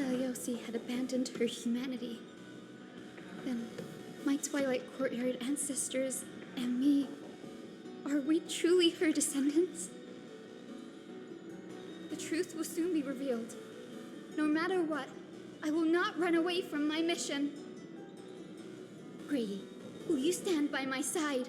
Seliosi had abandoned her humanity, then my Twilight Courtyard ancestors and me, are we truly her descendants? The truth will soon be revealed. No matter what, I will not run away from my mission. Grady, will you stand by my side?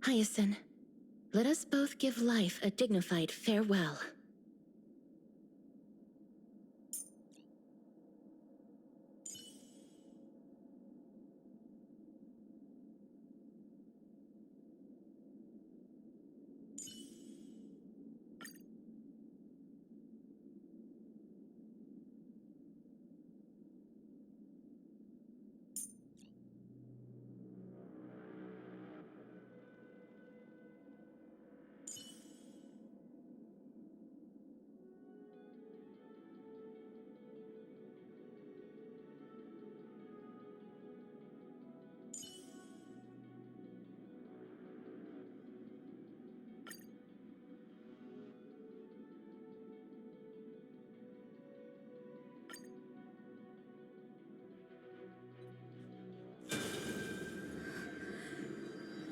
Hyacinth, let us both give life a dignified farewell.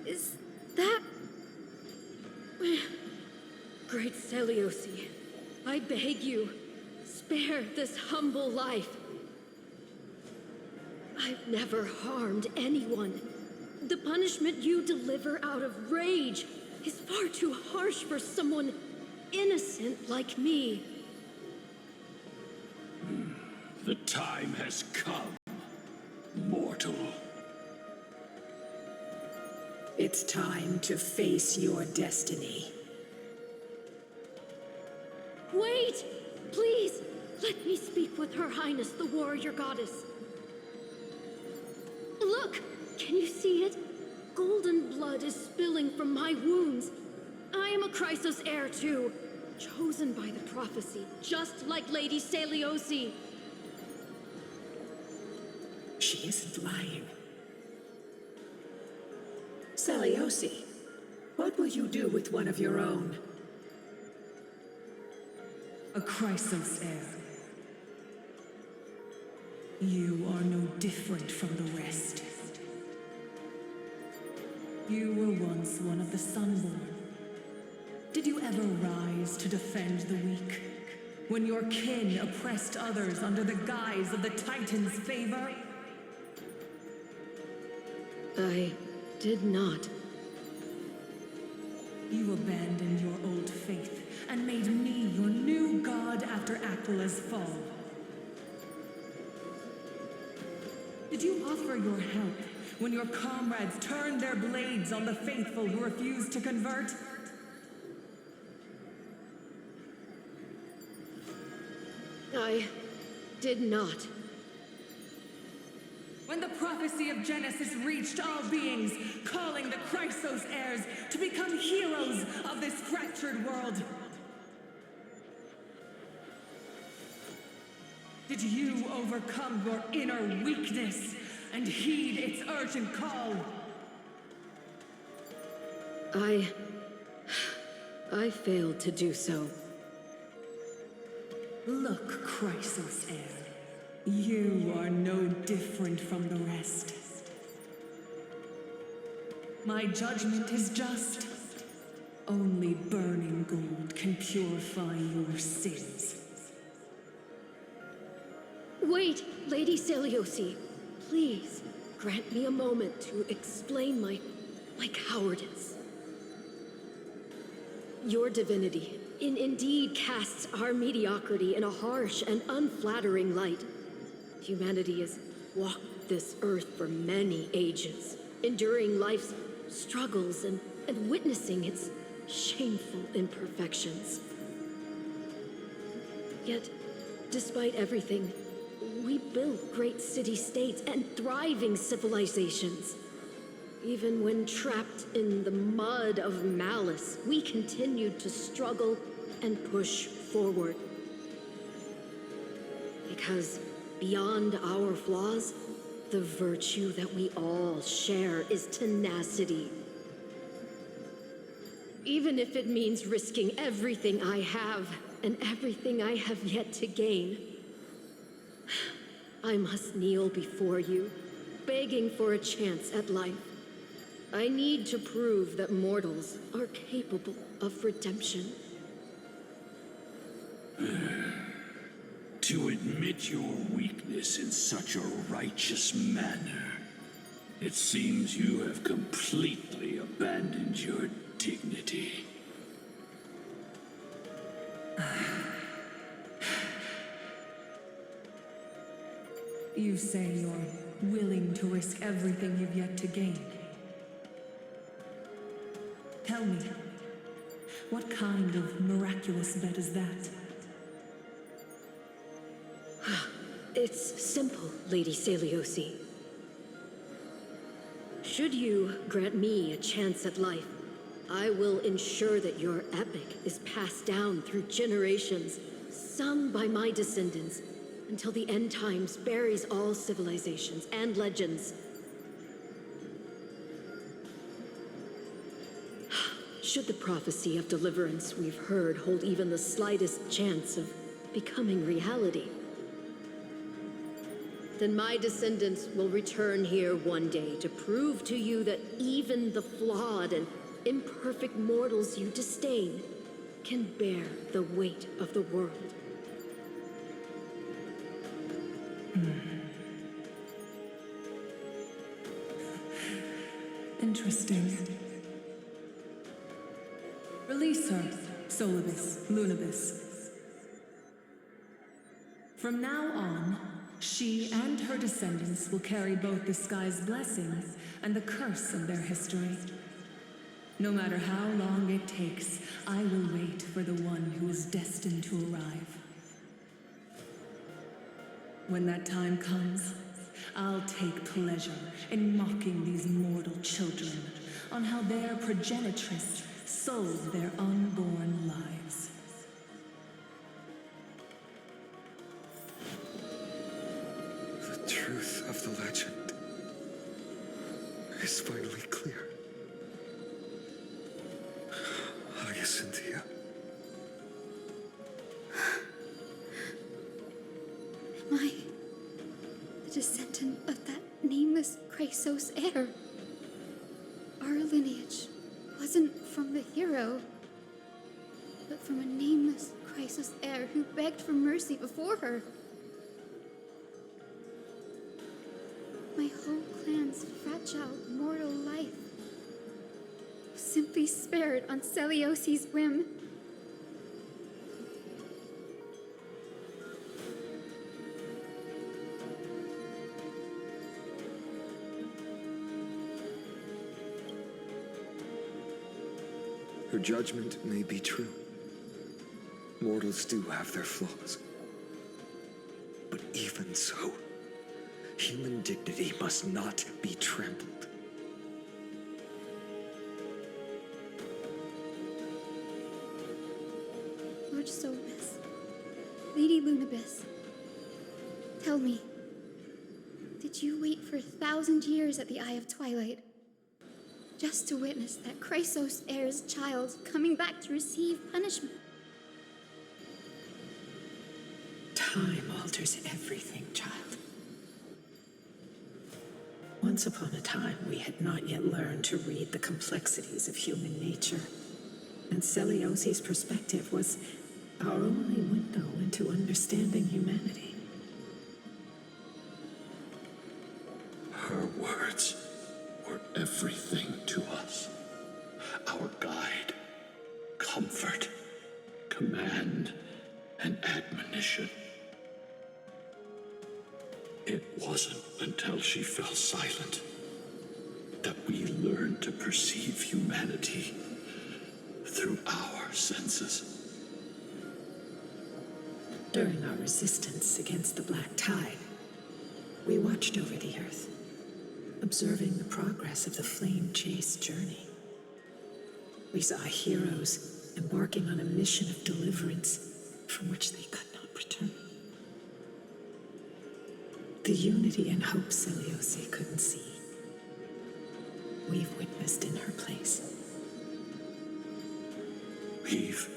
Is that... Great Seliosi, I beg you, spare this humble life. I've never harmed anyone. The punishment you deliver out of rage is far too harsh for someone innocent like me. The time has come, mortal. It's time to face your destiny. Wait! Please! Let me speak with Her Highness, the warrior goddess. Look! Can you see it? Golden blood is spilling from my wounds. I am a Chrysos heir too, chosen by the prophecy, just like Lady Seliosi. She isn't lying. Seliosi, what will you do with one of your own? A Chrysos heir. You are no different from the rest. You were once one of the Sunborn. Did you ever rise to defend the weak? When your kin oppressed others under the guise of the Titan's favor? I did not. You abandoned your old faith and made me your new god after Aquila's fall. Did you offer your help when your comrades turned their blades on the faithful who refused to convert? I did not. When the prophecy of Genesis reached all beings, calling the Chrysos heirs to become heroes of this fractured world. Did you overcome your inner weakness and heed its urgent call? I failed to do so. Look, Chrysos heir. You are no different from the rest. My judgment is just. Only burning gold can purify your sins. Wait, Lady Seliosi. Please, grant me a moment to explain my cowardice. Your divinity indeed casts our mediocrity in a harsh and unflattering light. Humanity has walked this earth for many ages, enduring life's struggles and witnessing its shameful imperfections. Yet, despite everything, we built great city-states and thriving civilizations. Even when trapped in the mud of malice, we continued to struggle and push forward. Because beyond our flaws, the virtue that we all share is tenacity. Even if it means risking everything I have and everything I have yet to gain. I must kneel before you, begging for a chance at life. I need to prove that mortals are capable of redemption. To admit your weakness in such a righteous manner, it seems you have completely abandoned your dignity. You say you're willing to risk everything you've yet to gain. Tell me, what kind of miraculous bet is that? It's simple, Lady Celiosi. Should you grant me a chance at life, I will ensure that your epic is passed down through generations, sung by my descendants, until the end times buries all civilizations and legends. Should the prophecy of deliverance we've heard hold even the slightest chance of becoming reality, then my descendants will return here one day to prove to you that even the flawed and imperfect mortals you disdain can bear the weight of the world. Interesting. Release her, Solibus, Lunibus. From now on, she and her descendants will carry both the sky's blessings and the curse of their history. No matter how long it takes, I will wait for the one who is destined to arrive. When that time comes, I'll take pleasure in mocking these mortal children on how their progenitress sold their unborn lives. The truth of the legend is finally clear. Hyacinthia. Am I the descendant of that nameless Chrysos heir? Our lineage wasn't from the hero, but from a nameless Chrysos heir who begged for mercy before her. My whole clan's fragile mortal life was simply spared on Celiosi's whim. Her judgment may be true. Mortals do have their flaws. But even so, human dignity must not be trampled. Lord Solibus, Lady Lunibus, tell me, did you wait for 1,000 years at the Eye of Twilight just to witness that Chrysos heir's child coming back to receive punishment? Time alters everything, child. Once upon a time, we had not yet learned to read the complexities of human nature. And Celiosi's perspective was our only window into understanding humanity. Her words were everything to us. Our guide, comfort, command, and admonition. It wasn't until she fell silent that we learned to perceive humanity through our senses. During our resistance against the Black Tide, we watched over the Earth, observing the progress of the flame chase journey. We saw heroes embarking on a mission of deliverance from which they could not return. The unity and hope Celiose couldn't see, we've witnessed in her place. We've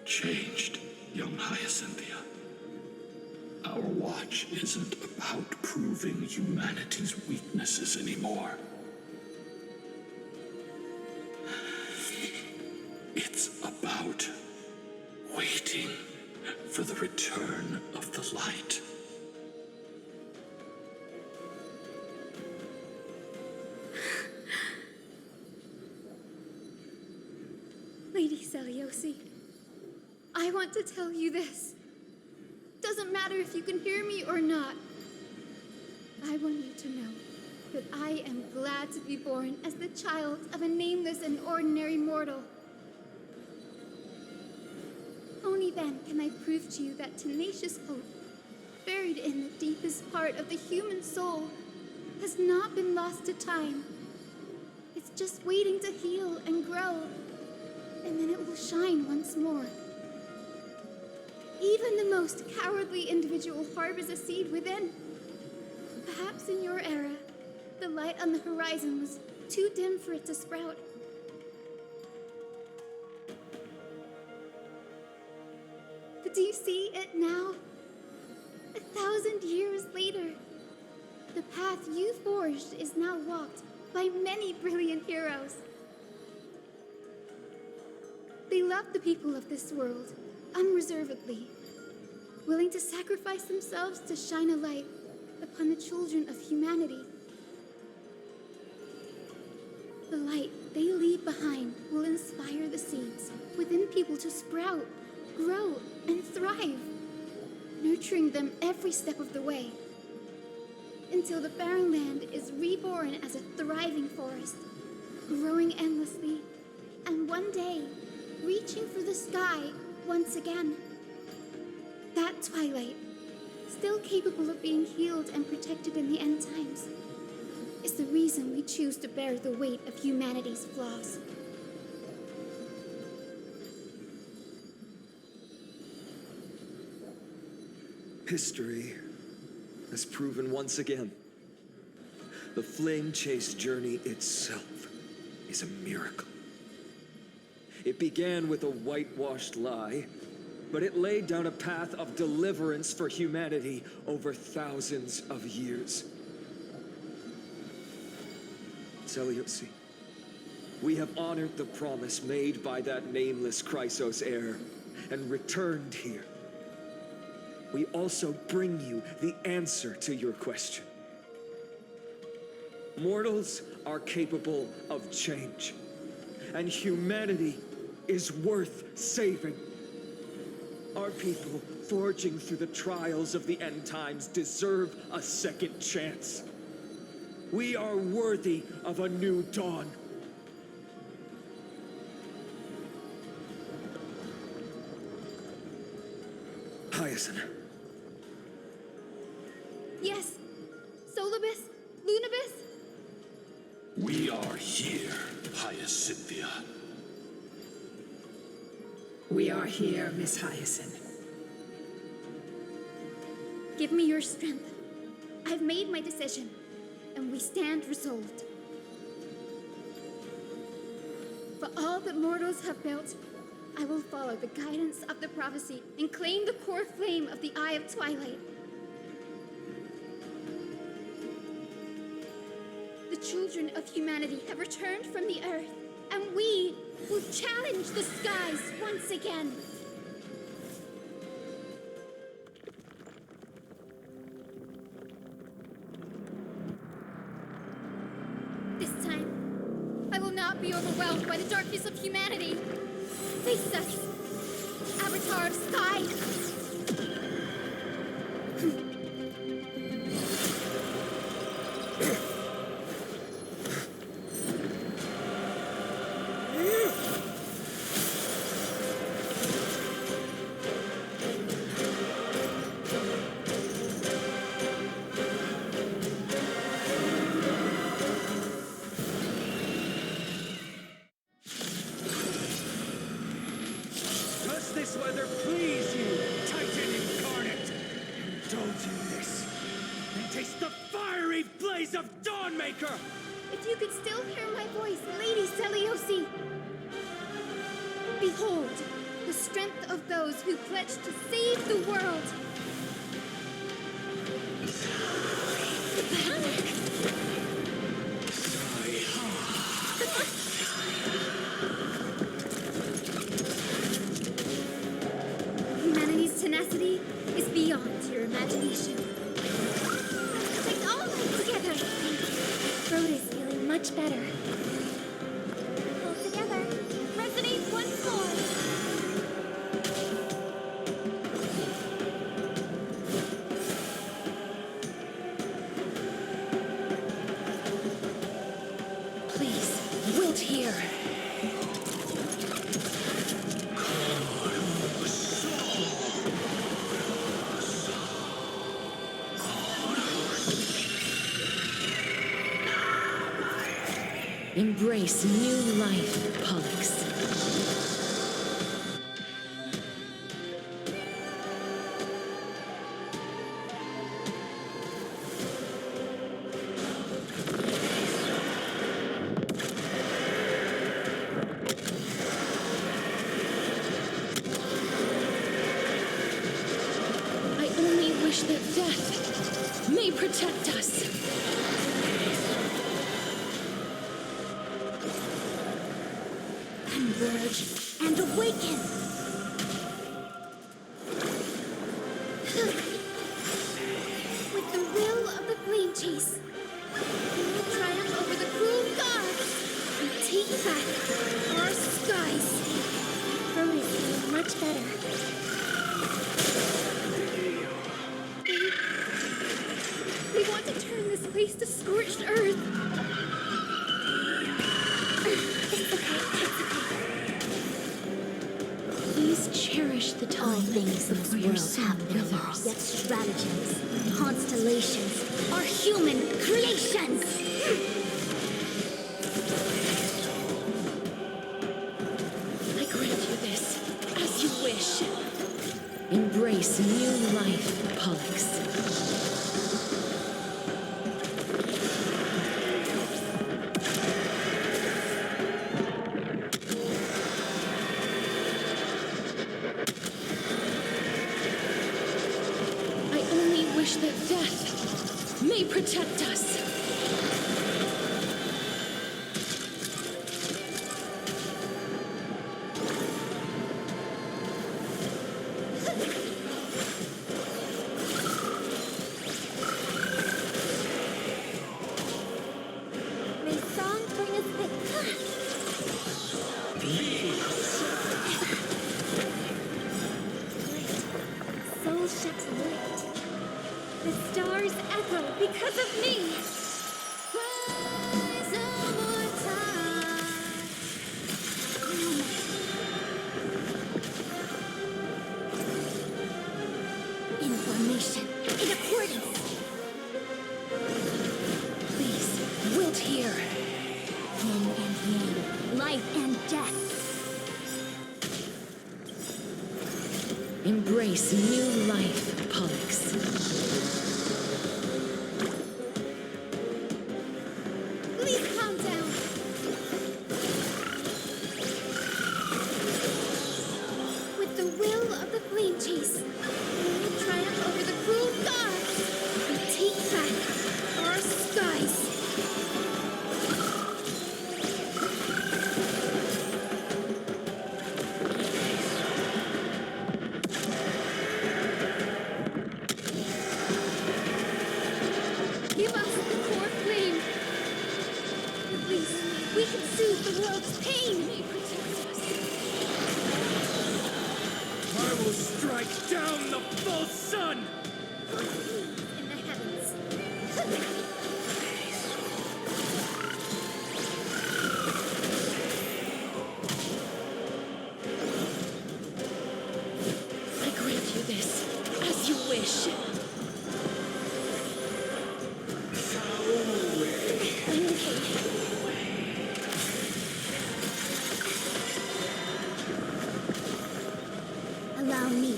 changed, young Hyacinthia. Our watch isn't about proving humanity's weaknesses anymore. It's about waiting for the return of the light. Lady Celiose, I want to tell you this. Doesn't matter if you can hear me or not. I want you to know that I am glad to be born as the child of a nameless and ordinary mortal. Only then can I prove to you that tenacious hope, buried in the deepest part of the human soul, has not been lost to time. It's just waiting to heal and grow, and then it will shine once more. Even the most cowardly individual harbors a seed within. Perhaps in your era, the light on the horizon was too dim for it to sprout. But do you see it now? 1,000 years later, the path you forged is now walked by many brilliant heroes. They love the people of this world unreservedly, willing to sacrifice themselves to shine a light upon the children of humanity. The light they leave behind will inspire the seeds within people to sprout, grow, and thrive, nurturing them every step of the way, until the barren land is reborn as a thriving forest, growing endlessly, and one day, reaching for the sky once again. That twilight, still capable of being healed and protected in the end times, is the reason we choose to bear the weight of humanity's flaws. History has proven once again the flame chase journey itself is a miracle. It began with a whitewashed lie, but it laid down a path of deliverance for humanity over thousands of years. Celiose, we have honored the promise made by that nameless Chrysos heir and returned here. We also bring you the answer to your question. Mortals are capable of change, and humanity is worth saving. Our people, forging through the trials of the end times, deserve a second chance. We are worthy of a new dawn. Hyacinth. Yes, Solibus, Lunibus. We are here, Hyacinthia. We are here, Miss Hyacinth. Give me your strength. I've made my decision, and we stand resolved. For all that mortals have built, I will follow the guidance of the prophecy and claim the core flame of the Eye of Twilight. The children of humanity have returned from the earth, and we will challenge the skies once again. This time, I will not be overwhelmed by the darkness of humanity. Face us, Avatar of Sky! Does this weather please you, Titan incarnate? Indulge in this, and taste the fiery blaze of Dawnmaker! If you could still hear my voice, Lady Seliosi! Behold, the strength of those who pledge to save the world! Humanity's tenacity is beyond your imagination. Take all of it together! Throat is feeling much better. Pull together. Resonate once more. Please, wilt here. Embrace new life, Pollux. I only wish that death may protect us. Converge and awaken! With the will of the flame chase, we will triumph over the cruel gods and take back our skies. Throat is feeling much better. We want to turn this place to scorched earth. It's okay. Please cherish the time. All things in this before your world sun have their withers. laws. Yet stratagems, constellations are human creations! I grant you this, as you wish. Embrace new life, Pollux. I only wish that death may protect us. May song bring us victory. Soul shut light. The stars echo because of me. Rise no more time. In formation, in accordance. Please, wilt here. Yin and yang, life and death. Embrace new life, Pollux. Please calm down. With the will of the flame chase, we will triumph over the cruel gods and take back our skies. Give us the core flame. At least we can soothe the world's pain. I will strike down the false sun! In the heavens. I grant you this, as you wish.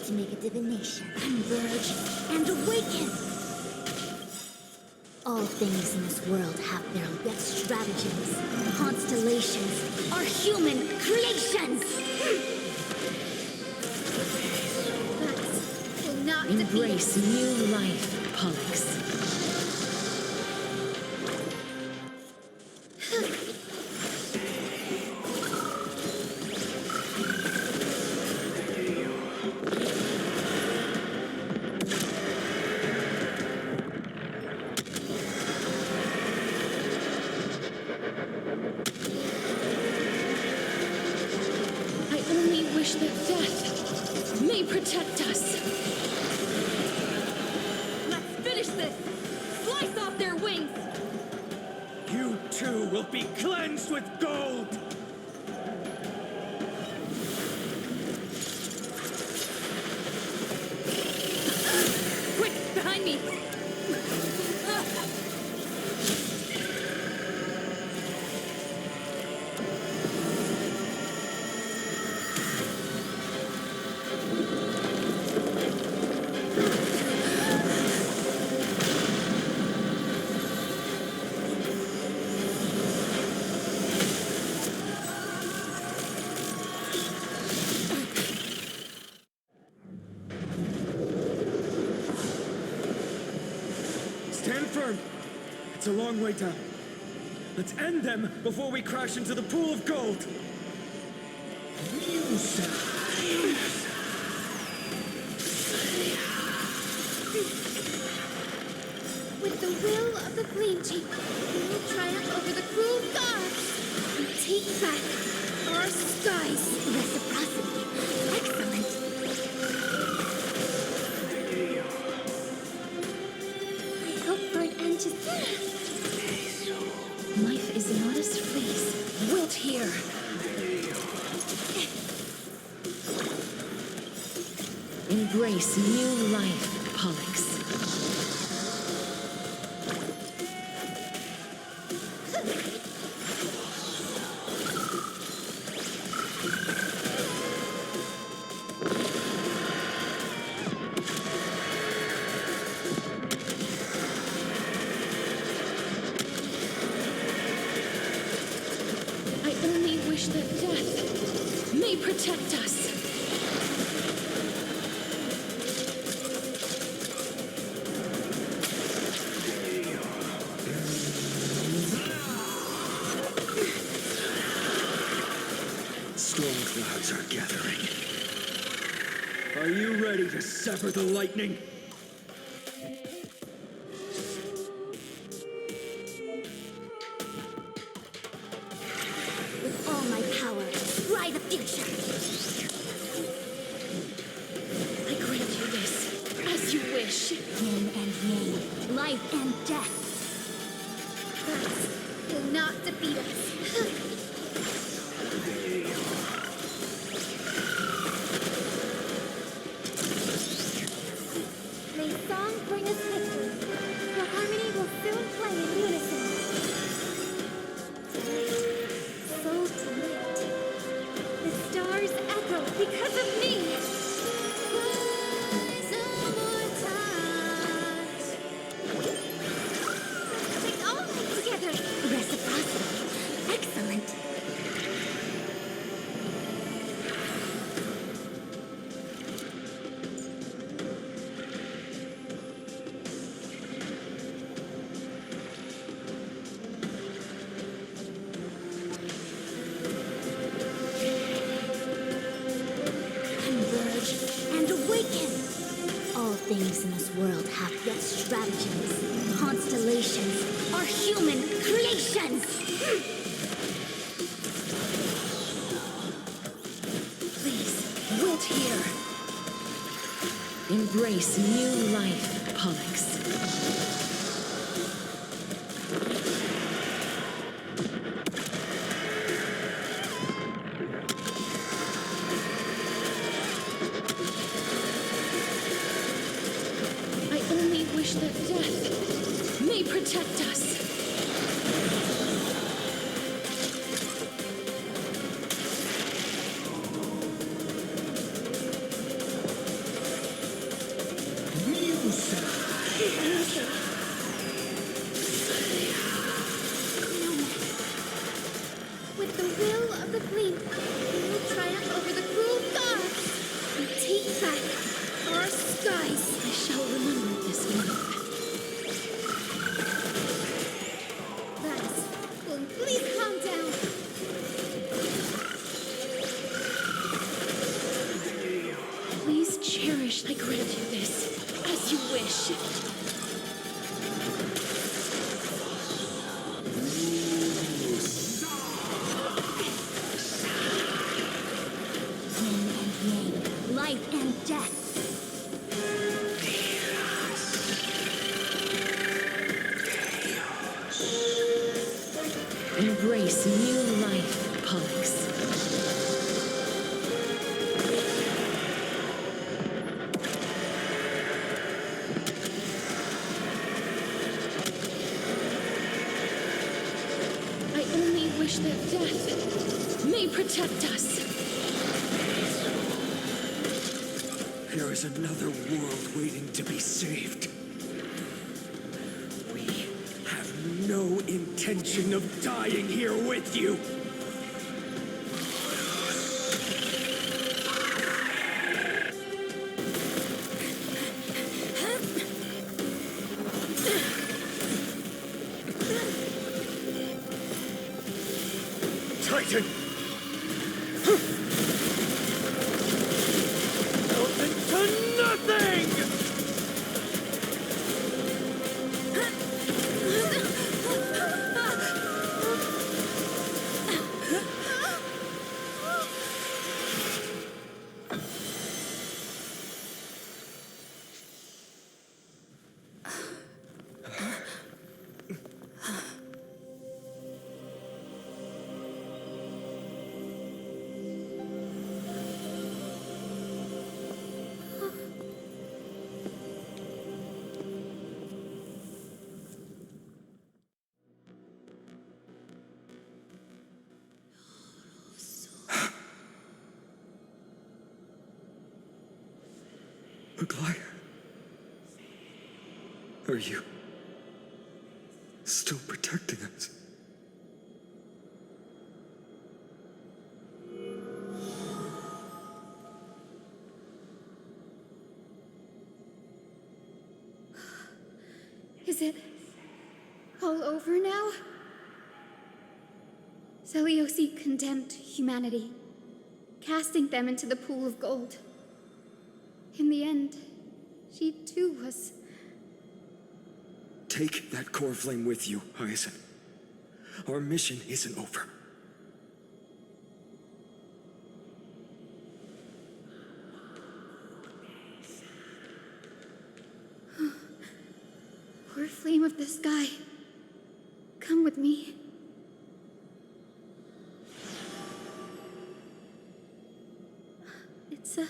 to make a divination. Converge and awaken! All things in this world have their own, yet stratagems, constellations, are human creations! That will not defeat Embrace new life, Pollux. I only wish that death may protect us. Let's finish this! Slice off their wings! You too will be cleansed with gold! Quick, behind me! Stand firm! It's a long way down. Let's end them before we crash into the pool of gold! With the will of the Flame Chamber, we will triumph over the cruel gods and take back our skies. Reciprocity. Excellent. I hope for an end to Life is not as fleas, wilt here. Embrace new life, Pollux. I only wish that death may protect us. Storm clouds are gathering. Are you ready to sever the lightning? With all my power, try the future! I grant you this, as you wish. Yin and yang, life and death. that will not defeat us. May song bring us victory. The harmony will soon play in unison. So tonight, the stars echo because of me. Some more times. Sing all together. Reciprocity. Excellent. Converge and awaken! All things in this world have yet stratagems, constellations, are human creations! Please, wilt here. Embrace new life, Pollux. I only wish that death may protect us. wish. I grant you this, as you wish. Yin and yang, life and death. Embrace new life, Pollux. I only wish that death may protect us. There is another world waiting to be saved. We have no intention of dying here with you. Titan! Open to nothing! Aglaia? Are you still protecting us? Is it all over now? Seliosi condemned humanity, casting them into the pool of gold. In the end, she too was... Take that core flame with you, Hyacinth. Our mission isn't over. Core flame of the sky, come with me. It's a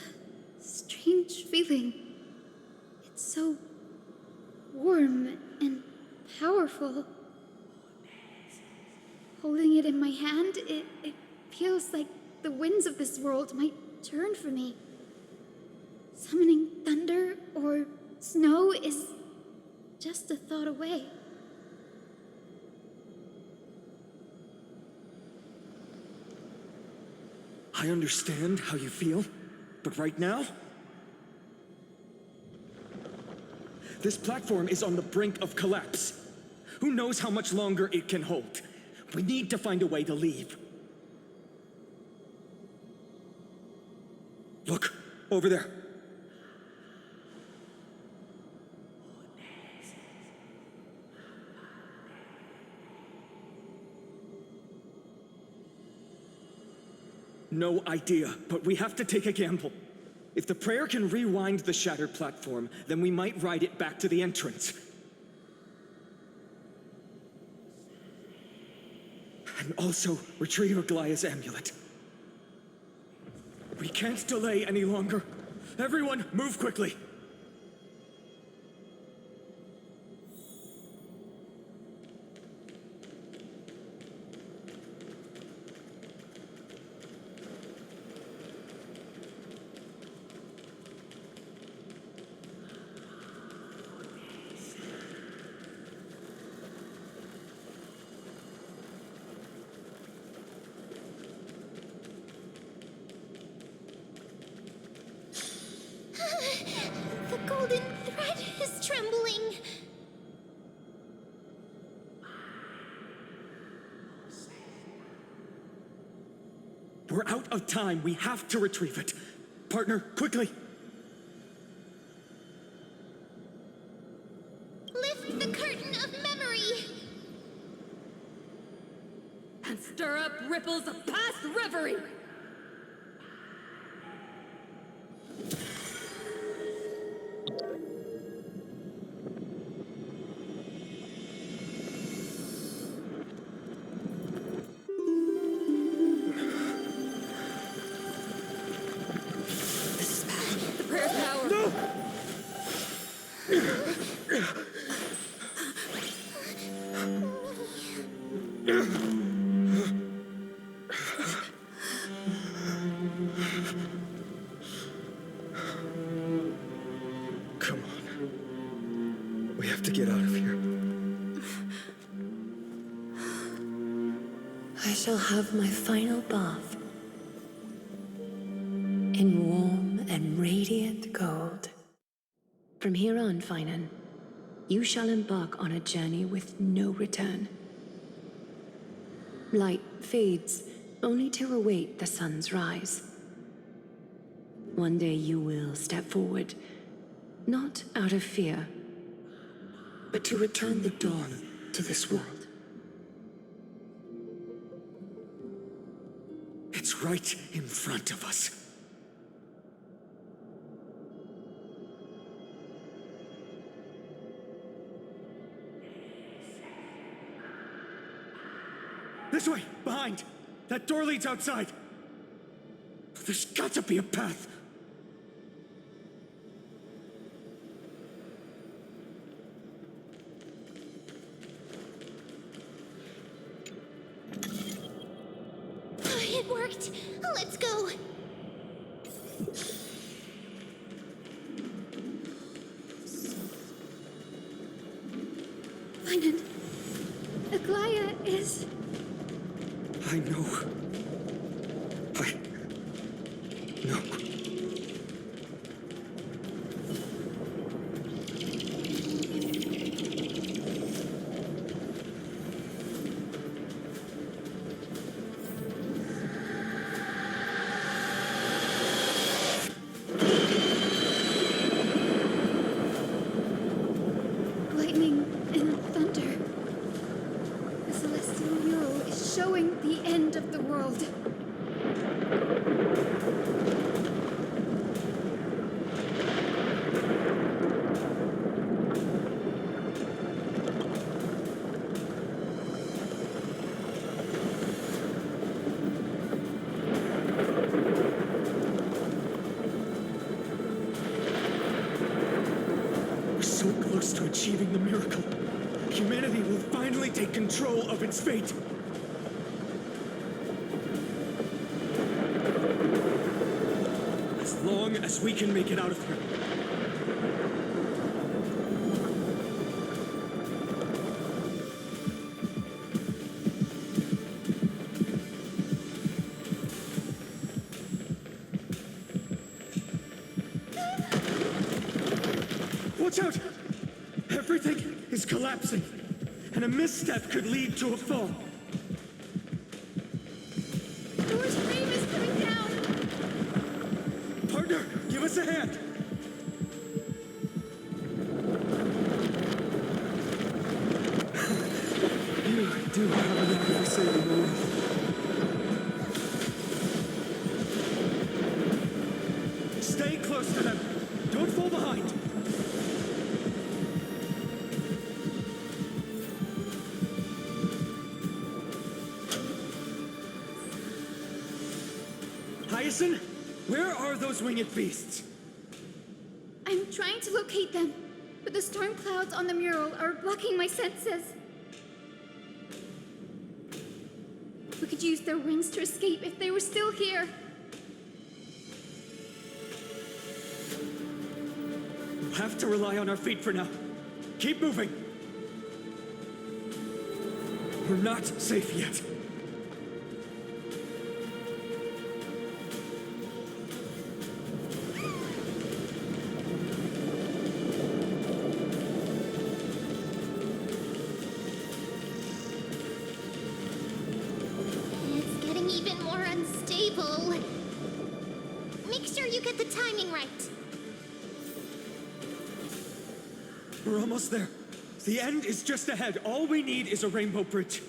strange feeling. It's so warm and powerful. Holding it in my hand, it feels like the winds of this world might turn for me. Summoning thunder or snow is just a thought away. I understand how you feel, but right now, this platform is on the brink of collapse. Who knows how much longer it can hold? We need to find a way to leave. Look, over there. No idea, but we have to take a gamble. If the prayer can rewind the shattered platform, then we might ride it back to the entrance. And also retrieve Aglaia's amulet. We can't delay any longer. Everyone, move quickly. The golden thread is trembling. We're out of time. We have to retrieve it. Partner, quickly. ripples of past reverie! This is bad. The prayer's power! No! Come on. We have to get out of here. I shall have my final bath in warm and radiant gold. From here on, Finan, you shall embark on a journey with no return. Light fades, only to await the sun's rise. One day you will step forward, not out of fear, but to return the dawn to this world. It's right in front of us. This way! Behind! That door leads outside! There's got to be a path! It worked! Let's go! Finan, Aglaya is... I know. No. lightning and thunder. The celestial mural is showing the end of the world. We're so close to achieving the miracle. Humanity will finally take control of its fate. As long as we can make it out of here. Watch out! Everything is collapsing, and a misstep could lead to a fall. Door's frame is coming down! Partner, give us a hand! You do have a knack for saving the world. Stay close to them. Don't fall behind. Hyacinth, where are those winged beasts? I'm trying to locate them, but the storm clouds on the mural are blocking my senses. We could use their wings to escape if they were still here. We'll have to rely on our feet for now. Keep moving. We're not safe yet. It's getting even more unstable. Make sure you get the timing right. We're almost there. The end is just ahead. All we need is a rainbow bridge.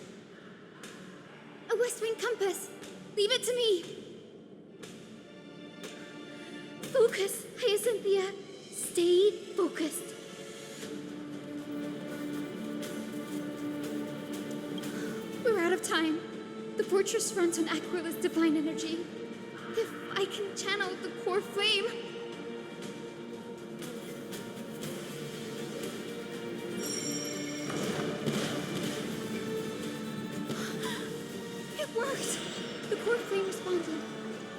A wing compass. Leave it to me. Focus, Hyacinthia. Stay focused. We're out of time. The fortress runs on Aquila's divine energy. If I can channel the core flame... It worked! The core flame responded.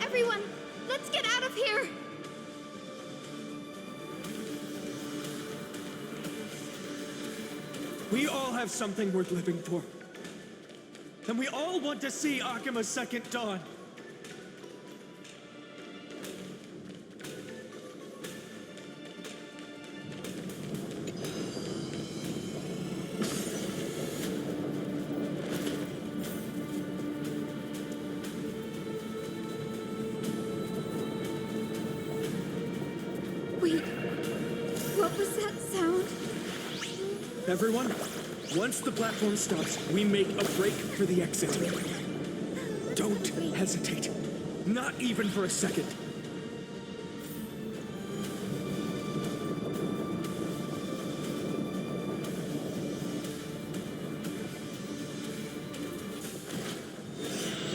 Everyone, let's get out of here! We all have something worth living for. And we all want to see Akima's second dawn. Wait, what was that sound? Everyone, once the platform stops, we make a break for the exit. Don't hesitate. Not even for a second.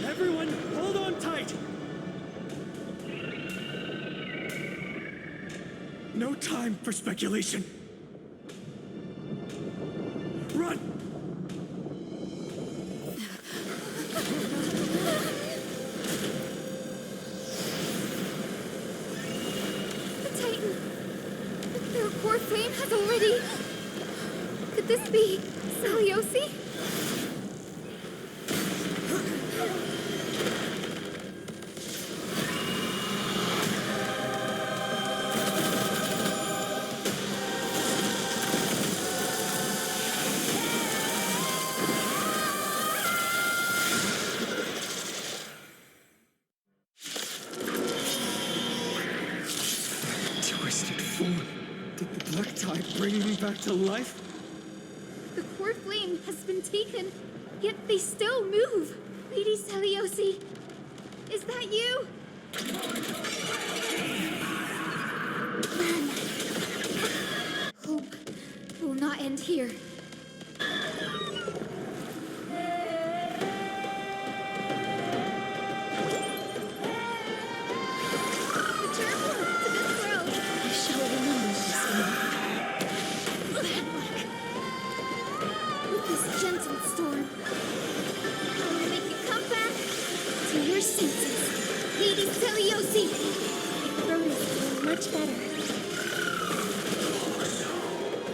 Everyone, hold on tight! No time for speculation. Run! The Titan! Their core flame has already... Could this be Seliosi? Twisted form. Did the black tide bring me back to life? The core flame has been taken, yet they still move. Lady Seliosi, is that you? Hope will not end here. Return to this world. I shall remember this With this gentle storm, I will make you come back to your senses. Lady Seliosi! Rhoda's doing much better.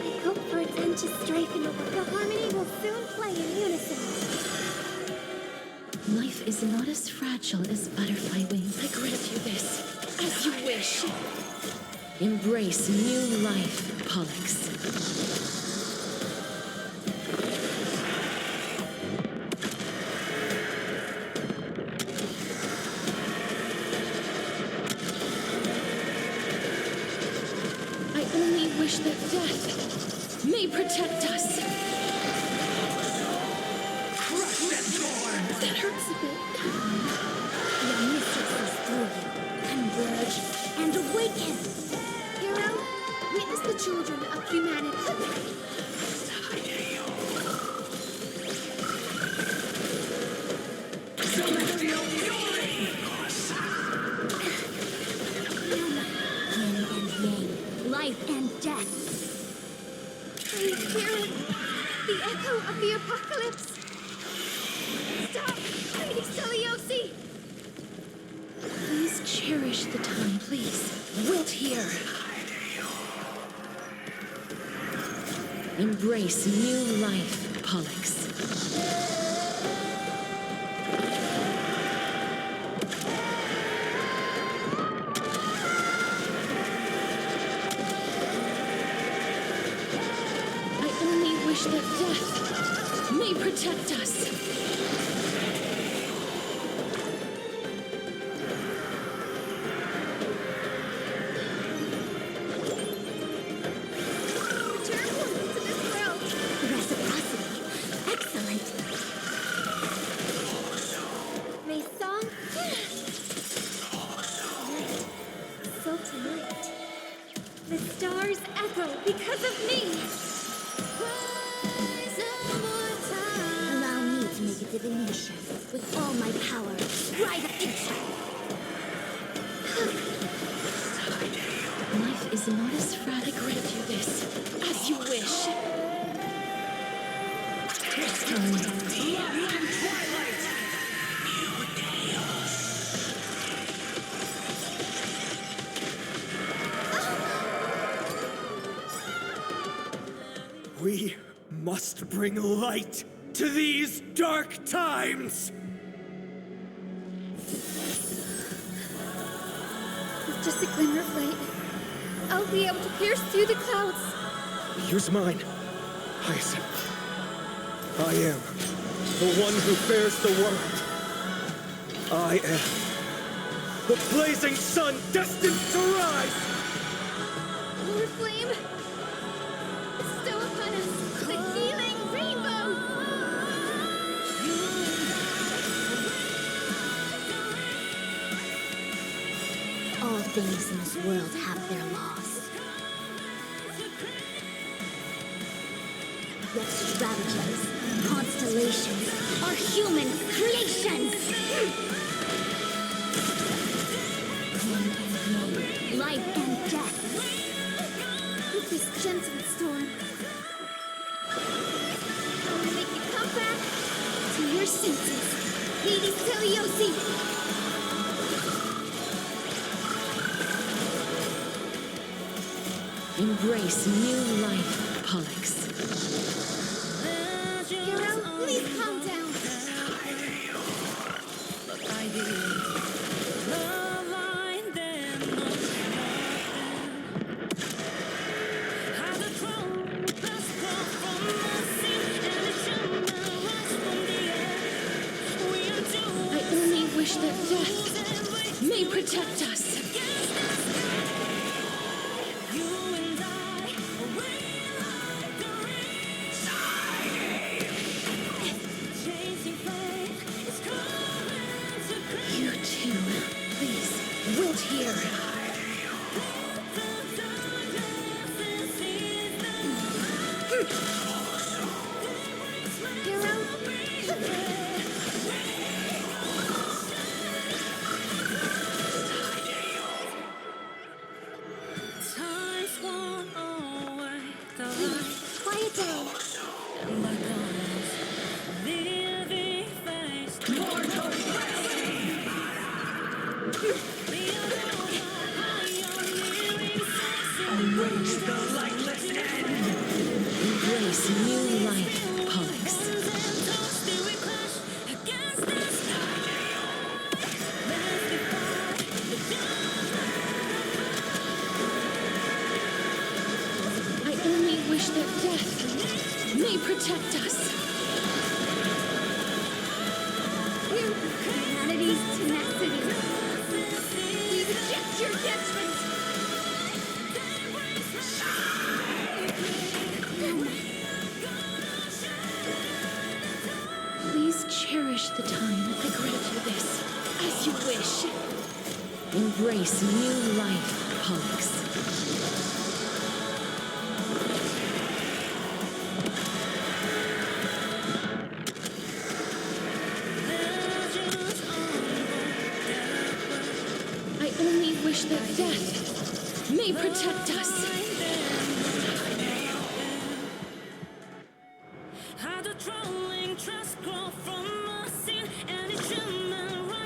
I hope for its end to strengthen over. The harmony will soon play in unison. Life is not as fragile as butterfly wings. I grant you this, as you wish. Embrace new life, Pollux. I only wish that death may protect us. That hurts a bit. Your mistress is through you. Converge and awaken. Hero, witness the children of humanity. Yin and yang, life and death. I hear it. The echo of the apocalypse. Stop, Lady Seliosi! Please cherish the time, please. Wilt here. Embrace new life, Pollux. I only wish that death may protect us. Return to this world. Reciprocity. Excellent. world tonight. The stars echo because of me. Allow me to make a divination with all my power. Try the future. Life is not as fragile. Grant you this, as you wish. We must bring light to these dark times! With just a glimmer of light, I'll be able to pierce through the clouds. Here's mine, Hyacinth. I am the one who bears the world. I am the blazing sun destined to rise! Lord Flame, bestow upon us the healing rainbow. All things in this world have their laws. Yet strategies, constellations, are human creations! Yin and yang, life and death. With this gentle storm, I'll make you come back to your senses. Lady Celiosi! Embrace new life, Pollux. Hero, please calm down. I only wish that death may protect us. You too, please, wilt here. Quiet down. Embrace new life, Pollux. I only wish that death may protect us. Humanity's tenacity. We reject your judgment. Please cherish the time. I grant you this, as you wish. Embrace new life, Pollux. I only wish that death may protect us.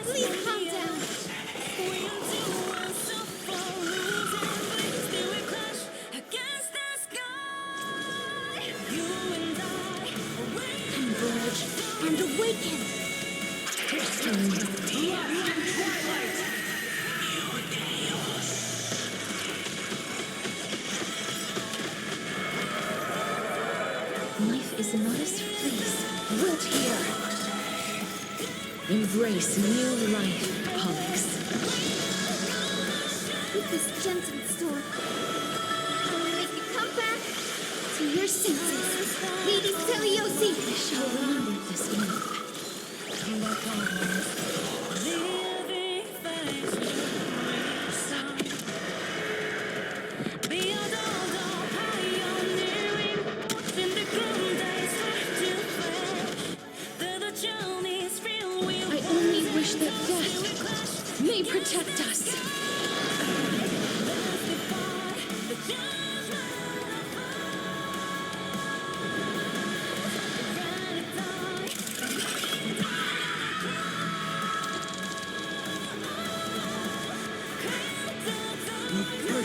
Please calm down. Converge and awaken! Life is not as please. Wilt here. Embrace new life, Pollux. With this gentle storm, I'll make you come back to your senses. Lady Celiosi! I shall remember this month.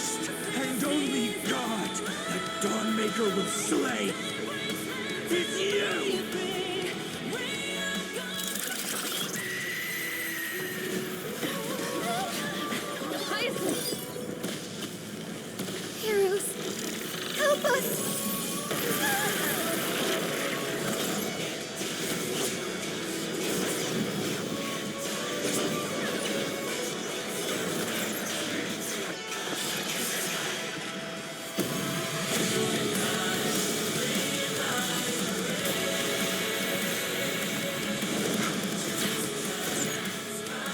first and only god that Dawnmaker will slay is you! Heroes, help us!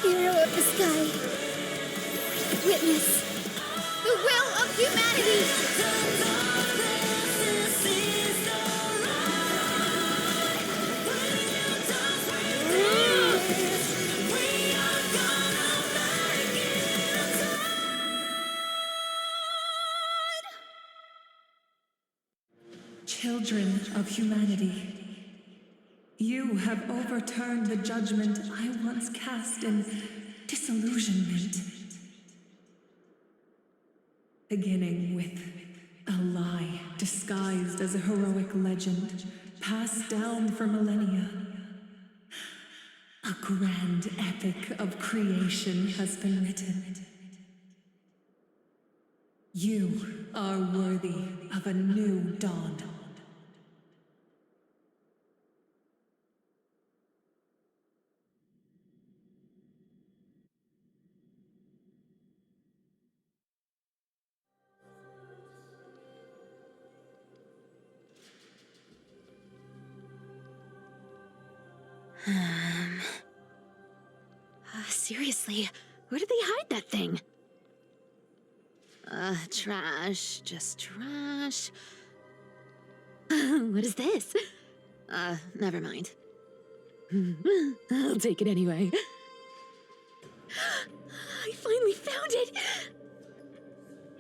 Hero of the sky, witness the will of humanity! Children of humanity, you have overturned the judgment I once cast in disillusionment. Beginning with a lie disguised as a heroic legend, passed down for millennia. A grand epic of creation has been written. You are worthy of a new dawn. Seriously, where did they hide that thing? Trash. Just trash. What is this? Never mind. I'll take it anyway. I finally found it!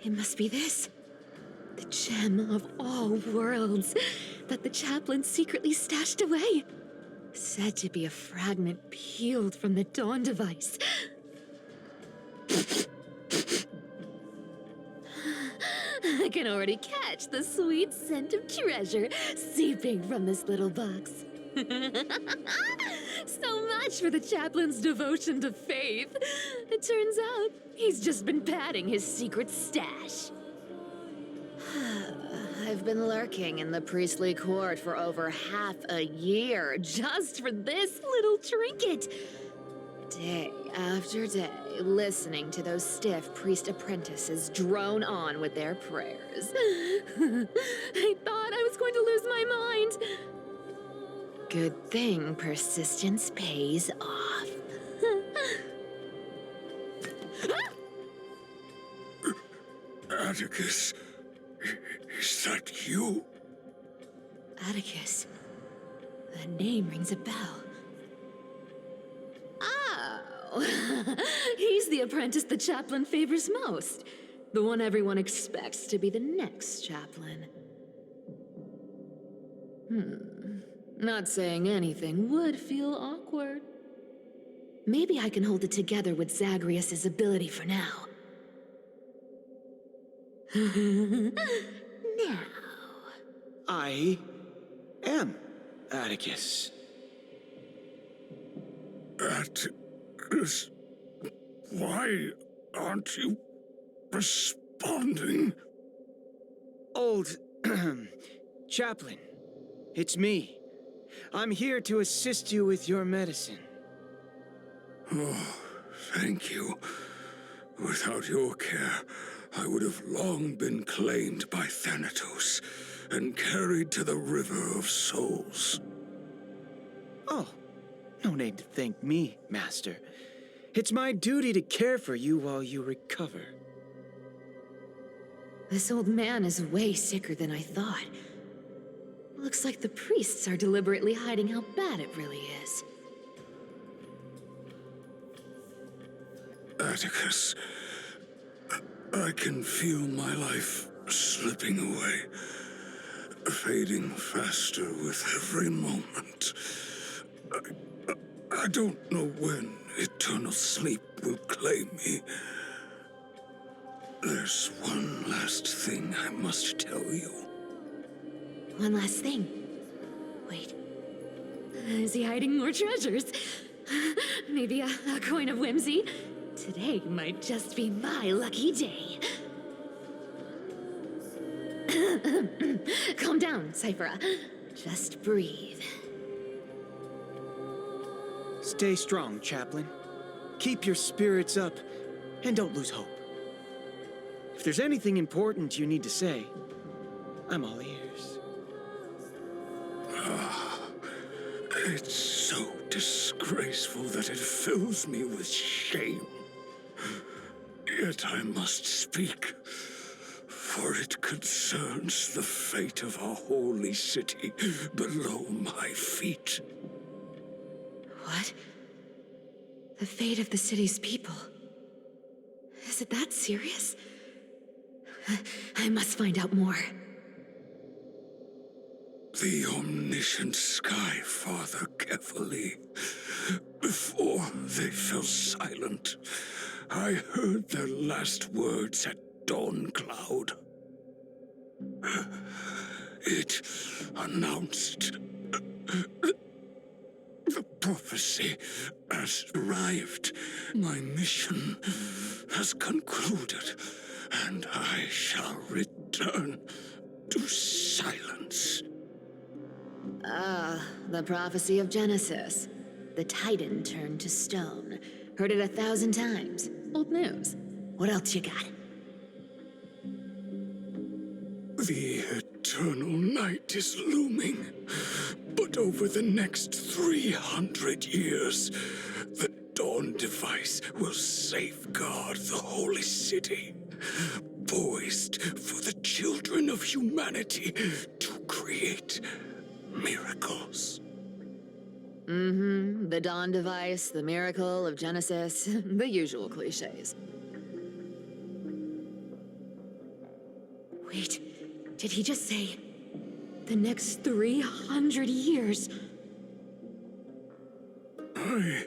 It must be this. The gem of all worlds that the chaplain secretly stashed away. Said to be a fragment peeled from the Dawn device. I can already catch the sweet scent of treasure seeping from this little box. So much for the chaplain's devotion to faith. It turns out he's just been padding his secret stash. I've been lurking in the priestly court for over half a year just for this little trinket. Day after day, listening to those stiff priest apprentices drone on with their prayers. I thought I was going to lose my mind. Good thing persistence pays off. Atticus, is that you? Atticus. That name rings a bell. Oh, he's the apprentice the chaplain favors most. The one everyone expects to be the next chaplain. Not saying anything would feel awkward. Maybe I can hold it together with Zagreus's ability for now. Now. I am Atticus. Atticus, why aren't you responding? Old chaplain, it's me. I'm here to assist you with your medicine. Oh, thank you. Without your care, I would have long been claimed by Thanatos and carried to the River of Souls. Oh, no need to thank me, Master. It's my duty to care for you while you recover. This old man is way sicker than I thought. Looks like the priests are deliberately hiding how bad it really is. Atticus, I can feel my life slipping away, fading faster with every moment. I don't know when eternal sleep will claim me. There There's one last thing I must tell you. One last thing. Wait. Is he hiding more treasures? Maybe a coin of whimsy? Today might just be my lucky day. Calm down, Cyphera. Just breathe. Stay strong, Chaplain. Keep your spirits up, and don't lose hope. If there's anything important you need to say, I'm all ears. It's so disgraceful that it fills me with shame. Yet I must speak, for it concerns the fate of our holy city below my feet. What? The fate of the city's people? Is it that serious? I must find out more. The omniscient Sky Father carefully. Before they fell silent, I heard their last words at Dawn Cloud. It announced the prophecy has arrived. My mission has concluded, and I shall return to silence. The prophecy of Genesis. The Titan turned to stone. Heard it 1,000 times. Old news. What else you got? The eternal night is looming, but over the next 300 years, the Dawn device will safeguard the holy city, poised for the children of humanity to create miracles. The Dawn device, the miracle of Genesis, the usual cliches. Wait, did he just say the next 300 years? I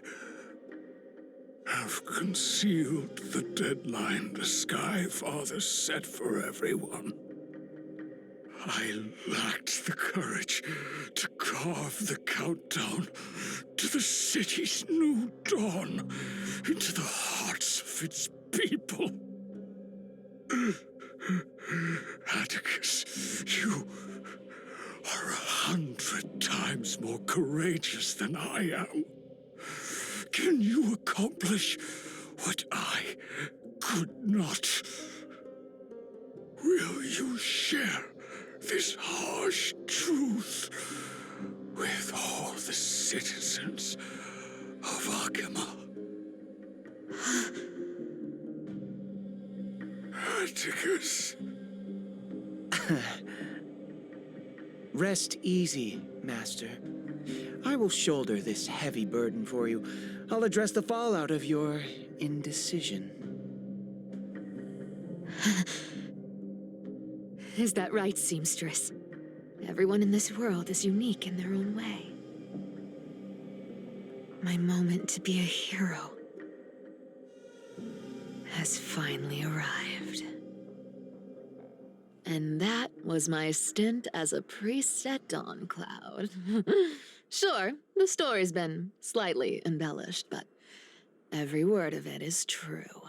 have concealed the deadline the Sky Father set for everyone. I lacked the courage to carve the countdown to the city's new dawn into the hearts of its people. Atticus, you are 100 times more courageous than I am. Can you accomplish what I could not? Will you share this harsh truth with all the citizens of Akima? Atticus. Rest easy, Master. I will shoulder this heavy burden for you. I'll address the fallout of your indecision. Is that right, seamstress? Everyone in this world is unique in their own way. My moment to be a hero has finally arrived. And that was my stint as a priest at Dawn Cloud. Sure, the story's been slightly embellished, but every word of it is true.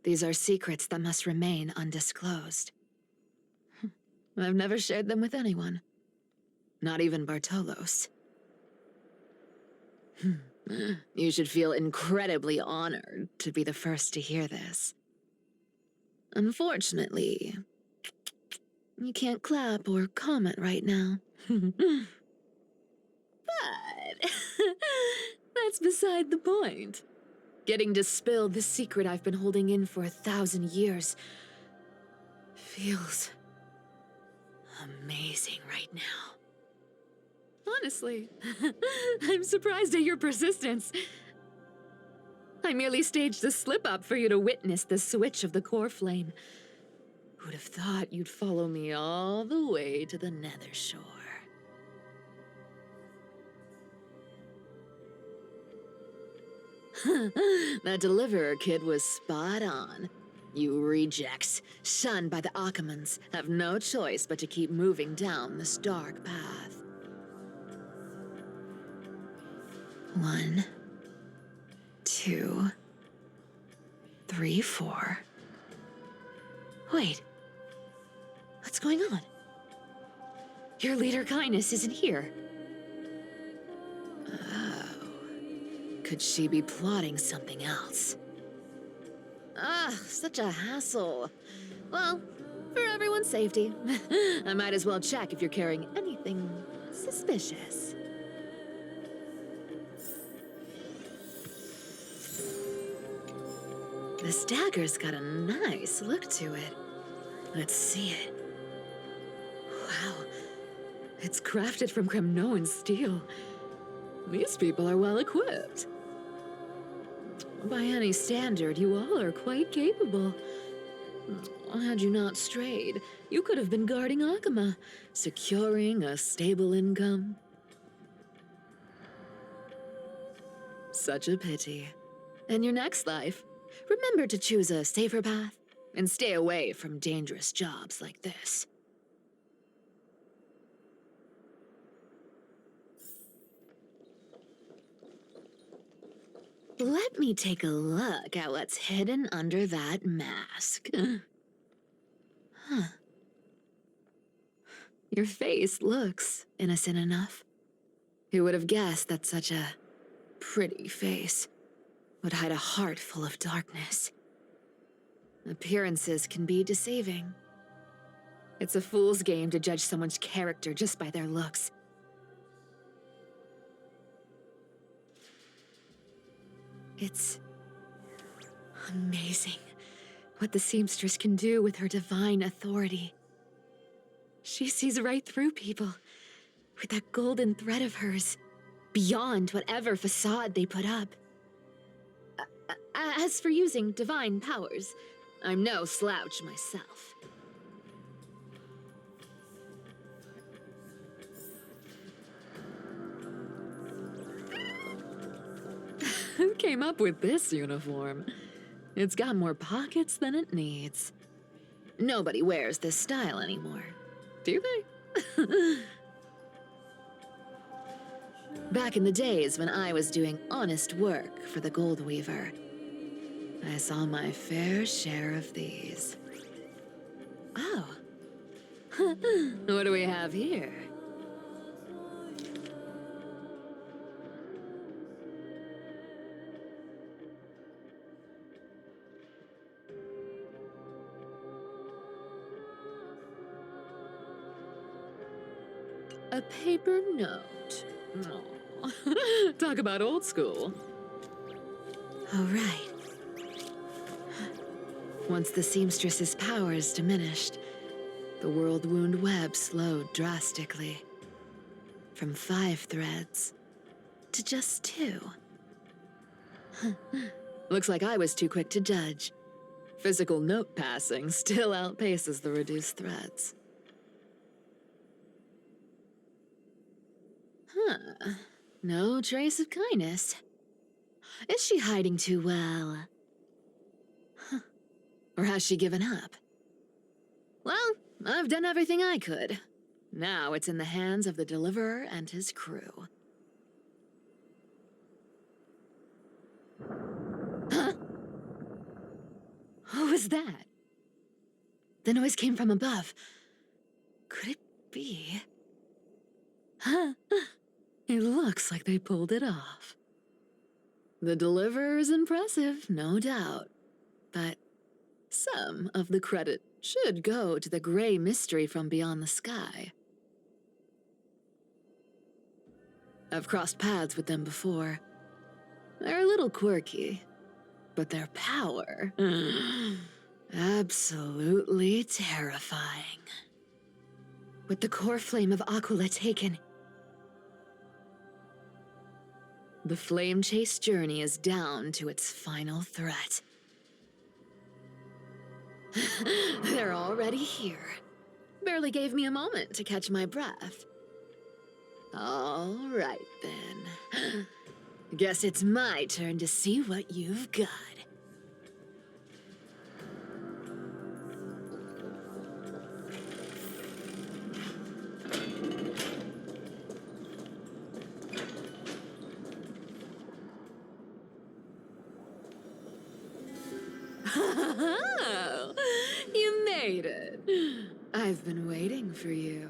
These are secrets that must remain undisclosed. I've never shared them with anyone. Not even Bartolos. You should feel incredibly honored to be the first to hear this. Unfortunately, you can't clap or comment right now. But that's beside the point. Getting to spill the secret I've been holding in for 1,000 years feels amazing right now. Honestly, I'm surprised at your persistence. I merely staged a slip-up for you to witness the switch of the core flame. Who'd have thought you'd follow me all the way to the Nether Shore? That deliverer kid was spot on. You rejects, shunned by the Akamans, have no choice but to keep moving down this dark path. 1, 2, 3, 4. Wait. What's going on? Your leader Kindness isn't here. Oh. Could she be plotting something else? Ah, such a hassle. Well, for everyone's safety, I might as well check if you're carrying anything suspicious. This dagger's got a nice look to it. Let's see it. Wow. It's crafted from Kremnoan steel. These people are well equipped. By any standard, you all are quite capable. Had you not strayed, you could have been guarding Akama, securing a stable income. Such a pity. In your next life, remember to choose a safer path and stay away from dangerous jobs like this. Let me take a look at what's hidden under that mask. Huh. Your face looks innocent enough. Who would have guessed that such a pretty face would hide a heart full of darkness? Appearances can be deceiving. It's a fool's game to judge someone's character just by their looks. It's amazing what the seamstress can do with her divine authority. She sees right through people with that golden thread of hers, beyond whatever facade they put up. As for using divine powers, I'm no slouch myself. Who came up with this uniform? It's got more pockets than it needs. Nobody wears this style anymore, do they? Back in the days when I was doing honest work for the Gold Weaver, I saw my fair share of these. Oh. What do we have here? A paper note. Aw. Talk about old school. All right. Once the seamstress's powers diminished, the world wound web slowed drastically. From 5 threads to just 2. Looks like I was too quick to judge. Physical note passing still outpaces the reduced threads. Huh. No trace of kindness. Is she hiding too well? Huh. Or has she given up? Well, I've done everything I could. Now it's in the hands of the Deliverer and his crew. Huh? What was that? The noise came from above. Could it be? Huh? It looks like they pulled it off. The Deliverer is impressive, no doubt. But some of the credit should go to the gray mystery from beyond the sky. I've crossed paths with them before. They're a little quirky, but their power... absolutely terrifying. With the core flame of Aquila taken, the flame chase journey is down to its final threat. They're already here. Barely gave me a moment to catch my breath. All right, then. Guess it's my turn to see what you've got. Oh, you made it. I've been waiting for you.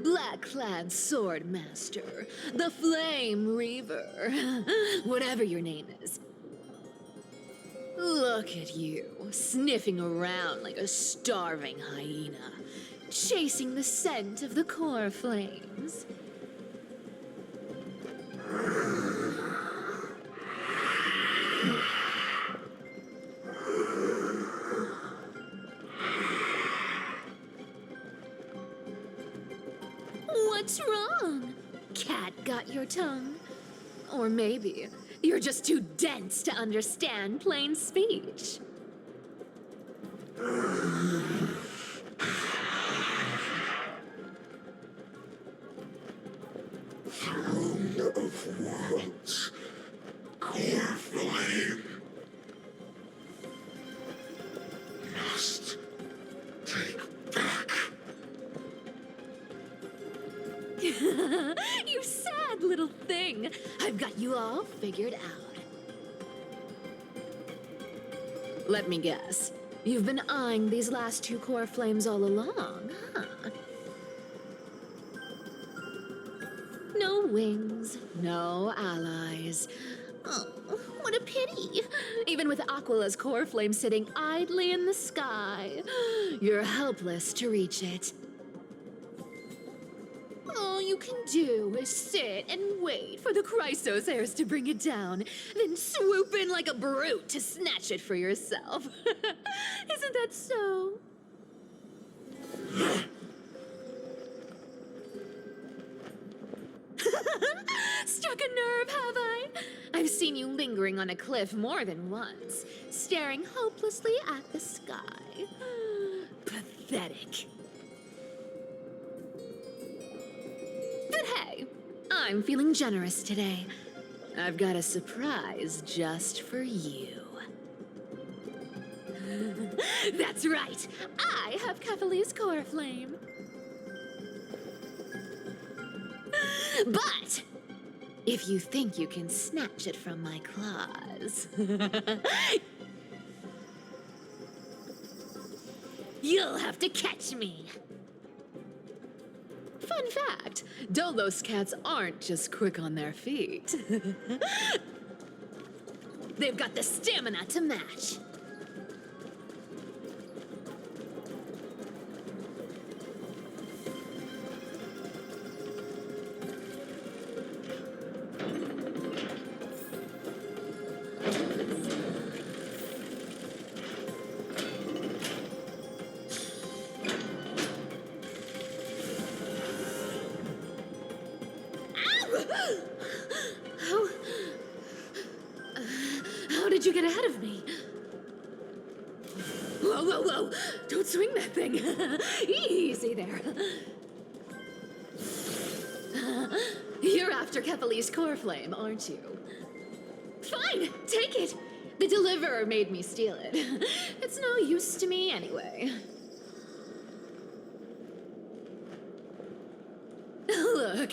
Black-clad sword master, the Flame Reaver, whatever your name is. Look at you, sniffing around like a starving hyena, chasing the scent of the core flames. What's wrong? Cat got your tongue? Or maybe you're just too dense to understand plain speech. Throne of Worlds, core flame. Must take back. You sad little thing. I've got you all figured out. Let me guess. You've been eyeing these last two core flames all along, huh? No wings, no allies. Oh, what a pity. Even with Aquala's core flame sitting idly in the sky, you're helpless to reach it. All you can do is sit and wait for the Chrysos heirs to bring it down, then swoop in like a brute to snatch it for yourself. Isn't that so? Struck a nerve, have I? I've seen you lingering on a cliff more than once, staring hopelessly at the sky. Pathetic. But hey, I'm feeling generous today. I've got a surprise just for you. That's right, I have Kefali's core flame. But if you think you can snatch it from my claws, you'll have to catch me. Fun fact, Dolos cats aren't just quick on their feet. They've got the stamina to match. How did you get ahead of me? Whoa, whoa, whoa! Don't swing that thing! Easy there. You're after Kefali's core flame, aren't you? Fine, take it! The deliverer made me steal it. It's no use to me anyway. Look,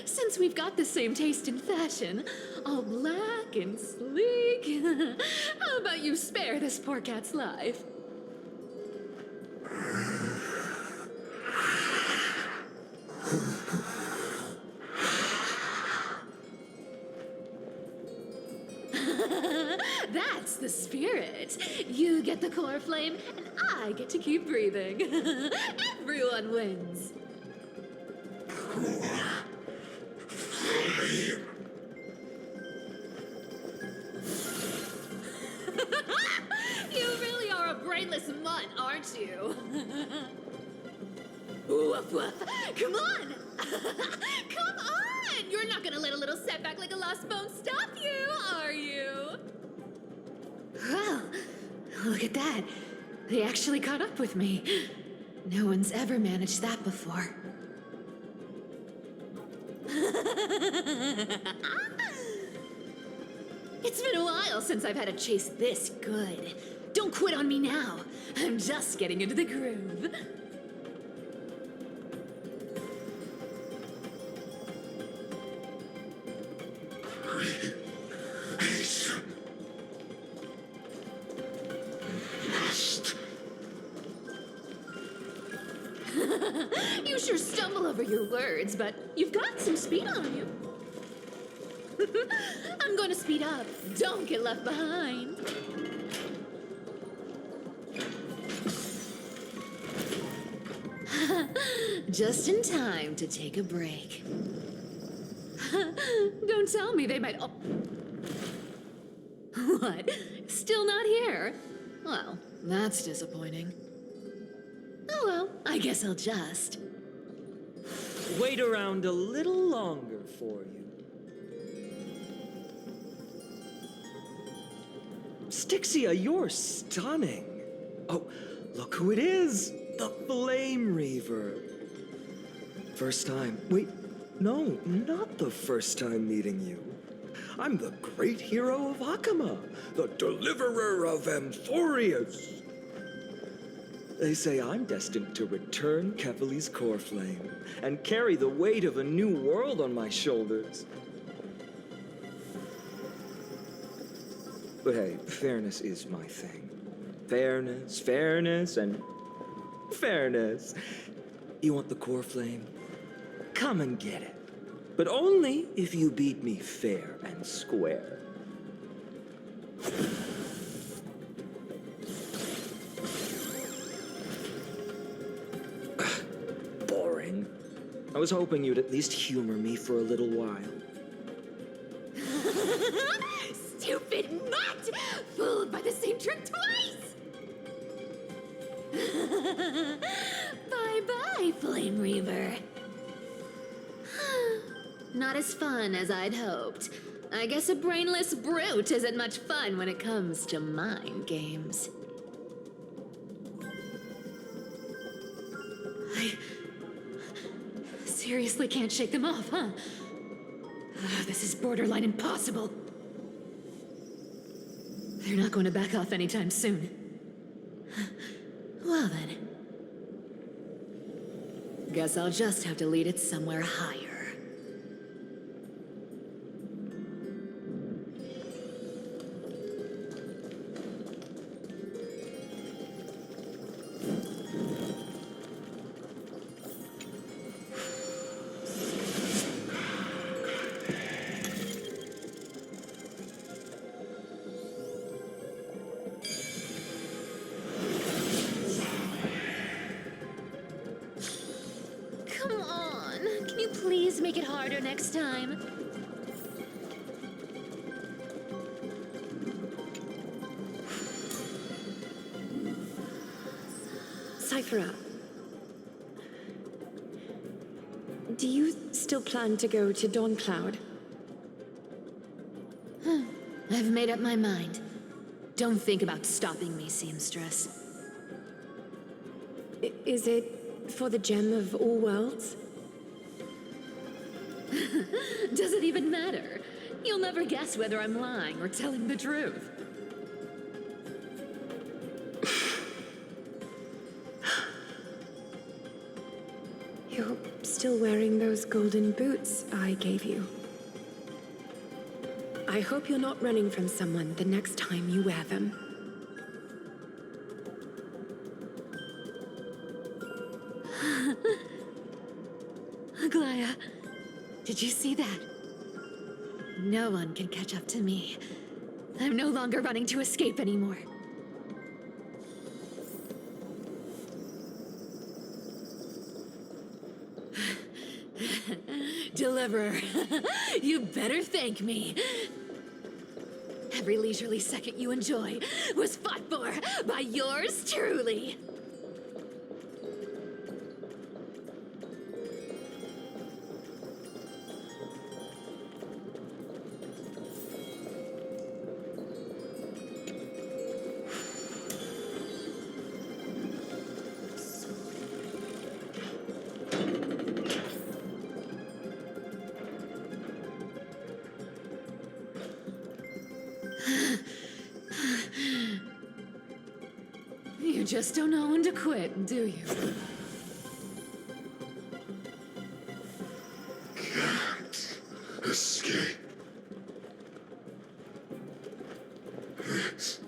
since we've got the same taste in fashion, all black and sleek, how about you spare this poor cat's life? That's the spirit. You get the core flame, and I get to keep breathing. Everyone wins. You really are a brainless mutt, aren't you? Woof woof. Come on! Come on! You're not gonna let a little setback like a lost bone stop you, are you? Well, look at that. They actually caught up with me. No one's ever managed that before. It's been a while since I've had a chase this good. Don't quit on me now. I'm just getting into the groove. You sure stumble over your words, but you've got some speed on you. I'm going to speed up. Don't get left behind. Just in time to take a break. Don't tell me they might. Oh. What? Still not here? Well, that's disappointing. Oh well, I guess I'll just. Wait around a little longer for you. Stixia, you're stunning. Oh, look who it is! The Flame Reaver. First time. Wait, no, not the first time meeting you. I'm the great hero of Akama, the deliverer of Amphorius. They say I'm destined to return Kevali's core flame and carry the weight of a new world on my shoulders. But hey, fairness is my thing. Fairness, and fairness. You want the core flame? Come and get it. But only if you beat me fair and square. Boring. I was hoping you'd at least humor me for a little while. Stupid mutt! Fooled by the same trick twice! Bye-bye, Flame Reaver. Not as fun as I'd hoped. I guess a brainless brute isn't much fun when it comes to mind games. I seriously can't shake them off, huh? This is borderline impossible. They're not going to back off anytime soon. Well then. Guess I'll just have to lead it somewhere higher. Come on, can you please make it harder next time? Cyphera, do you still plan to go to Dawncloud? I've made up my mind. Don't think about stopping me, seamstress. Is it for the gem of all worlds? Does it even matter? You'll never guess whether I'm lying or telling the truth. You're still wearing those golden boots I gave you. I hope you're not running from someone the next time you wear them. Aglaya, did you see that? No one can catch up to me. I'm no longer running to escape anymore. Deliverer, you better thank me. Every leisurely second you enjoy was fought for by yours truly. You just don't know when to quit, do you? Can't escape. This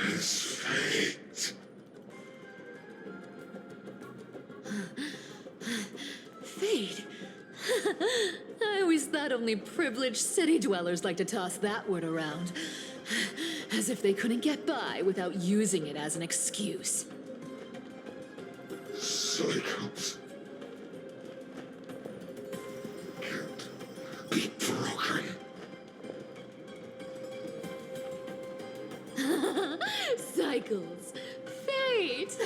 is fate. only privileged city dwellers like to toss that word around. As if they couldn't get by without using it as an excuse. Cycles can't be broken. Cycles. Fate.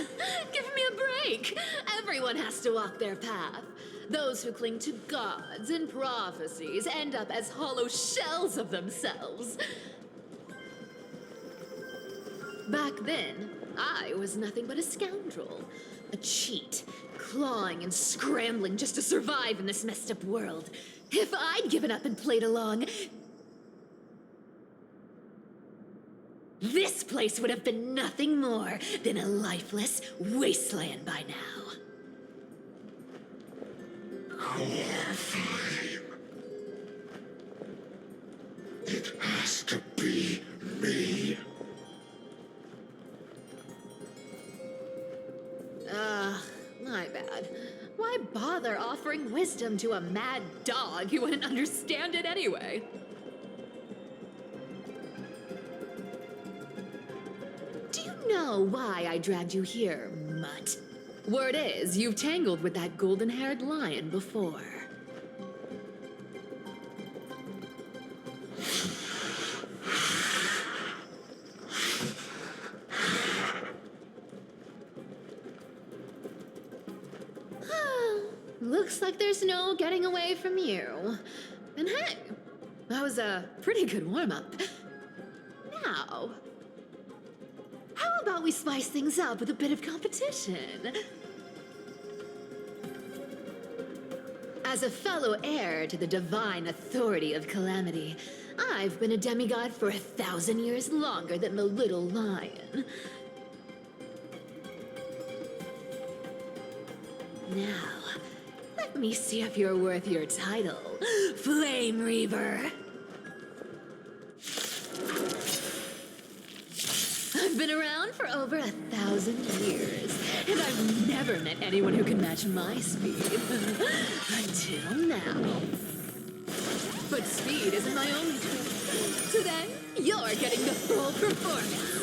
Give me a break. Everyone has to walk their path. Those who cling to gods and prophecies end up as hollow shells of themselves. Back then, I was nothing but a scoundrel. A cheat, clawing and scrambling just to survive in this messed up world. If I'd given up and played along, this place would have been nothing more than a lifeless wasteland by now. Core flame. It has to be me. My bad. Why bother offering wisdom to a mad dog who wouldn't understand it anyway? Do you know why I dragged you here, mutt? Word is, you've tangled with that golden-haired lion before. Looks like there's no getting away from you. And hey, that was a pretty good warm-up. Now, how about we spice things up with a bit of competition? As a fellow heir to the divine authority of Calamity, I've been a demigod for 1,000 years longer than the little lion. Now, let me see if you're worth your title, Flame Reaver. I've been around for over 1,000 years, and I've never met anyone who can match my speed. Until now. But speed isn't my only tool. Today, you're getting the full performance.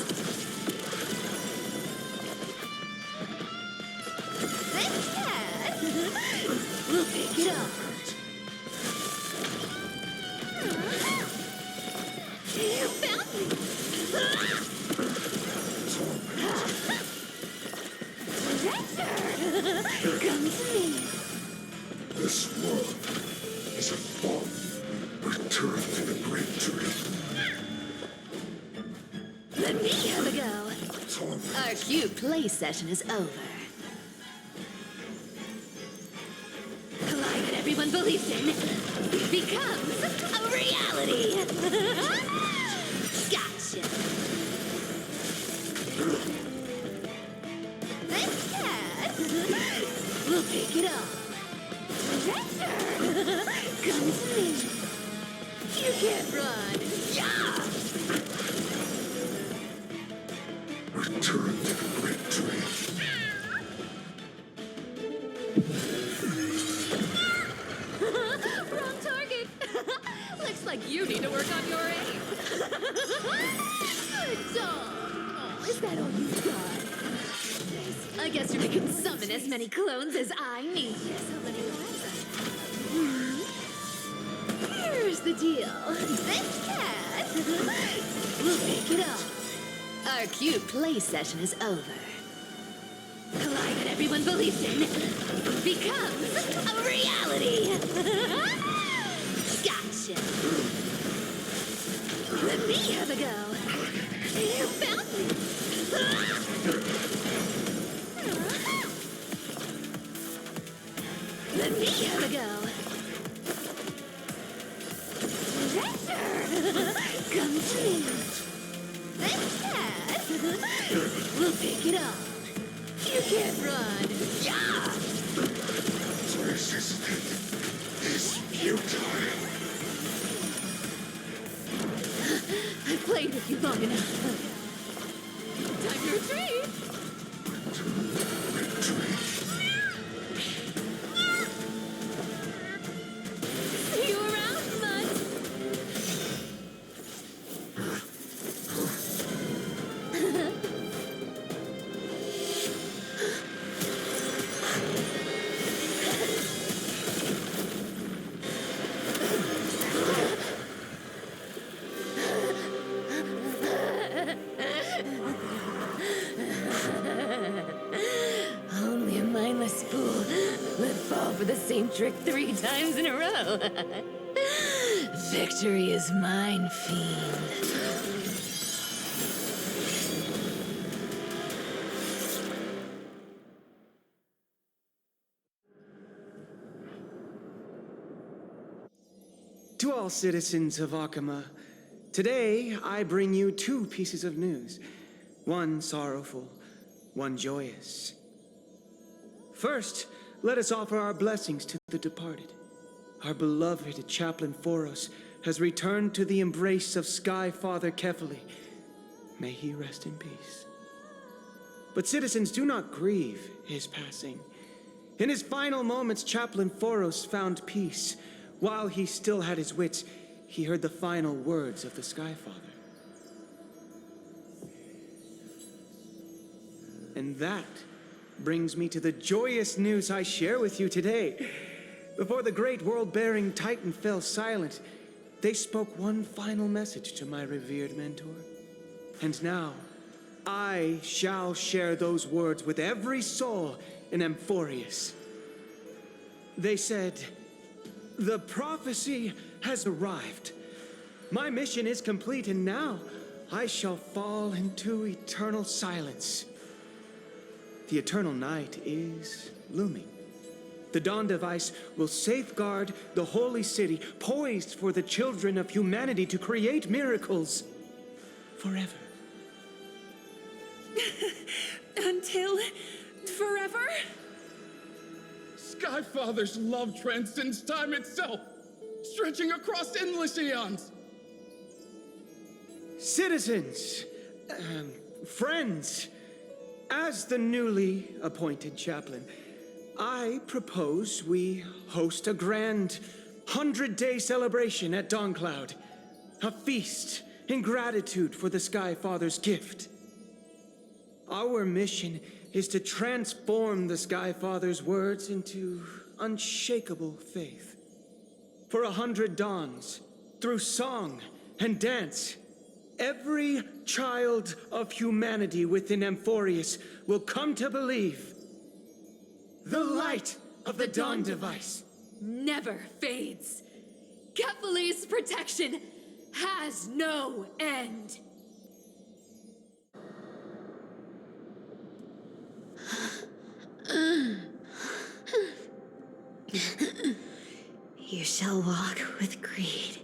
We'll pick it up. You found me. Treasure! Come to me. This world is a bomb. Return to the great tree. Let me have a go. Our cute play session is over. Everyone believes in becomes a reality. Gotcha. This cat will pick it up. Treasure, come to me. You can't run. Yeah. Return to the great tree. Wrong target. Looks like you need to work on your aim. Good dog. Oh, is that all you've got? I guess you can summon as many clones as I need. So many clones. Here's the deal. This cat will pick it up. Our cute play session is over. Collide that everyone believes in becomes a reality. Gotcha. Let me have a go. You found me. Let me have a go. Treasure, come to me. This cat will pick it up. You can't run. Yeah! Resistance is futile. I've played with you long enough. Time to retreat. See you around, for the same trick 3 times in a row. Victory is mine, fiend. To all citizens of Akama, today I bring you 2 pieces of news. One sorrowful, one joyous. First, let us offer our blessings to the departed. Our beloved Chaplain Foros has returned to the embrace of Sky Father Kefali. May he rest in peace. But citizens, do not grieve his passing. In his final moments, Chaplain Foros found peace. While he still had his wits, he heard the final words of the Sky Father. And that brings me to the joyous news I share with you today. Before the great world-bearing Titan fell silent, they spoke one final message to my revered mentor. And now, I shall share those words with every soul in Amphorius. They said, "The prophecy has arrived. My mission is complete, and now I shall fall into eternal silence." The eternal night is looming. The Dawn Device will safeguard the holy city, poised for the children of humanity to create miracles forever. Until forever? Skyfather's love transcends time itself, stretching across endless eons. Citizens, friends, as the newly appointed chaplain, I propose we host a grand 100-day celebration at Dawncloud. A feast in gratitude for the Sky Father's gift. Our mission is to transform the Sky Father's words into unshakable faith. For 100 dawns, through song and dance, every child of humanity within Amphorius will come to believe the light of the Dawn Device Never fades. Kefali's protection has no end. You shall walk with greed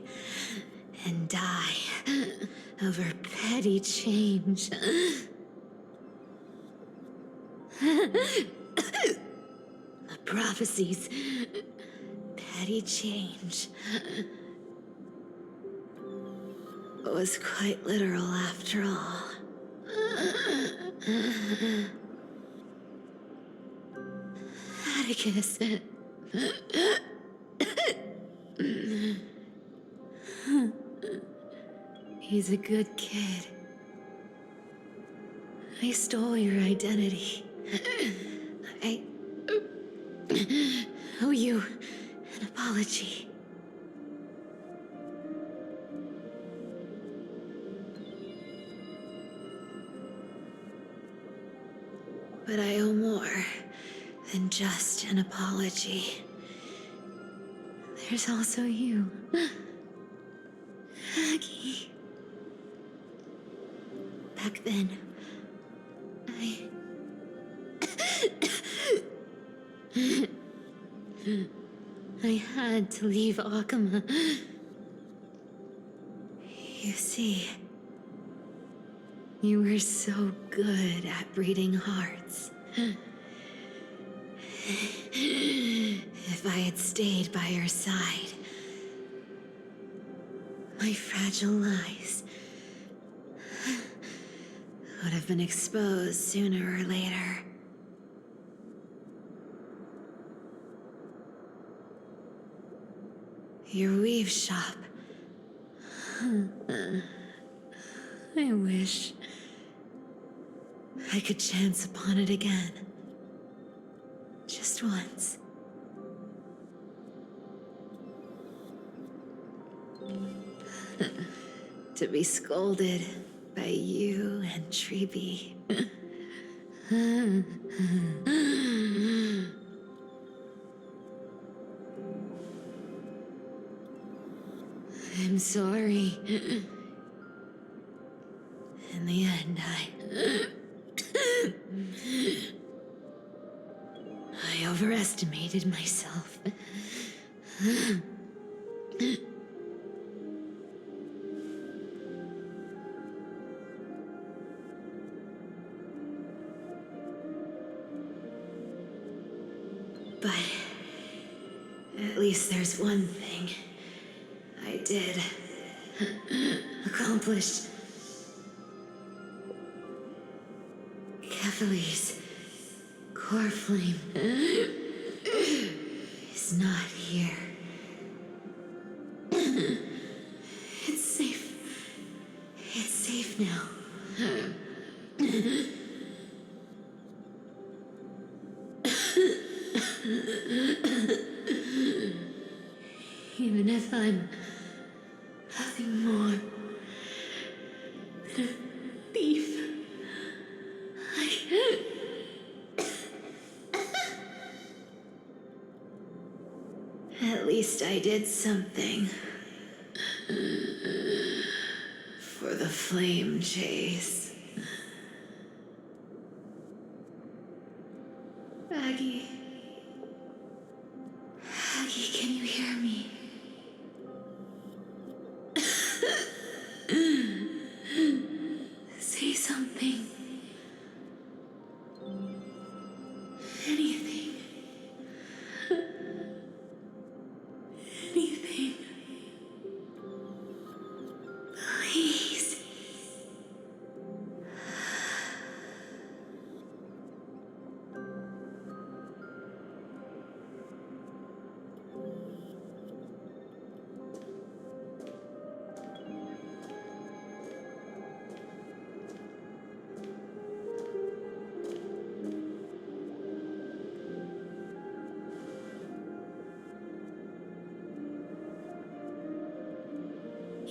and die over petty change. The prophecies, petty change, was quite literal after all. Atticus. He's a good kid. I stole your identity. I owe you an apology. But I owe more than just an apology. There's also you, Aggie. Back then, I had to leave Akama. You see, you were so good at breeding hearts. If I had stayed by your side, my fragile lies would have been exposed sooner or later. Your weave shop. I wish I could chance upon it again. Just once. To be scolded by you and Treeby. In the end, I overestimated myself. But at least there's one thing I did accomplish. Kefali's core flame is not here. It's safe. It's safe now. Even if I'm nothing more than a thief, at least I did something for the flame chase. Aggie. Aggie, can you hear me? Say something. Anything. Anything. Please.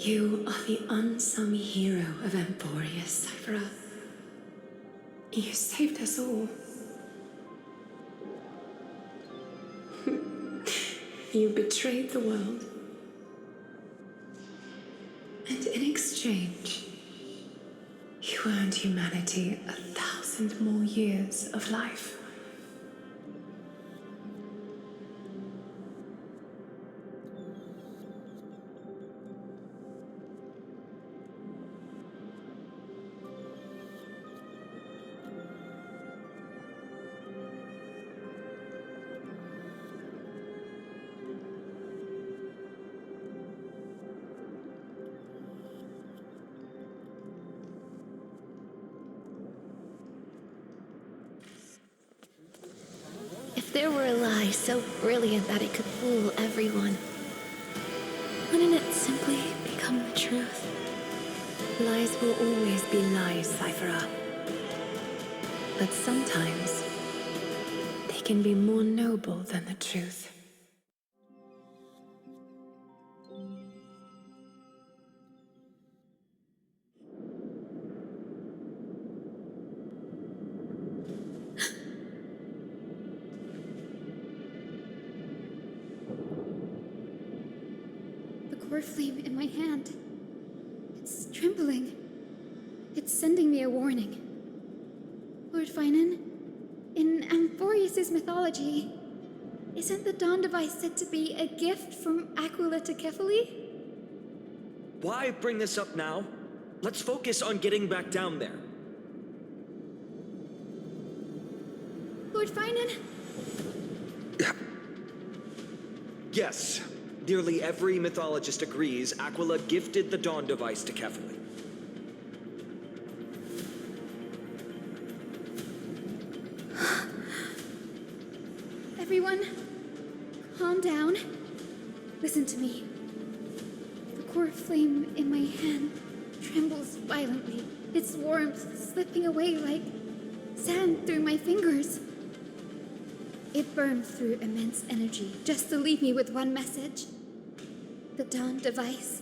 You are the unsung hero of Emporia, Cypher. You saved us all. You betrayed the world. And in exchange, you earned humanity 1,000 more years of life. If there were a lie so brilliant that it could fool everyone, wouldn't it simply become the truth? Lies will always be lies, Cypher. But sometimes, they can be more noble than the truth. Core flame in my hand. It's trembling. It's sending me a warning. Lord Finan, in Amphorius' mythology, isn't the Dawn device said to be a gift from Aquila to Kefali? Why bring this up now? Let's focus on getting back down there. Lord Finan? Yes. Nearly every mythologist agrees Aquila gifted the Dawn device to Kefali. Everyone, calm down. Listen to me. The core flame in my hand trembles violently, its warmth slipping away like sand through my fingers. It burned through immense energy just to leave me with one message. The Dawn device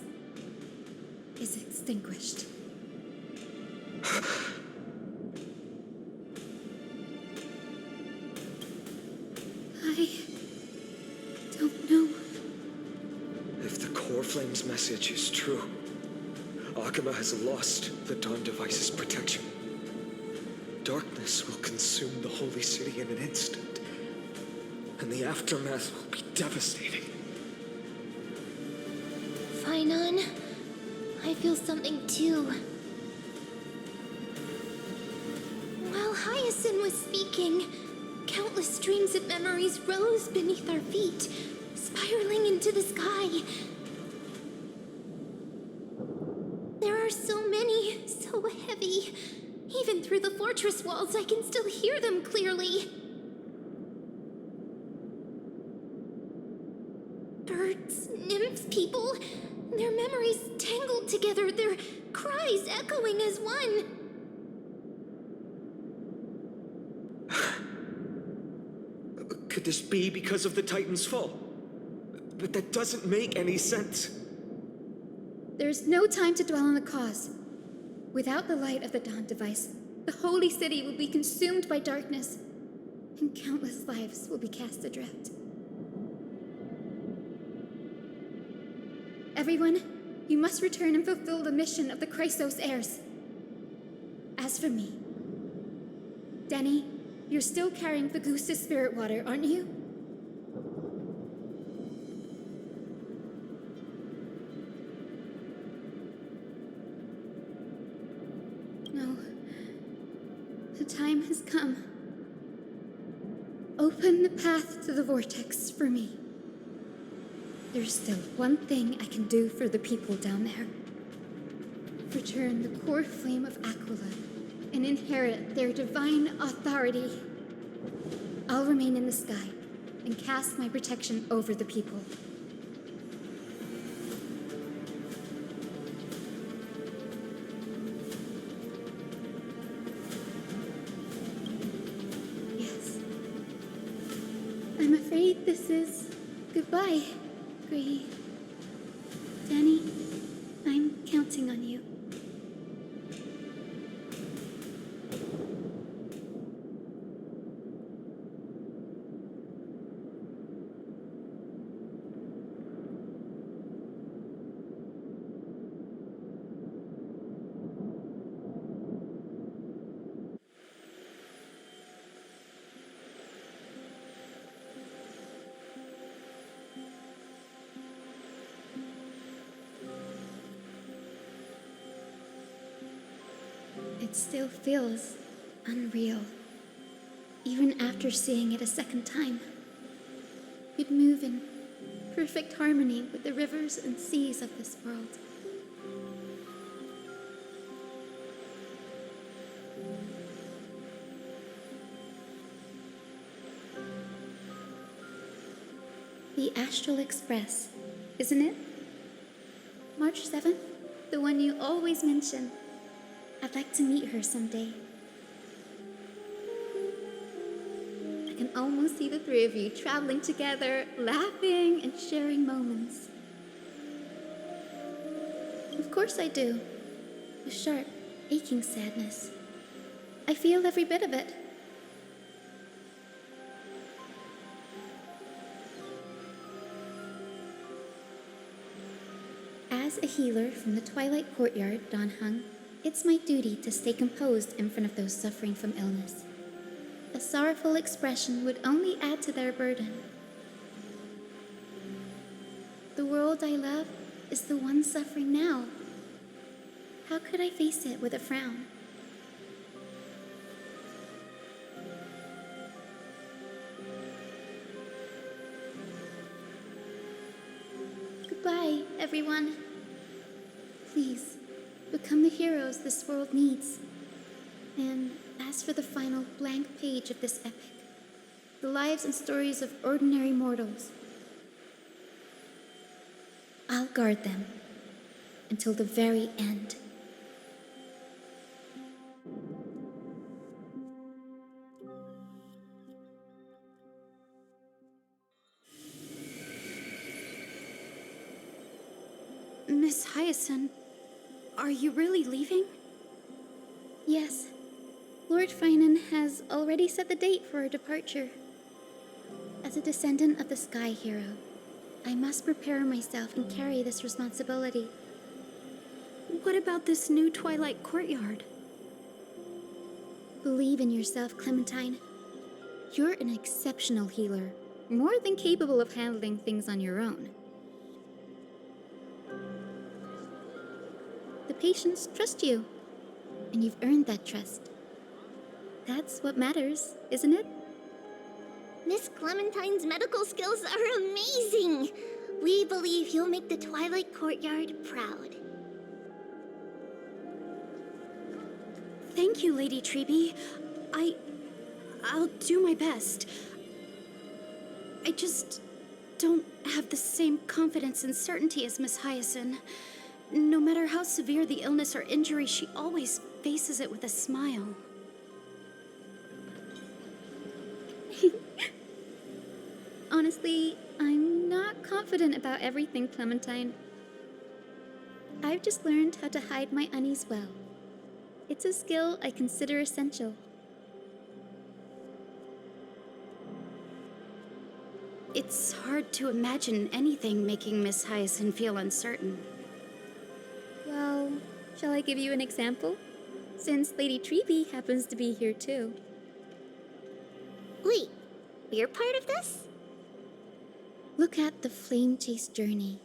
is extinguished. I don't know. If the core flame's message is true, Akama has lost the Dawn Device's protection. Darkness will consume the holy city in an instant, and the aftermath will be devastating. Fainan, I feel something too. While Hyacinth was speaking, countless streams of memories rose beneath our feet, spiraling into the sky. There are so many, so heavy. Even through the fortress walls, I can still hear them clearly. Birds, nymphs, people, their memories tangled together, their cries echoing as one. Could this be because of the Titan's fall? But that doesn't make any sense. There's no time to dwell on the cause. Without the light of the Dawn Device, the holy city will be consumed by darkness, and countless lives will be cast adrift. Everyone, you must return and fulfill the mission of the Chrysos heirs. As for me, Denny, you're still carrying Fagusta's spirit water, aren't you? No. The time has come. Open the path to the vortex for me. There's still one thing I can do for the people down there. Return the core flame of Aquila and inherit their divine authority. I'll remain in the sky and cast my protection over the people. Yes. I'm afraid this is goodbye, Gray. Danny, I'm counting on you. It still feels unreal, even after seeing it a second time. You'd move in perfect harmony with the rivers and seas of this world. The Astral Express, isn't it? March 7th, the one you always mention. I'd like to meet her someday. I can almost see the three of you traveling together, laughing and sharing moments. Of course I do. A sharp, aching sadness. I feel every bit of it. As a healer from the Twilight Courtyard, Don Hung, it's my duty to stay composed in front of those suffering from illness. A sorrowful expression would only add to their burden. The world I love is the one suffering now. How could I face it with a frown? Goodbye, everyone. Please, become the heroes this world needs. And as for the final blank page of this epic, the lives and stories of ordinary mortals, I'll guard them until the very end. Miss Hyacinth, are you really leaving? Yes. Lord Finan has already set the date for our departure. As a descendant of the Sky Hero, I must prepare myself and carry this responsibility. What about this new Twilight Courtyard? Believe in yourself, Clementine. You're an exceptional healer, more than capable of handling things on your own. The patients trust you, and you've earned that trust. That's what matters, isn't it? Miss Clementine's medical skills are amazing. We believe you'll make the Twilight Courtyard proud. Thank you, Lady Treby. I'll do my best. I just don't have the same confidence and certainty as Miss Hyacinth. No matter how severe the illness or injury, she always faces it with a smile. Honestly, I'm not confident about everything, Clementine. I've just learned how to hide my unease well. It's a skill I consider essential. It's hard to imagine anything making Miss Hyacinth feel uncertain. Well, shall I give you an example? Since Lady Treby happens to be here too. Wait, we're part of this? Look at the Flame Chase journey.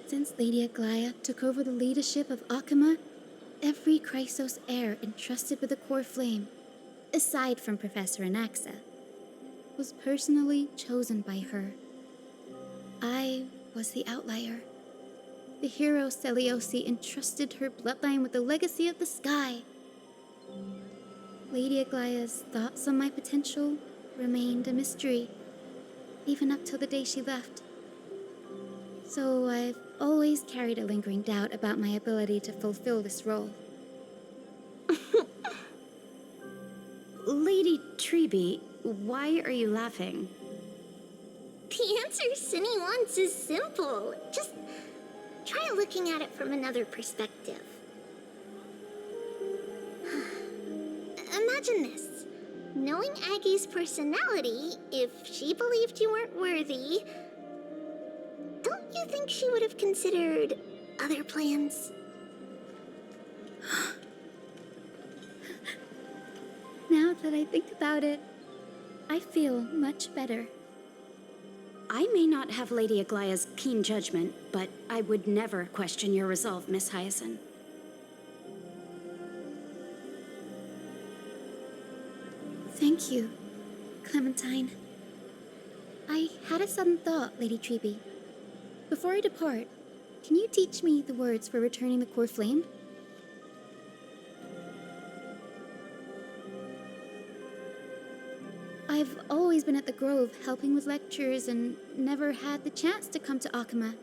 Since Lady Aglaya took over the leadership of Akama, every Chrysos heir entrusted with the core flame, aside from Professor Anaxa, was personally chosen by her. I was the outlier. The hero Celiosi entrusted her bloodline with the legacy of the sky. Lady Aglaya's thoughts on my potential remained a mystery, even up till the day she left. So I've always carried a lingering doubt about my ability to fulfill this role. Lady Treby, why are you laughing? The answer Cindy wants is simple. Just try looking at it from another perspective. Imagine this. Knowing Aggie's personality, if she believed you weren't worthy, don't you think she would have considered other plans? Now that I think about it, I feel much better. I may not have Lady Aglaya's keen judgment, but I would never question your resolve, Miss Hyacinth. Thank you, Clementine. I had a sudden thought, Lady Treby. Before I depart, can you teach me the words for returning the core flame? I've always been at the Grove helping with lectures and never had the chance to come to Akama.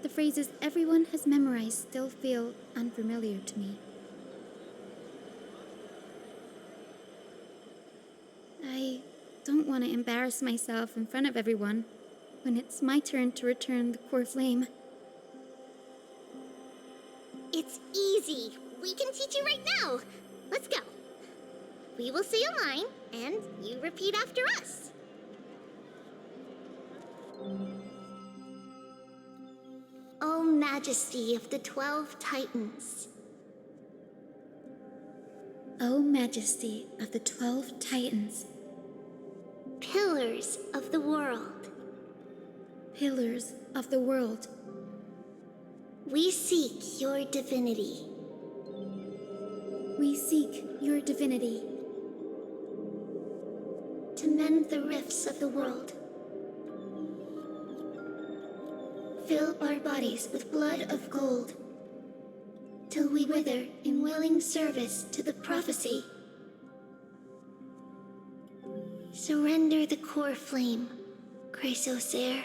The phrases everyone has memorized still feel unfamiliar to me. I don't want to embarrass myself in front of everyone when it's my turn to return the core flame. It's easy. We can teach you right now. Let's go. We will say a line, and you repeat after us. O Majesty of the 12 Titans. O Majesty of the 12 Titans. Pillars of the world. Pillars of the world. We seek your divinity. We seek your divinity. To mend the rifts of the world. Fill our bodies with blood of gold, till we wither in willing service to the prophecy. Surrender the core flame, Chrysos heir.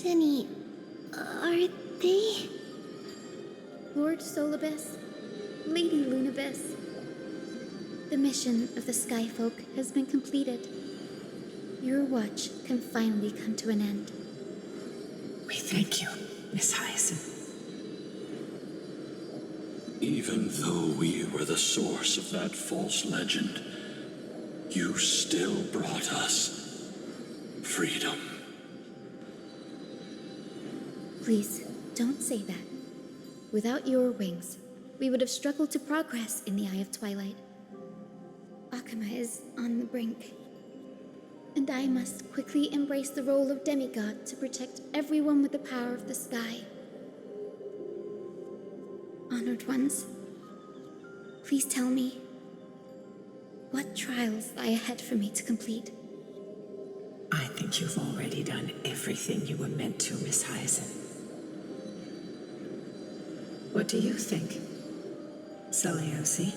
Tenny, are they? Lord Solibus, Lady Lunabis, the mission of the Skyfolk has been completed. Your watch can finally come to an end. We thank you, Miss Hyacinth. Even though we were the source of that false legend, you still brought us freedom. Please, don't say that. Without your wings, we would have struggled to progress in the Eye of Twilight. Akama is on the brink, and I must quickly embrace the role of demigod to protect everyone with the power of the sky. Honored ones, please tell me, what trials lie ahead for me to complete? I think you've already done everything you were meant to, Miss Hyacinth. What do you think, Seliosi?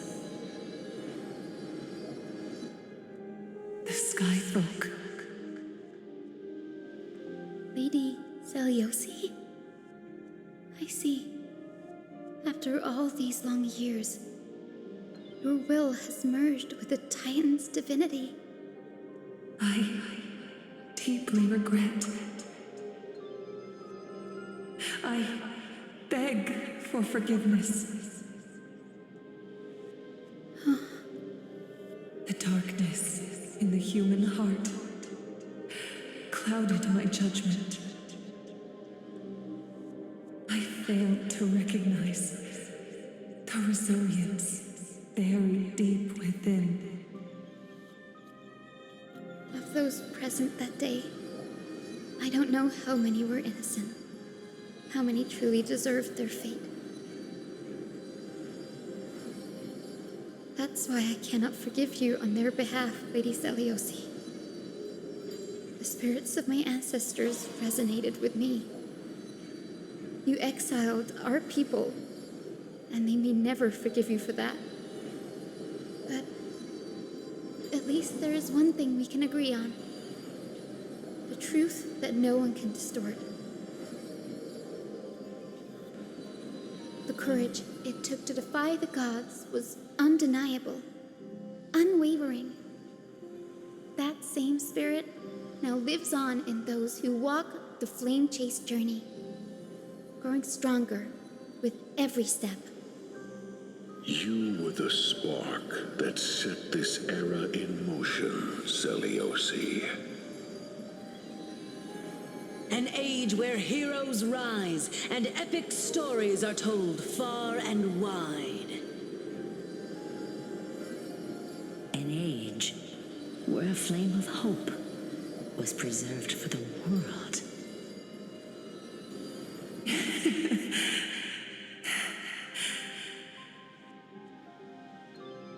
The Skyfolk. Lady Seliosi? I see. After all these long years, your will has merged with the Titan's divinity. I deeply regret. I beg for forgiveness. The darkness in the human heart clouded my judgment. I failed to recognize the resilience buried deep within. Of those present that day, I don't know how many were innocent, how many truly deserved their fate. That's why I cannot forgive you on their behalf, Lady Seliosi. The spirits of my ancestors resonated with me. You exiled our people, and they may never forgive you for that. But at least there is one thing we can agree on. The truth that no one can distort. The courage it took to defy the gods was undeniable, unwavering. That same spirit now lives on in those who walk the flame-chased journey, growing stronger with every step. You were the spark that set this era in motion, Seliosi. An age where heroes rise and epic stories are told far and wide. An age where a flame of hope was preserved for the world.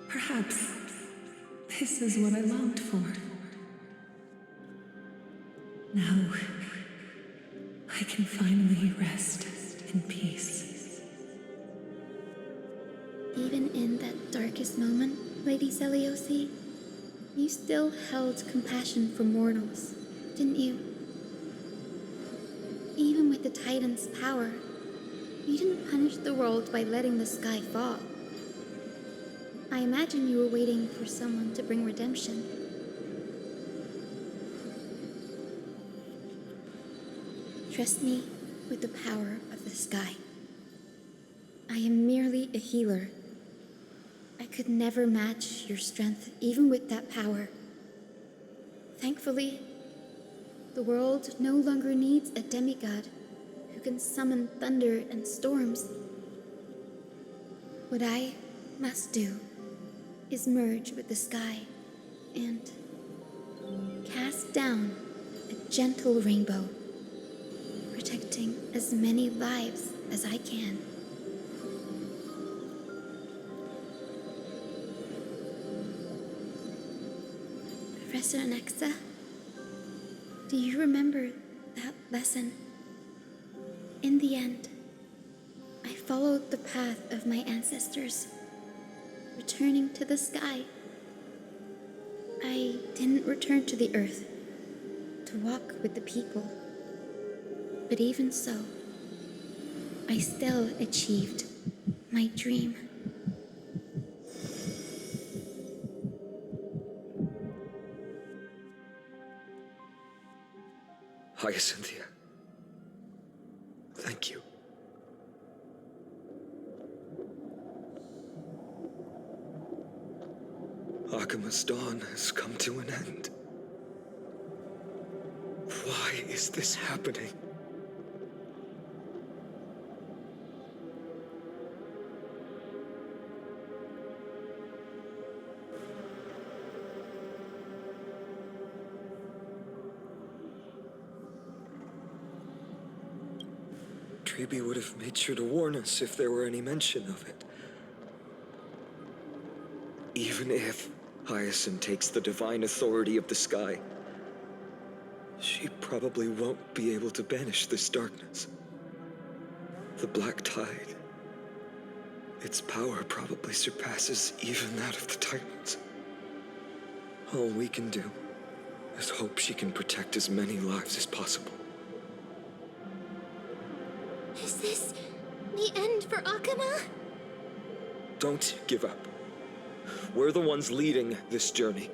Perhaps this is what I longed for. Now, I can finally rest in peace. Even in that darkest moment, Lady Seliosi, you still held compassion for mortals, didn't you? Even with the Titan's power, you didn't punish the world by letting the sky fall. I imagine you were waiting for someone to bring redemption. Trust me with the power of the sky. I am merely a healer. I could never match your strength, even with that power. Thankfully, the world no longer needs a demigod who can summon thunder and storms. What I must do is merge with the sky and cast down a gentle rainbow, protecting as many lives as I can. Professor Nexa, do you remember that lesson? In the end, I followed the path of my ancestors, returning to the sky. I didn't return to the earth to walk with the people. But even so, I still achieved my dream. Hyacinthia. Thank you. Akima's dawn has come to an end. Why is this happening? Treeby would have made sure to warn us if there were any mention of it. Even if Hyacinth takes the divine authority of the sky, she probably won't be able to banish this darkness. The Black Tide, its power probably surpasses even that of the Titans. All we can do is hope she can protect as many lives as possible. Is this the end for Akuma? Don't give up. We're the ones leading this journey,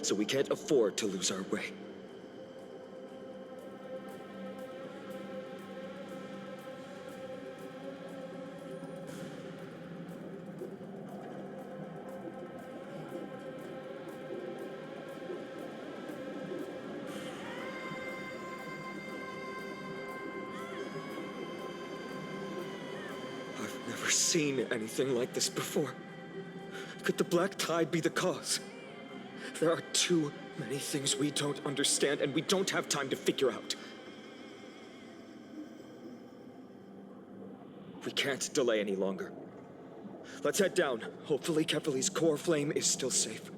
so we can't afford to lose our way. I've never seen anything like this before. Could the Black Tide be the cause? There are too many things we don't understand, and we don't have time to figure out. We can't delay any longer. Let's head down. Hopefully Kefali's core flame is still safe.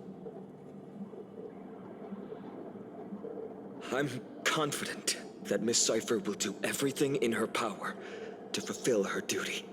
I'm confident that Miss Cypher will do everything in her power to fulfill her duty.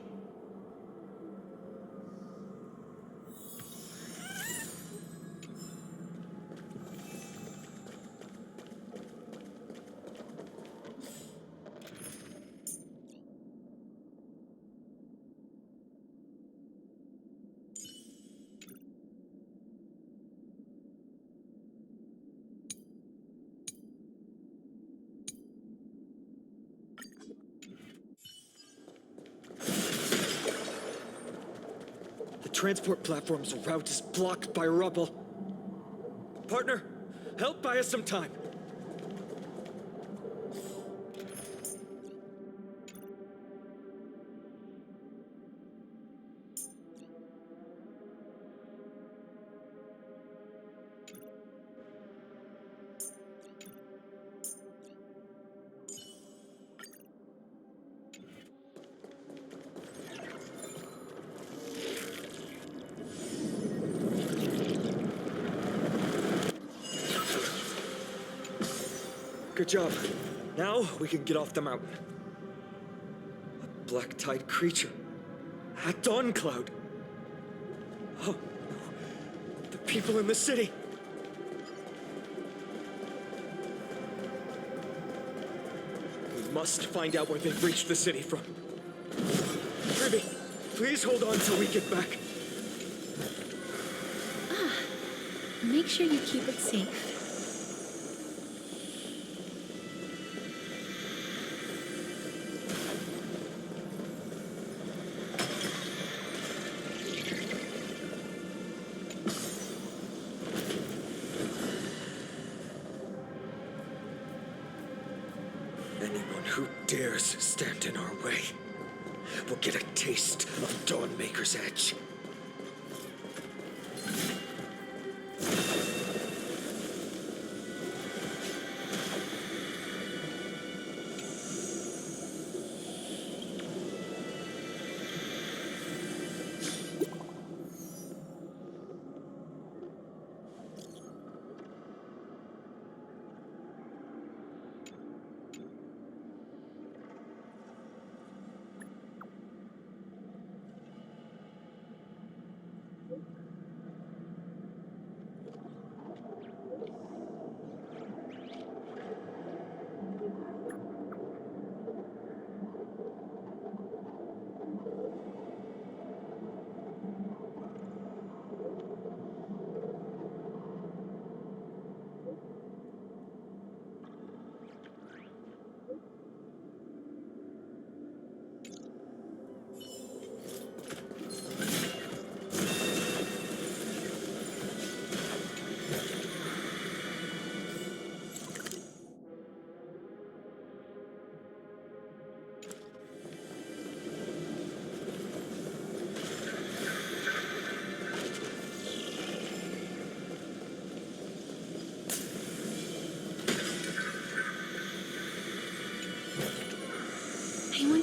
The transport platform's route is blocked by rubble. Partner, help buy us some time. Good job. Now we can get off the mountain. A Black Tide creature. At Dawn Cloud. Oh, no. The people in the city. We must find out where they've reached the city from. Ruby, please hold on till we get back. Make sure you keep it safe. Anyone who dares stand in our way will get a taste of Dawnmaker's edge.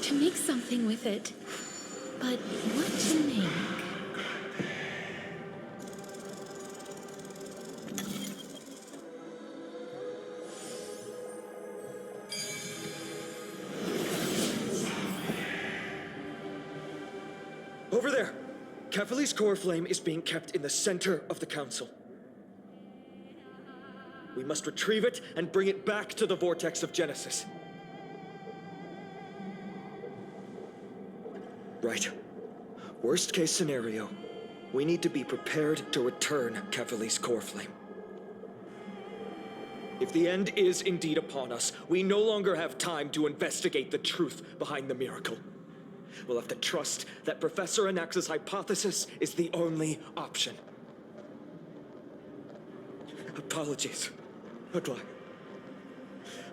to make something with it. But what to make? Over there! Kefali's core flame is being kept in the center of the council. We must retrieve it and bring it back to the vortex of Genesis. Right. Worst case scenario, we need to be prepared to return Kefali's core flame. If the end is indeed upon us, we no longer have time to investigate the truth behind the miracle. We'll have to trust that Professor Anax's hypothesis is the only option. Apologies, Adlai.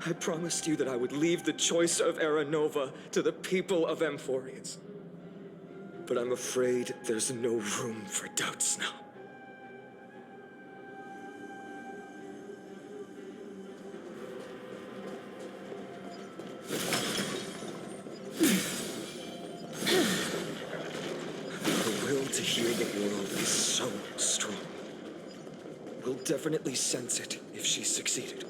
I promised you that I would leave the choice of Era Nova to the people of Amphorians. But I'm afraid there's no room for doubts now. The will to heal the world is so strong. We'll definitely sense it if she's succeeded.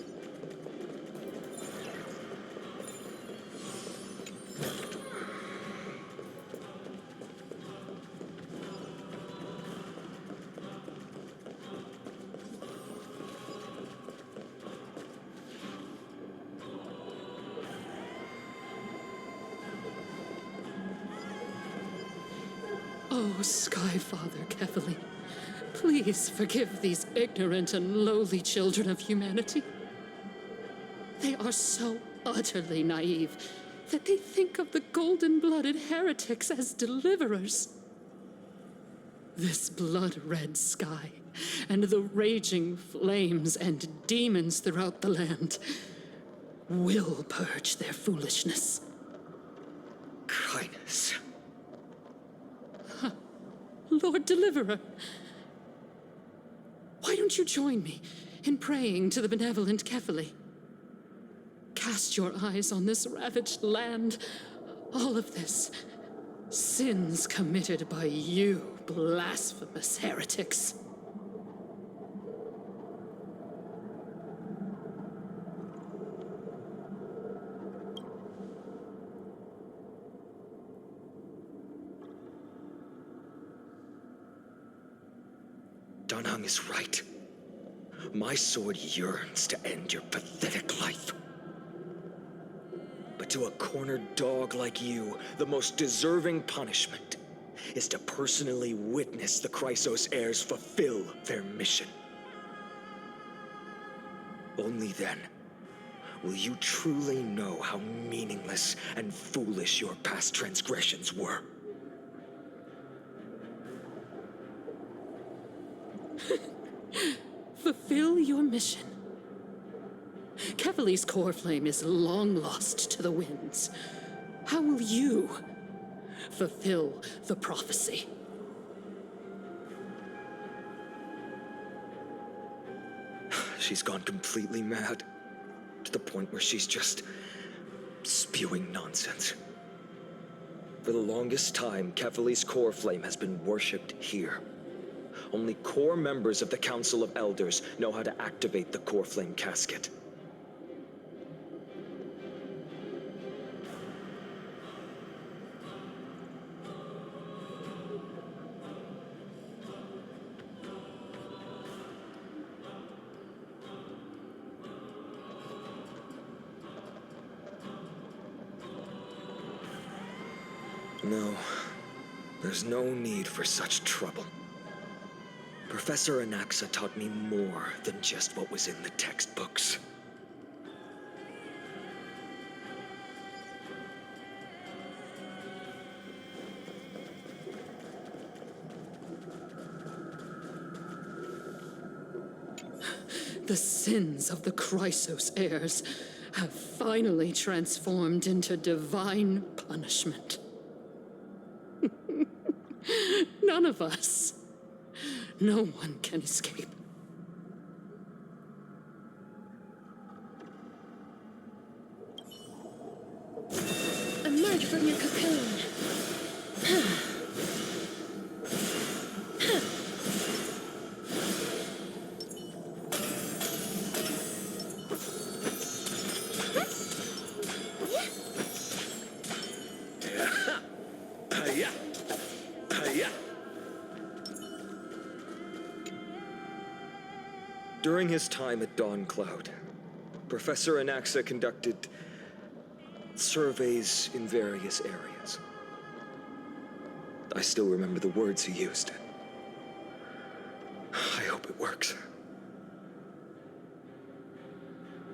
Oh, Skyfather Kefali, please forgive these ignorant and lowly children of humanity. They are so utterly naive that they think of the golden-blooded heretics as deliverers. This blood-red sky and the raging flames and demons throughout the land will purge their foolishness. Kindness. Lord Deliverer, why don't you join me in praying to the benevolent Kefali? Cast your eyes on this ravaged land. All of this, sins committed by you, blasphemous heretics. Danhang is right. My sword yearns to end your pathetic life. But to a cornered dog like you, the most deserving punishment is to personally witness the Chrysos heirs fulfill their mission. Only then will you truly know how meaningless and foolish your past transgressions were. Fulfill your mission. Kefali's core flame is long lost to the winds. How will you fulfill the prophecy? She's gone completely mad, to the point where she's just spewing nonsense. For the longest time, Kefali's core flame has been worshipped here. Only core members of the Council of Elders know how to activate the core flame casket. No, there's no need for such trouble. Professor Anaxa taught me more than just what was in the textbooks. The sins of the Chrysos heirs have finally transformed into divine punishment. None of us. No one can escape. Emerge from your cocoon. During his time at Dawn Cloud, Professor Anaxa conducted surveys in various areas. I still remember the words he used. I hope it works.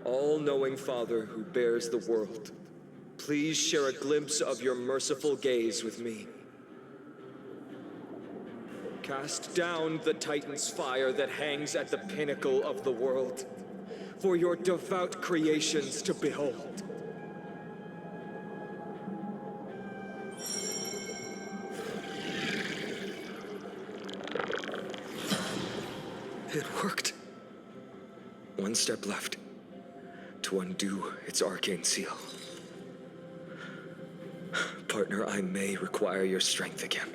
All-knowing Father who bears the world, please share a glimpse of your merciful gaze with me. Cast down the Titan's fire that hangs at the pinnacle of the world, for your devout creations to behold. It worked. One step left to undo its arcane seal. Partner, I may require your strength again.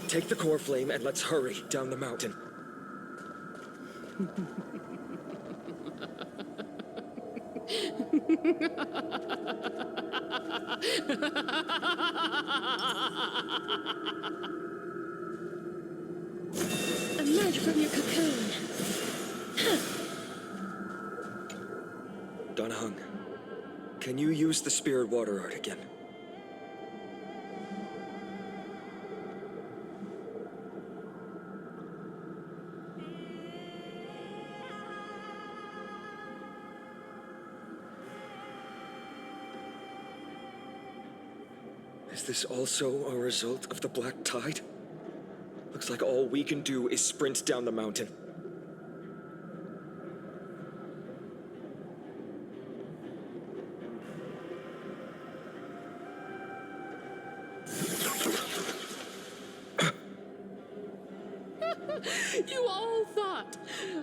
Take the core flame and let's hurry down the mountain. Emerge from your cocoon. Donahung, can you use the spirit water art again? Is this also a result of the Black Tide? Looks like all we can do is sprint down the mountain. You all thought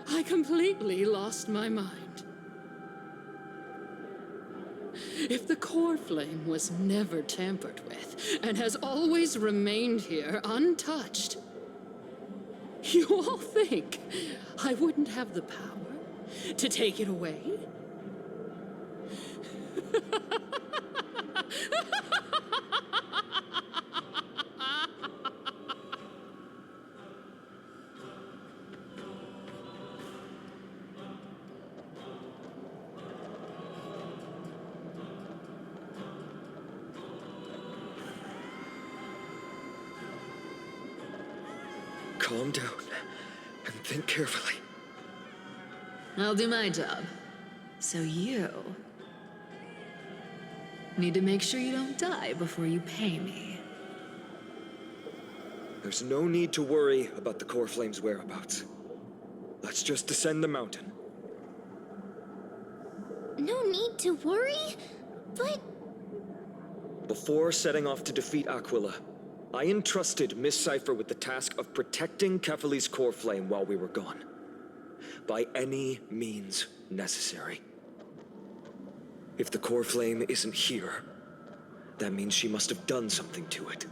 I completely lost my mind. If the core flame was never tampered with and has always remained here untouched, you all think I wouldn't have the power to take it away? Calm down and think carefully. I'll do my job. So you need to make sure you don't die before you pay me. There's no need to worry about the core flame's whereabouts. Let's just descend the mountain. No need to worry, but... Before setting off to defeat Aquila, I entrusted Miss Cipher with the task of protecting Kefali's core flame while we were gone. By any means necessary. If the core flame isn't here, that means she must have done something to it.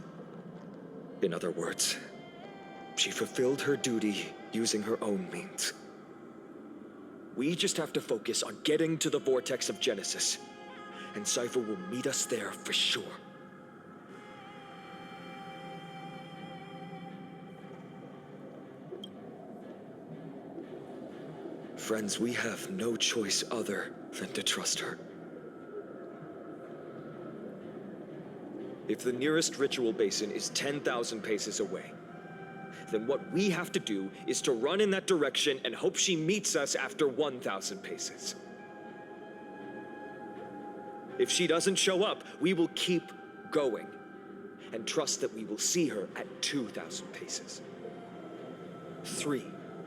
In other words, she fulfilled her duty using her own means. We just have to focus on getting to the vortex of Genesis, and Cypher will meet us there for sure. Friends, we have no choice other than to trust her. If the nearest ritual basin is 10,000 paces away, then what we have to do is to run in that direction and hope she meets us after 1,000 paces. If she doesn't show up, we will keep going and trust that we will see her at 2,000 paces. 3,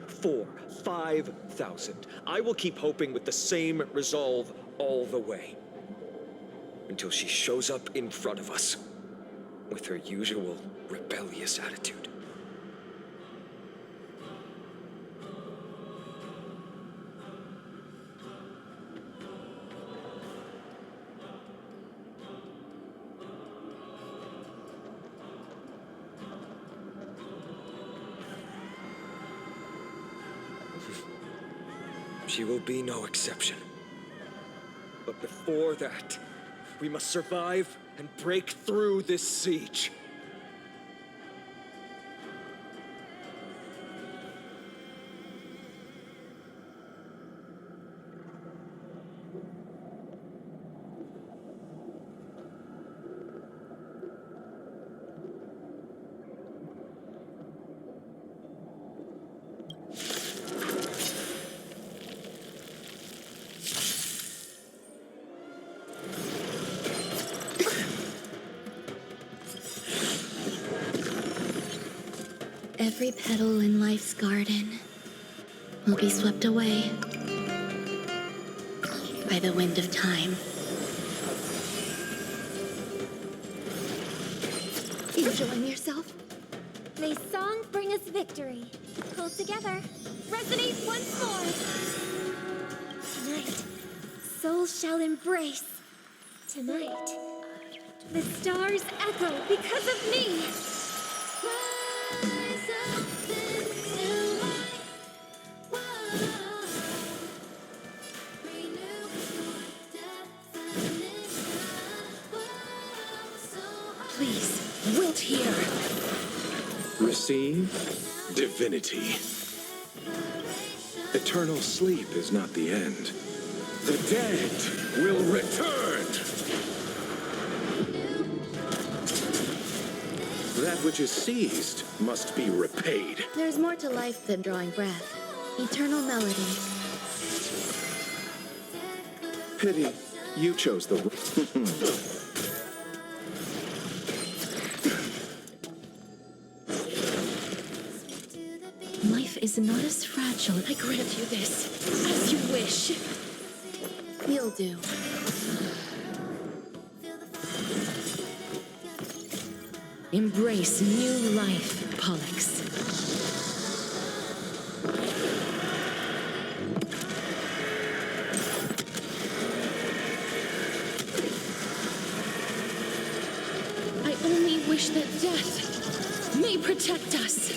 4, 5,000. I will keep hoping with the same resolve all the way until she shows up in front of us with her usual rebellious attitude. She will be no exception. But before that, we must survive and break through this siege. Every petal in life's garden will be swept away by the wind of time. Enjoying yourself? May song bring us victory. Pull together. Resonate once more. Tonight, souls shall embrace. Tonight, the stars echo because of me. Please, wilt here. Receive divinity. Eternal sleep is not the end. The dead will return. That which is seized must be repaid. There's more to life than drawing breath. Eternal melody. Pity, you chose the... Life is not as fragile. I grant you this, as you wish. You'll do. Embrace new life, Pollux. I only wish that death may protect us.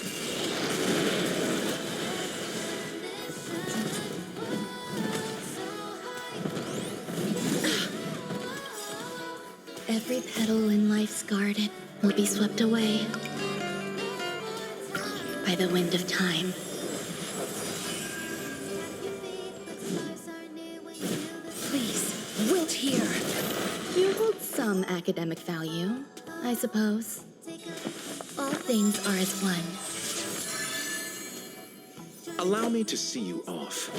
Every petal in life's garden will be swept away by the wind of time. Please, wilt here. You hold some academic value, I suppose. All things are as one. Allow me to see you off.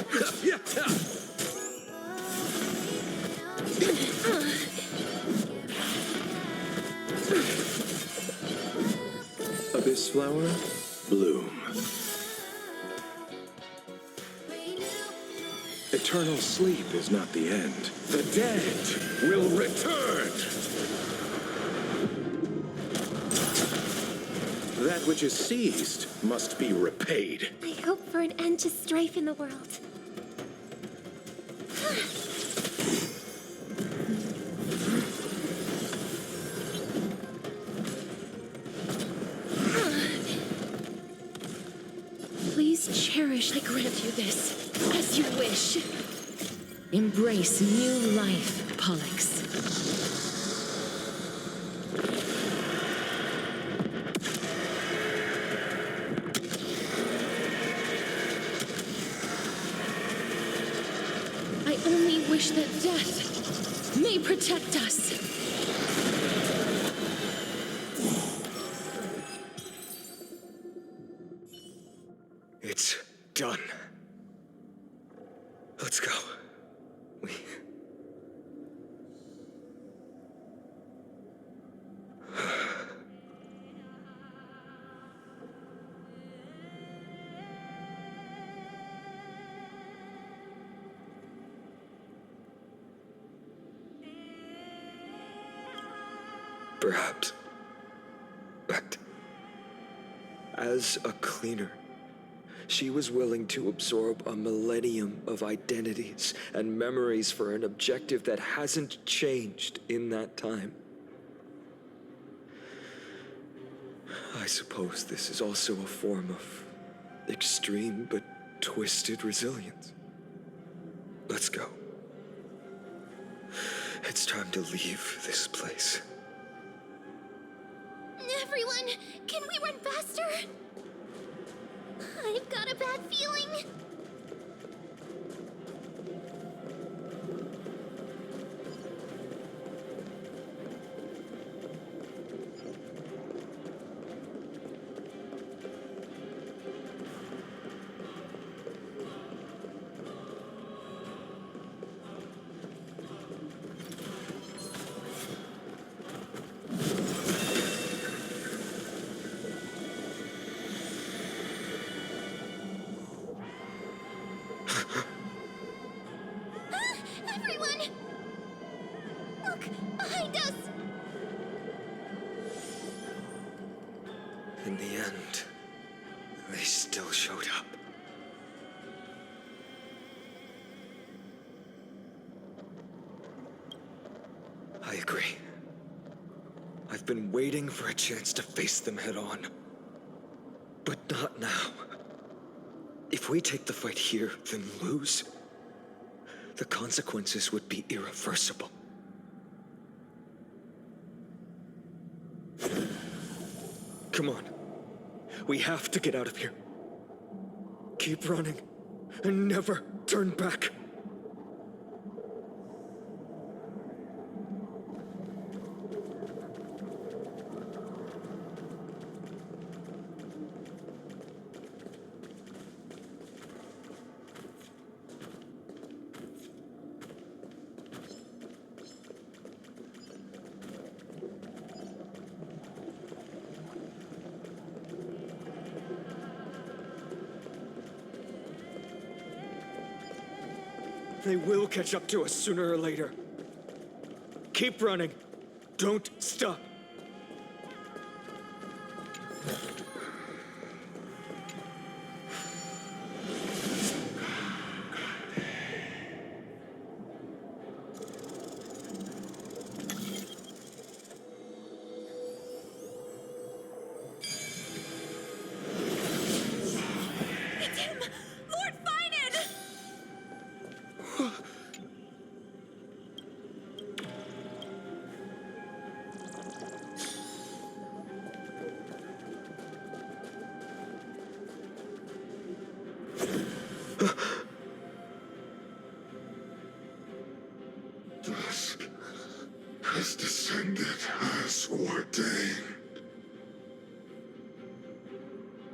Abyss flower, bloom. Eternal sleep is not the end. The dead will return. That which is seized must be repaid. I hope for an end to strife in the world. Most cherished, I grant you this, as you wish. Embrace new life, Pollux. I only wish that death may protect us. It's done. Let's go. Perhaps. But as a cleaner, she was willing to absorb a millennium of identities and memories for an objective that hasn't changed in that time. I suppose this is also a form of extreme but twisted resilience. Let's go. It's time to leave this place. Everyone, can we run faster? I've got a bad feeling. Everyone! Look, behind us! In the end, they still showed up. I agree. I've been waiting for a chance to face them head on. But not now. If we take the fight here, then lose, the consequences would be irreversible. Come on. We have to get out of here. Keep running, and never turn back. They will catch up to us sooner or later. Keep running. Don't stop. It's him! Lord Finan! Dusk has descended as ordained.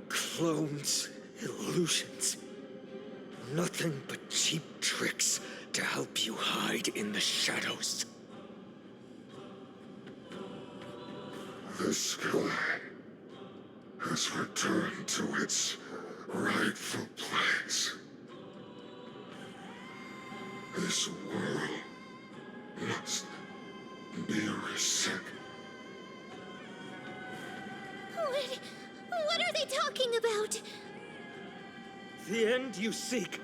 Clones, illusions. Nothing but cheap tricks to help you hide in the shadows. The sky has returned to its rightful place. This world must be reset. What are they talking about? The end you seek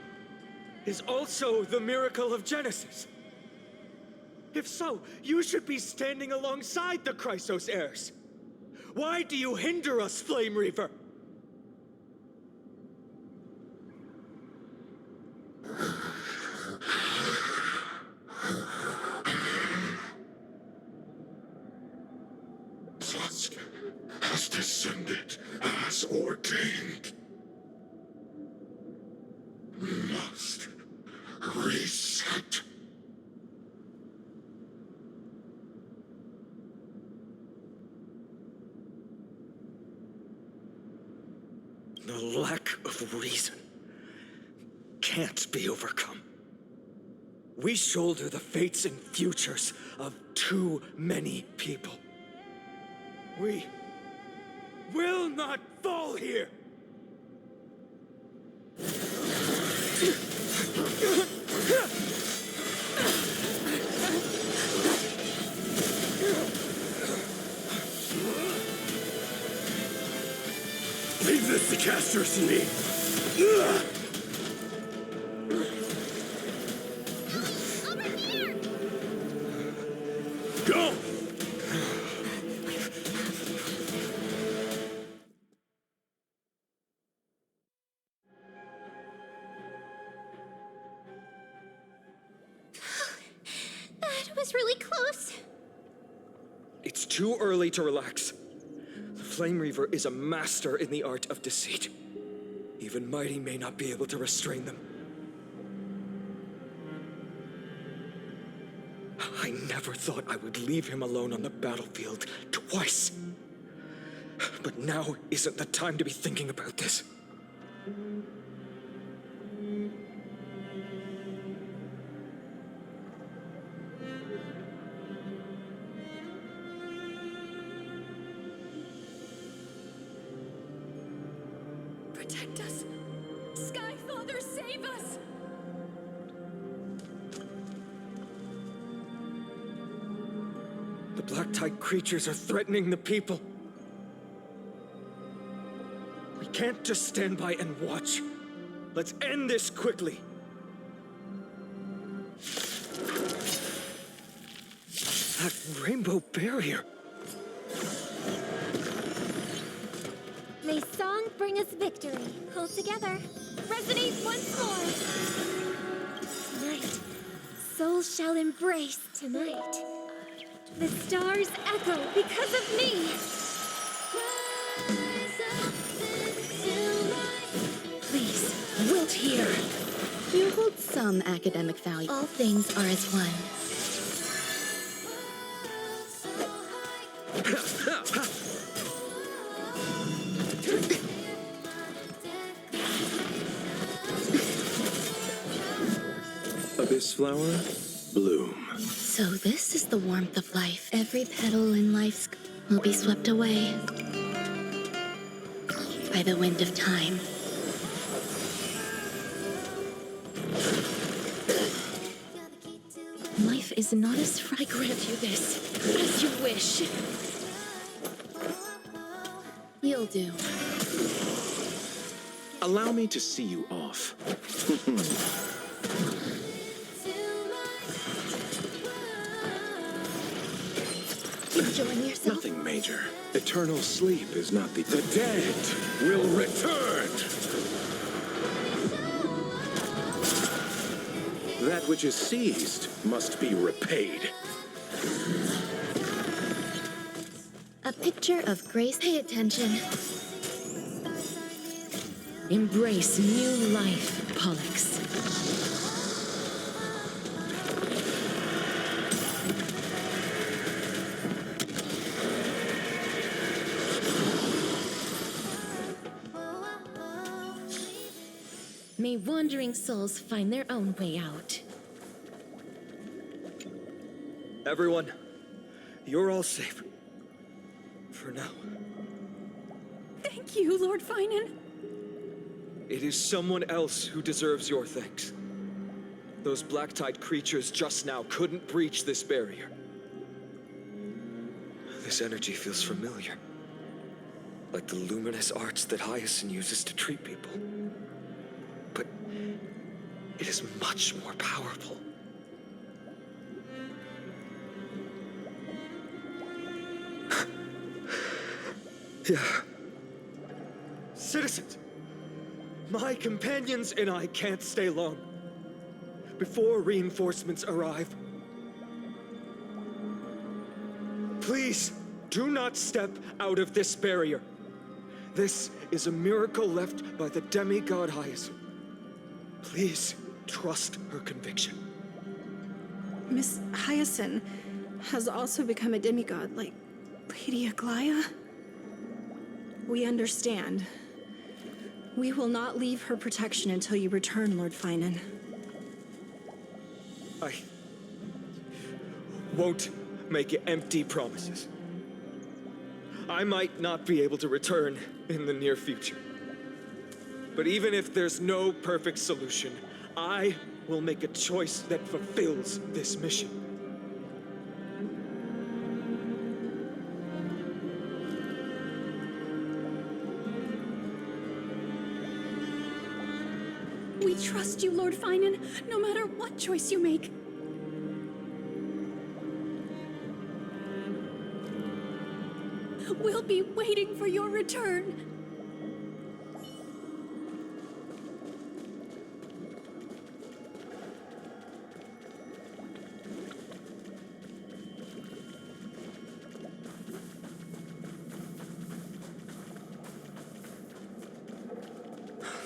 is also the miracle of Genesis. If so, you should be standing alongside the Chrysos heirs. Why do you hinder us, Flame Reaver? has ordained must reset. The lack of reason can't be overcome. We shoulder the fates and futures of too many people. We will not fall here! Leave this to Casters and me. Go! That was really close. It's too early to relax. The Flame Reaver is a master in the art of deceit. Even Mighty may not be able to restrain them. I never thought I would leave him alone on the battlefield twice. But now isn't the time to be thinking about this. Protect us! Sky Father, save us! The black tide creatures are threatening the people. We can't just stand by and watch. Let's end this quickly. That rainbow barrier. May song bring us victory. Hold together. Resonate once more. Tonight, souls shall embrace tonight. The stars echo because of me. Please, wilt hear. You hold some academic value. All things are as one. Abyss flower, bloom. So this is the warmth of life. Every petal in life's will be swept away by the wind of time. Life is not as I grant you this, as you wish. You'll do. Allow me to see you off. Enjoying yourself? Nothing major. Eternal sleep is not the dead will return! That which is seized must be repaid. A picture of grace. Pay attention. Embrace new life, Pollux. May wandering souls find their own way out. Everyone, you're all safe. For now. Thank you, Lord Finan. It is someone else who deserves your thanks. Those black tide creatures just now couldn't breach this barrier. This energy feels familiar. Like the luminous arts that Hyacinth uses to treat people. But it is much more powerful. Yeah. Citizens, my companions and I can't stay long. Before reinforcements arrive, please do not step out of this barrier. This is a miracle left by the demigod Hyacinth. Please trust her conviction. Miss Hyacinth has also become a demigod, like Lady Aglaya? We understand. We will not leave her protection until you return, Lord Finan. I won't make empty promises. I might not be able to return in the near future. But even if there's no perfect solution, I will make a choice that fulfills this mission. We trust you, Lord Finan, no matter what choice you make. We'll be waiting for your return.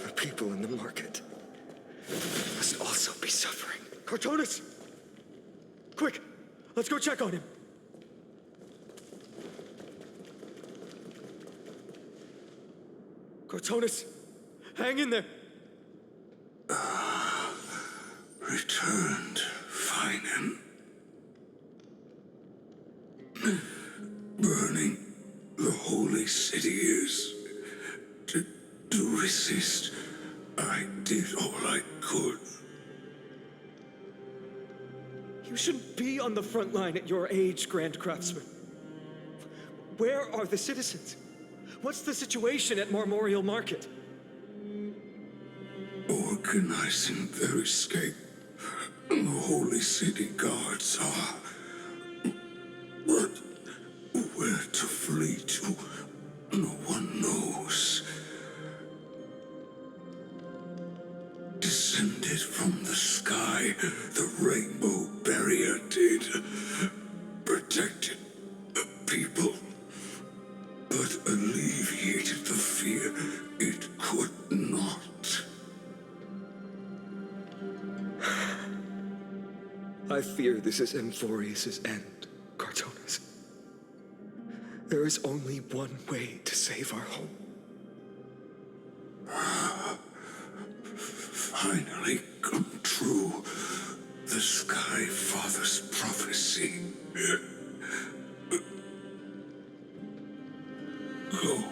The people in the market must also be suffering. Cartonis! Quick, let's go check on him. Cartonis, hang in there. Returned, Finan. Burning the holy city is. To resist, I did all I could. You shouldn't be on the front line at your age, Grand Craftsman. Where are the citizens? What's the situation at Marmorial Market? Organizing their escape. The holy city guards are. But where to flee to, no one knows. Descended from the sky, the rainbow barrier did. Protected the people, but alleviated the fear it could not. I fear this is Amphorius' end, Cartonis. There is only one way to save our home. Finally come true. The Sky Father's prophecy. Go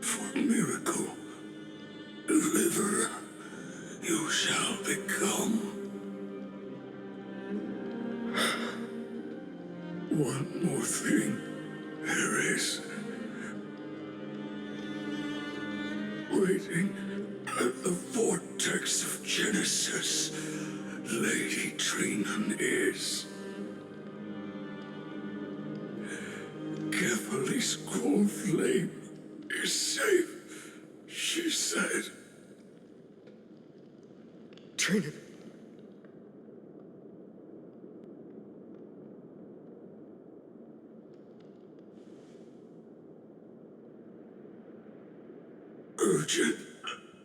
for miracle. Deliverer, you shall become. One more thing there is. Waiting at the vortex of Genesis, Lady Trinan is. Carefully scrolled flame is safe, she said. Trinan. Urgent.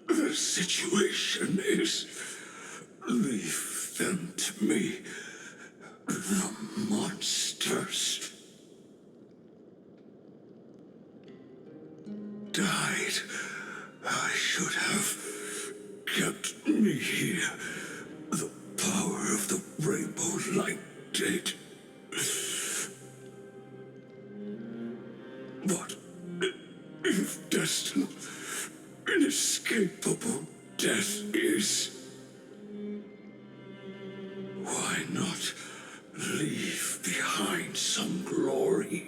The situation is. Leave them to me. The monsters. Died. I should have kept me here. The power of the rainbow light did. But if destined, inescapable death is, why not leave behind some glory?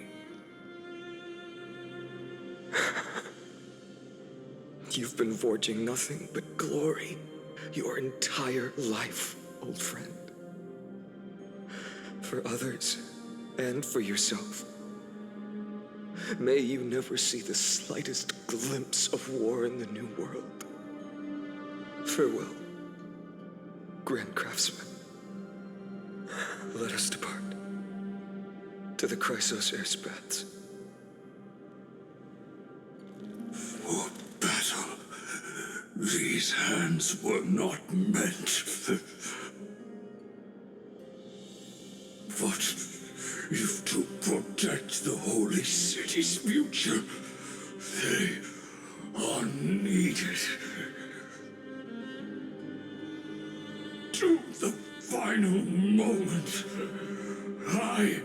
You've been forging nothing but glory your entire life, old friend. For others, and for yourself. May you never see the slightest glimpse of war in the New World. Farewell, Grand Craftsman. Let us depart to the Chrysos Airspaths. These hands were not meant. But if to protect the holy city's future, they are needed. To the final moment, I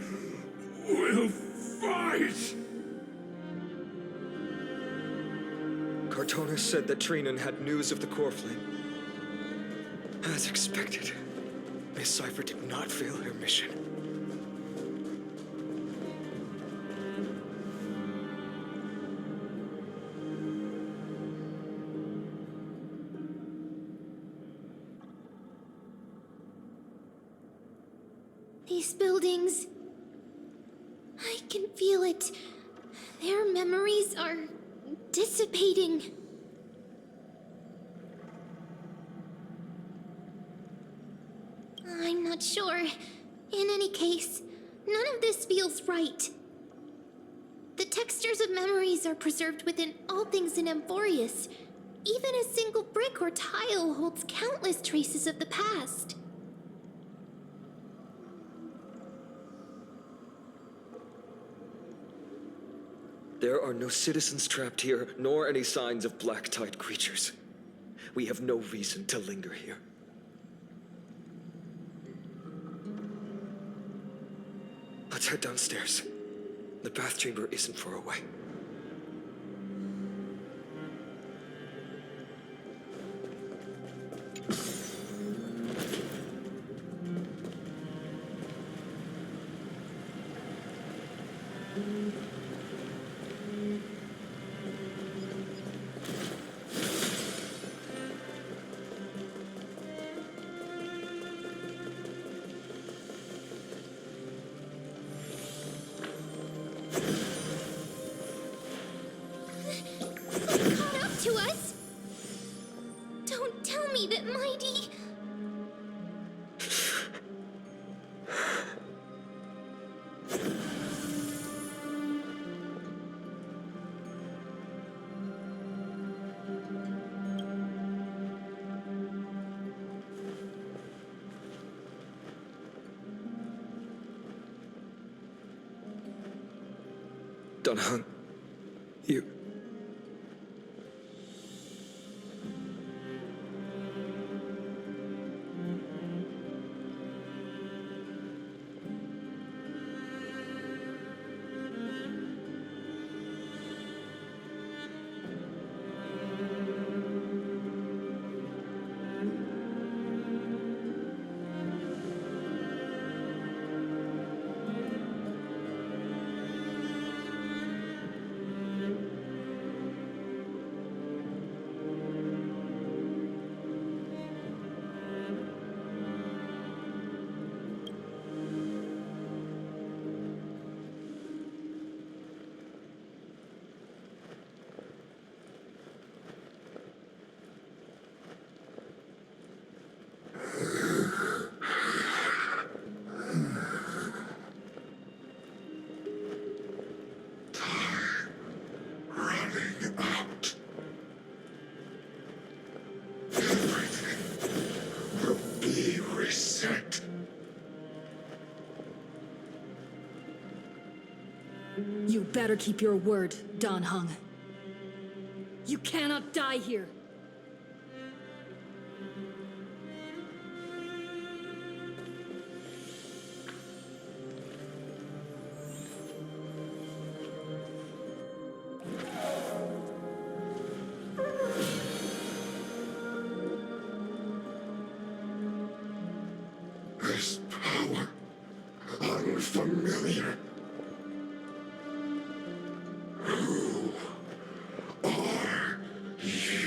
will fight! Cartonis said that Trinan had news of the core flame. As expected, Miss Cipher did not fail her mission. These buildings... I can feel it. Their memories are dissipating. I'm not sure. In any case, none of this feels right. The textures of memories are preserved within all things in Amphorius. Even a single brick or tile holds countless traces of the past. There are no citizens trapped here, nor any signs of black tide creatures. We have no reason to linger here. Let's head downstairs. The bath chamber isn't far away. Caught up to us? Don't tell me that Mighty... Dunhung, you... Be reset. You better keep your word, Dan Heng. You cannot die here. This power, unfamiliar. Who are you?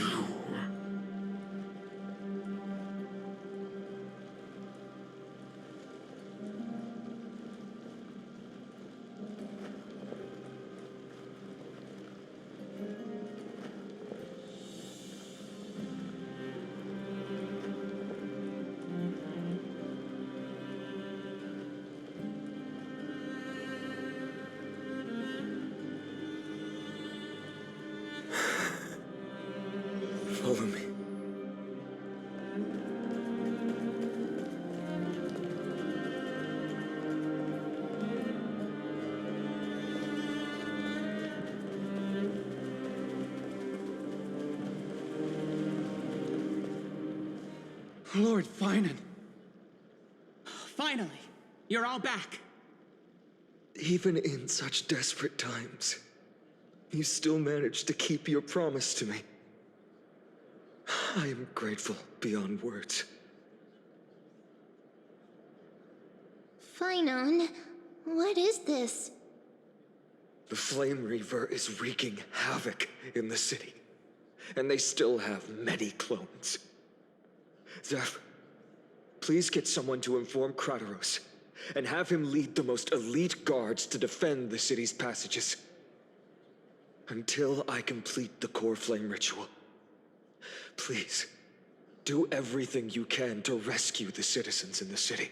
Lord Finan. Finally, you're all back. Even in such desperate times, you still managed to keep your promise to me. I am grateful beyond words. Finan, what is this? The Flame Reaver is wreaking havoc in the city, and they still have many clones. Zeph, please get someone to inform Krateros, and have him lead the most elite guards to defend the city's passages. Until I complete the core flame ritual. Please, do everything you can to rescue the citizens in the city.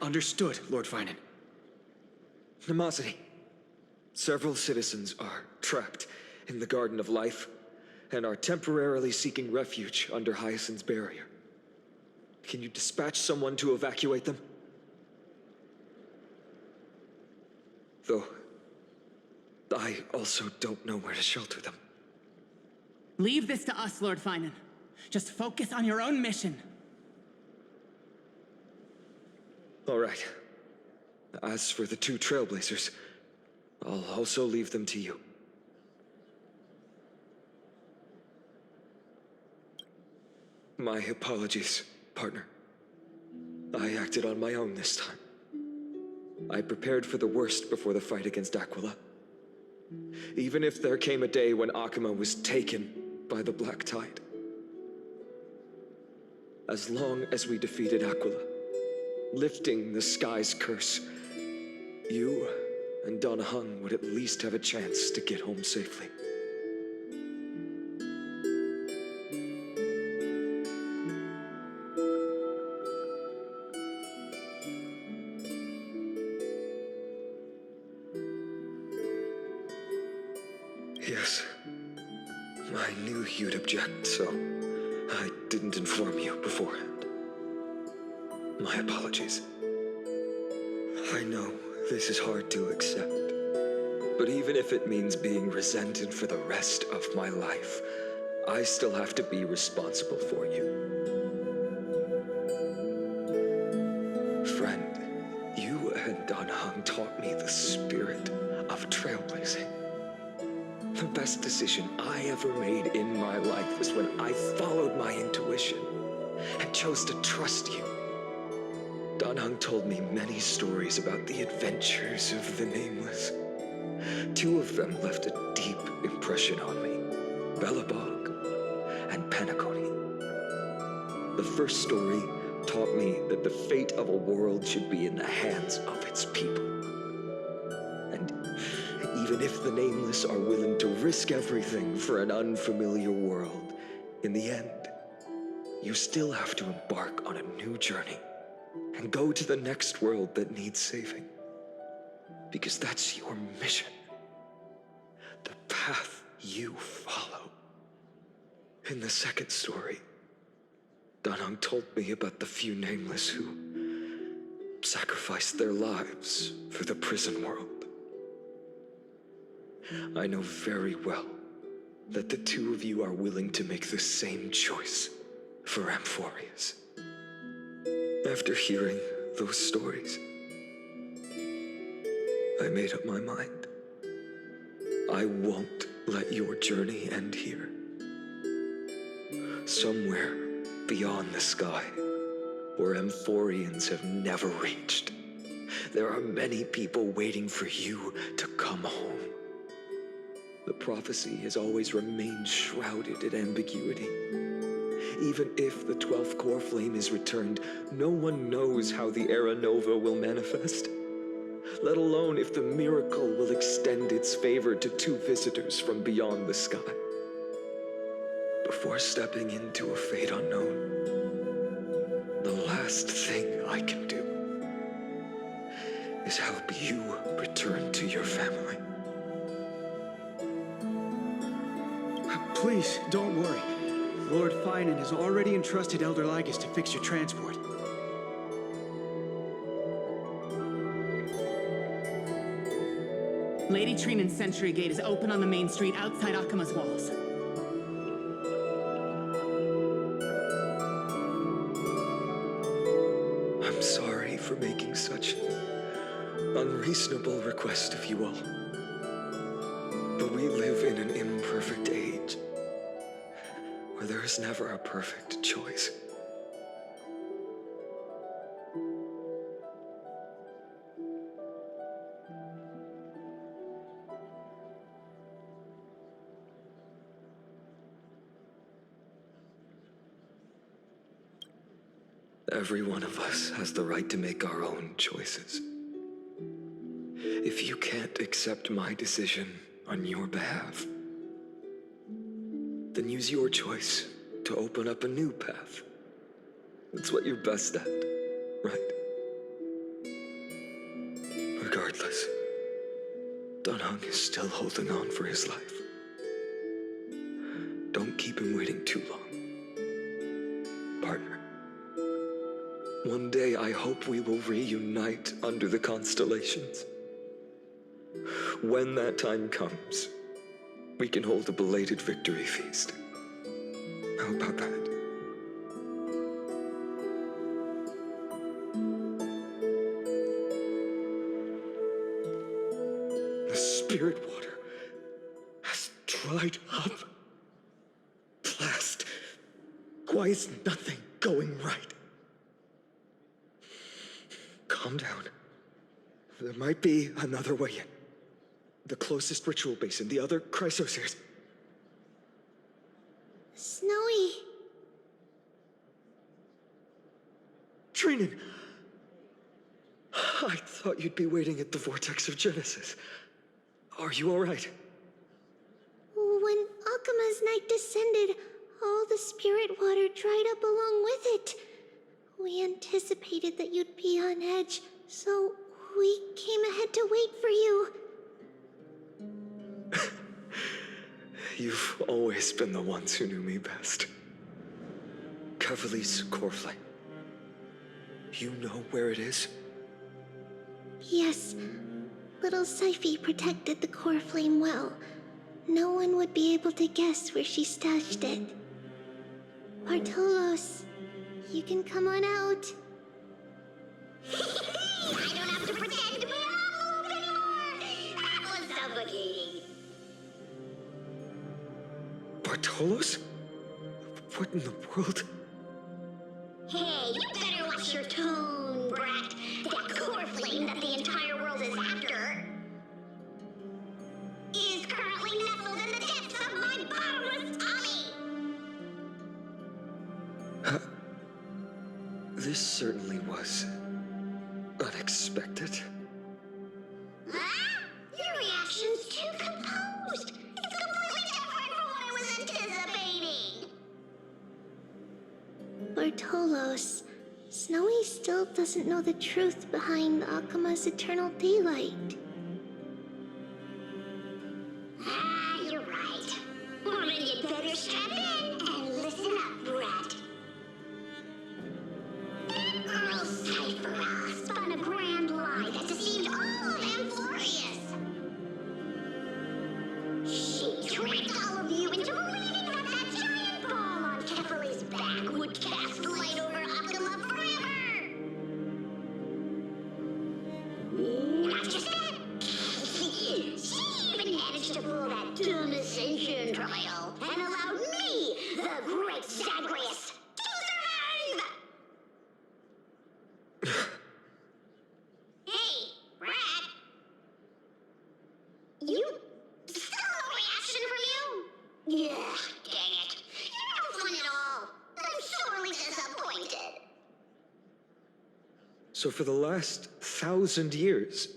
Understood, Lord Finan. Nemosity, several citizens are trapped in the Garden of Life and are temporarily seeking refuge under Hyacinth's barrier. Can you dispatch someone to evacuate them? Though, I also don't know where to shelter them. Leave this to us, Lord Finan. Just focus on your own mission. All right. As for the two Trailblazers, I'll also leave them to you. My apologies, partner. I acted on my own this time. I prepared for the worst before the fight against Aquila. Even if there came a day when Akima was taken by the Black Tide. As long as we defeated Aquila, lifting the sky's curse, you and Donna Hung would at least have a chance to get home safely. Yes, I knew you'd object, so I didn't inform you beforehand. My apologies. I know this is hard to accept, but even if it means being resented for the rest of my life, I still have to be responsible for you. Friend, you and Donna Hung taught me the spirit of trailblazing. The best decision I ever made in my life was when I followed my intuition and chose to trust you. Don Hung told me many stories about the adventures of the Nameless. Two of them left a deep impression on me, Bellabog and Penacony. The first story taught me that the fate of a world should be in the hands of its people. And even if the Nameless are willing to risk everything for an unfamiliar world, in the end, you still have to embark on a new journey and go to the next world that needs saving. Because that's your mission. The path you follow. In the second story, Danang told me about the few Nameless who sacrificed their lives for the prison world. I know very well that the two of you are willing to make the same choice for Amphorius. After hearing those stories, I made up my mind. I won't let your journey end here. Somewhere beyond the sky, where Amphorians have never reached, there are many people waiting for you to come home. The prophecy has always remained shrouded in ambiguity. Even if the 12th core flame is returned, no one knows how the Era Nova will manifest, let alone if the miracle will extend its favor to two visitors from beyond the sky. Before stepping into a fate unknown, the last thing I can do is help you return to your family. Please, don't worry. Lord Finan has already entrusted Elder Lygus to fix your transport. Lady Trinan's Sentry Gate is open on the main street outside Akima's walls. reasonable request of you all. But we live in an imperfect age, where there is never a perfect choice. Every one of us has the right to make our own choices. If you can't accept my decision on your behalf, then use your choice to open up a new path. It's what you're best at, right? Regardless, Dunhung is still holding on for his life. Don't keep him waiting too long, partner. One day, I hope we will reunite under the constellations. When that time comes, we can hold a belated victory feast. How about that? The spirit water has dried up. Blast. Why is nothing going right? Calm down. There might be another way in. The closest ritual basin, the other chrysospheres. Snowy. Trinan! I thought you'd be waiting at the vortex of Genesis. Are you all right? When Akuma's night descended, all the spirit water dried up along with it. We anticipated that you'd be on edge, so we came ahead to wait for you. You've always been the ones who knew me best. Kevali's core flame. You know where it is? Yes. Little Syphi protected the core flame well. No one would be able to guess where she stashed it. Bartolos, you can come on out. I don't have to pretend to be an envelope anymore! That was suffocating. Bartolos? What in the world? Hey, you better watch your tone, brat. That core flame that the entire world is after is currently nestled in the depths of my bottomless tummy! This certainly was unexpected. Huh? Your reaction's too composed. It's completely different from what I was anticipating. Bartolos, Snowy still doesn't know the truth behind Akuma's eternal daylight. Ah, you're right. Well, then you'd better strap in and listen up, brat. That girl Cypher spun a grand lie that deceived all of Amphorius. She tricked all of you into believing that that giant ball on Kefali's back would cast light over Akuma forever. Not just that. She even managed to pull that dumb ascension trial and allowed me, the great Zagreus, to survive! Hey, Rat. You... Still no reaction from you? Yeah, dang it. You're no fun at all. I'm sorely disappointed. So for the last 1,000 years,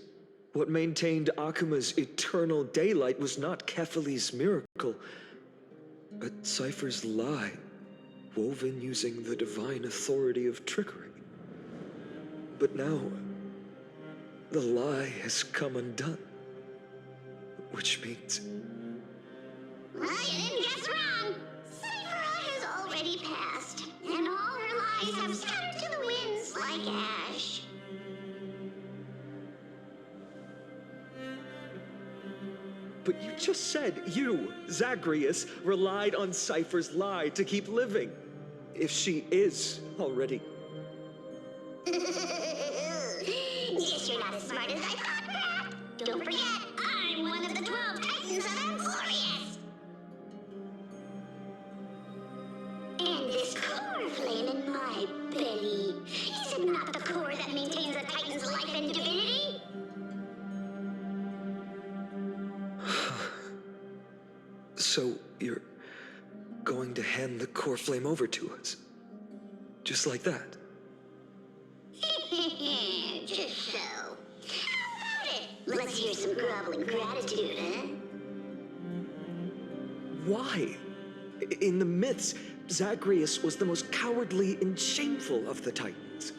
what maintained Akuma's eternal daylight was not Kefali's miracle, but Cypher's lie, woven using the divine authority of trickery. But now, the lie has come undone. Which means... Well, you didn't guess wrong. Cypher has already passed, and all her lies have scattered to the winds like ash. But you just said you, Zagreus, relied on Cypher's lie to keep living. If she is already... Guess you're not as smart as I thought, Pat. Don't forget, I'm one of the 12 Titans of Emporius! And this core flame in my belly, is it not the core that maintains a Titan's life and divinity? So, you're going to hand the core flame over to us? Just like that? Just so. How about it? Let's hear some groveling gratitude, huh? Why? In the myths, Zagreus was the most cowardly and shameful of the Titans.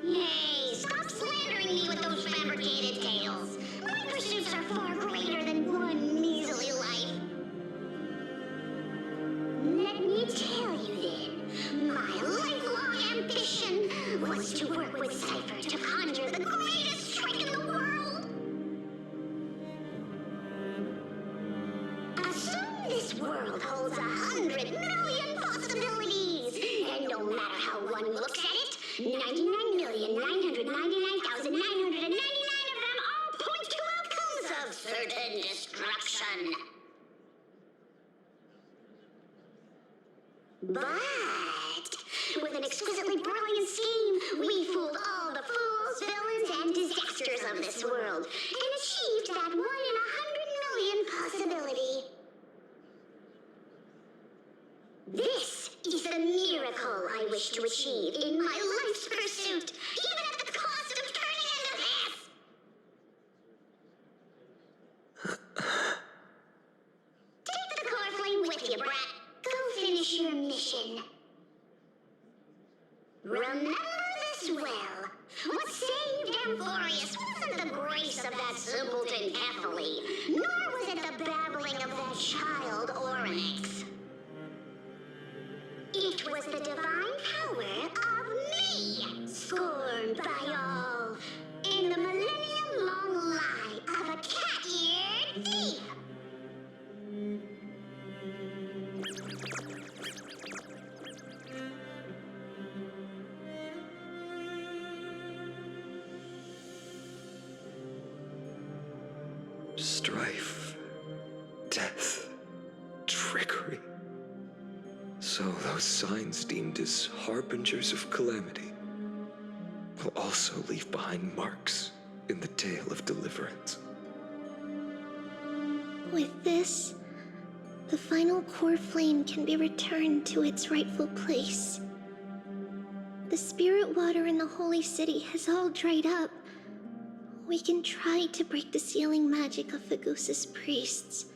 Hey, stop slandering me with those fabricated tales. My pursuits are far greater than one measly life. Let me tell you then, my lifelong ambition was to work with Cypher to conjure the greatest strike in the world. Assume this world holds 100 million possibilities, and no matter how one looks at it, 99,999,999 of them all point to outcomes of certain destruction. But with an exquisitely brilliant scheme, we fooled all the fools, villains, and disasters of this world, and achieved that 1 in 100 million possibility. This is the miracle I wish to achieve in my life's pursuit, even at the cost of turning into this! Take the core flame with you, brat. Go finish your mission. Remember this well. What saved Emporius wasn't the grace of that simpleton Catherine, nor was it the babbling of that child Oryx. It was the divine power of me, scorned by all, and the millennium-long lie of a cat-eared thief. Strife, death, trickery. So those signs deemed as harbingers of calamity will also leave behind marks in the tale of deliverance. With this, the final core flame can be returned to its rightful place. The spirit water in the holy city has all dried up. We can try to break the sealing magic of Fagusis priests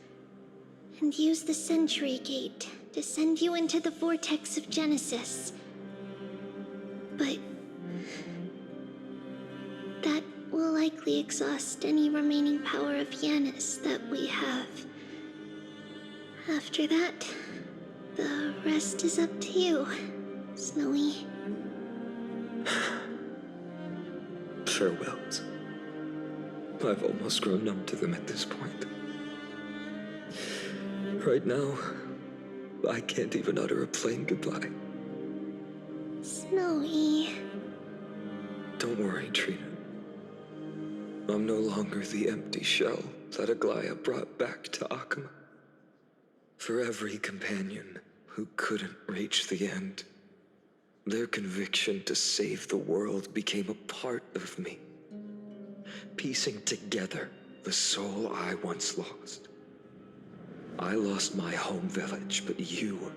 and use the Century Gate to send you into the vortex of Genesis. But that will likely exhaust any remaining power of Yanis that we have. After that, the rest is up to you, Snowy. Farewells. I've almost grown numb to them at this point. Right now, I can't even utter a plain goodbye. Snowy. Don't worry, Trina. I'm no longer the empty shell that Aglaya brought back to Akama. For every companion who couldn't reach the end, their conviction to save the world became a part of me, piecing together the soul I once lost. I lost my home village, but you,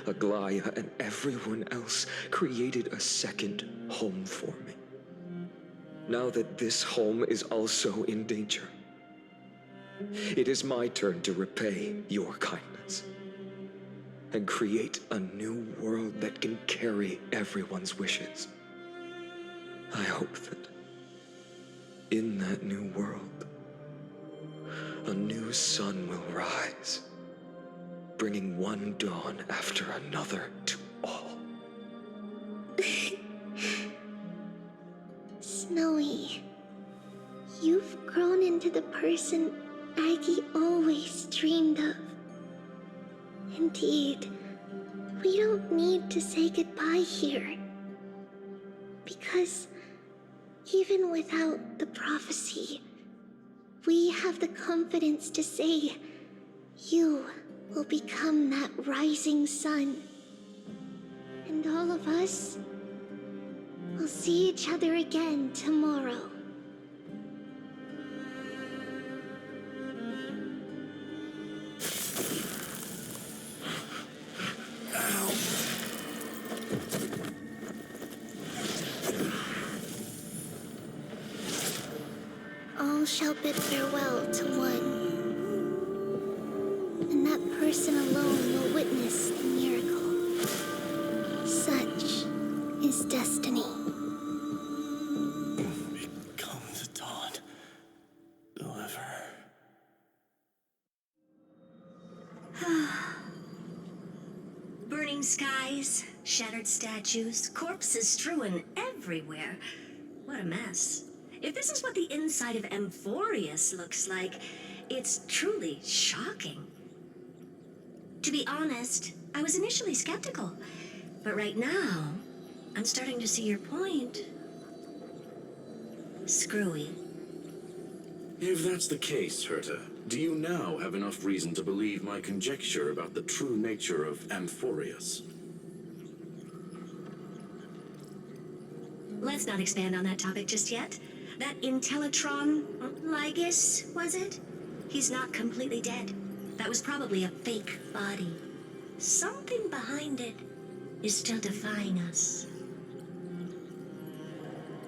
Aglaya, and everyone else created a second home for me. Now that this home is also in danger, it is my turn to repay your kindness and create a new world that can carry everyone's wishes. I hope that in that new world, a new sun will rise, bringing one dawn after another to all. Snowy, you've grown into the person Aggie always dreamed of. Indeed, we don't need to say goodbye here, because Even without the prophecy, we have the confidence to say, you will become that rising sun. And all of us will see each other again tomorrow. All shall bid farewell to one, and that person alone will witness the miracle. Such is destiny. Become the dawn. Deliver. Burning skies, shattered statues, corpses strewn everywhere. What a mess. If this is what the inside of Amphorius looks like, it's truly shocking. To be honest, I was initially skeptical, but right now, I'm starting to see your point. Screwy. If that's the case, Herta, do you now have enough reason to believe my conjecture about the true nature of Amphorius? Let's not expand on that topic just yet. That Intellitron, Lygus, was it? He's not completely dead. That was probably a fake body. Something behind it is still defying us.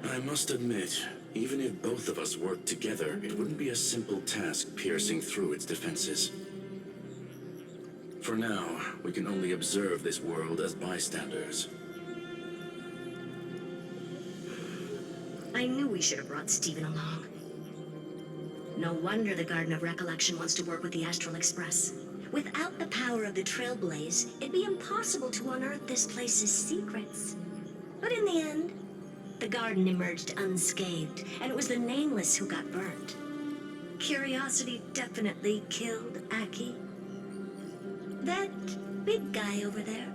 I must admit, even if both of us worked together, it wouldn't be a simple task piercing through its defenses. For now, we can only observe this world as bystanders. I knew we should have brought Stephen along. No wonder the Garden of Recollection wants to work with the Astral Express. Without the power of the Trailblaze, it'd be impossible to unearth this place's secrets. But in the end, the garden emerged unscathed, and it was the Nameless who got burnt. Curiosity definitely killed Aki. That big guy over there,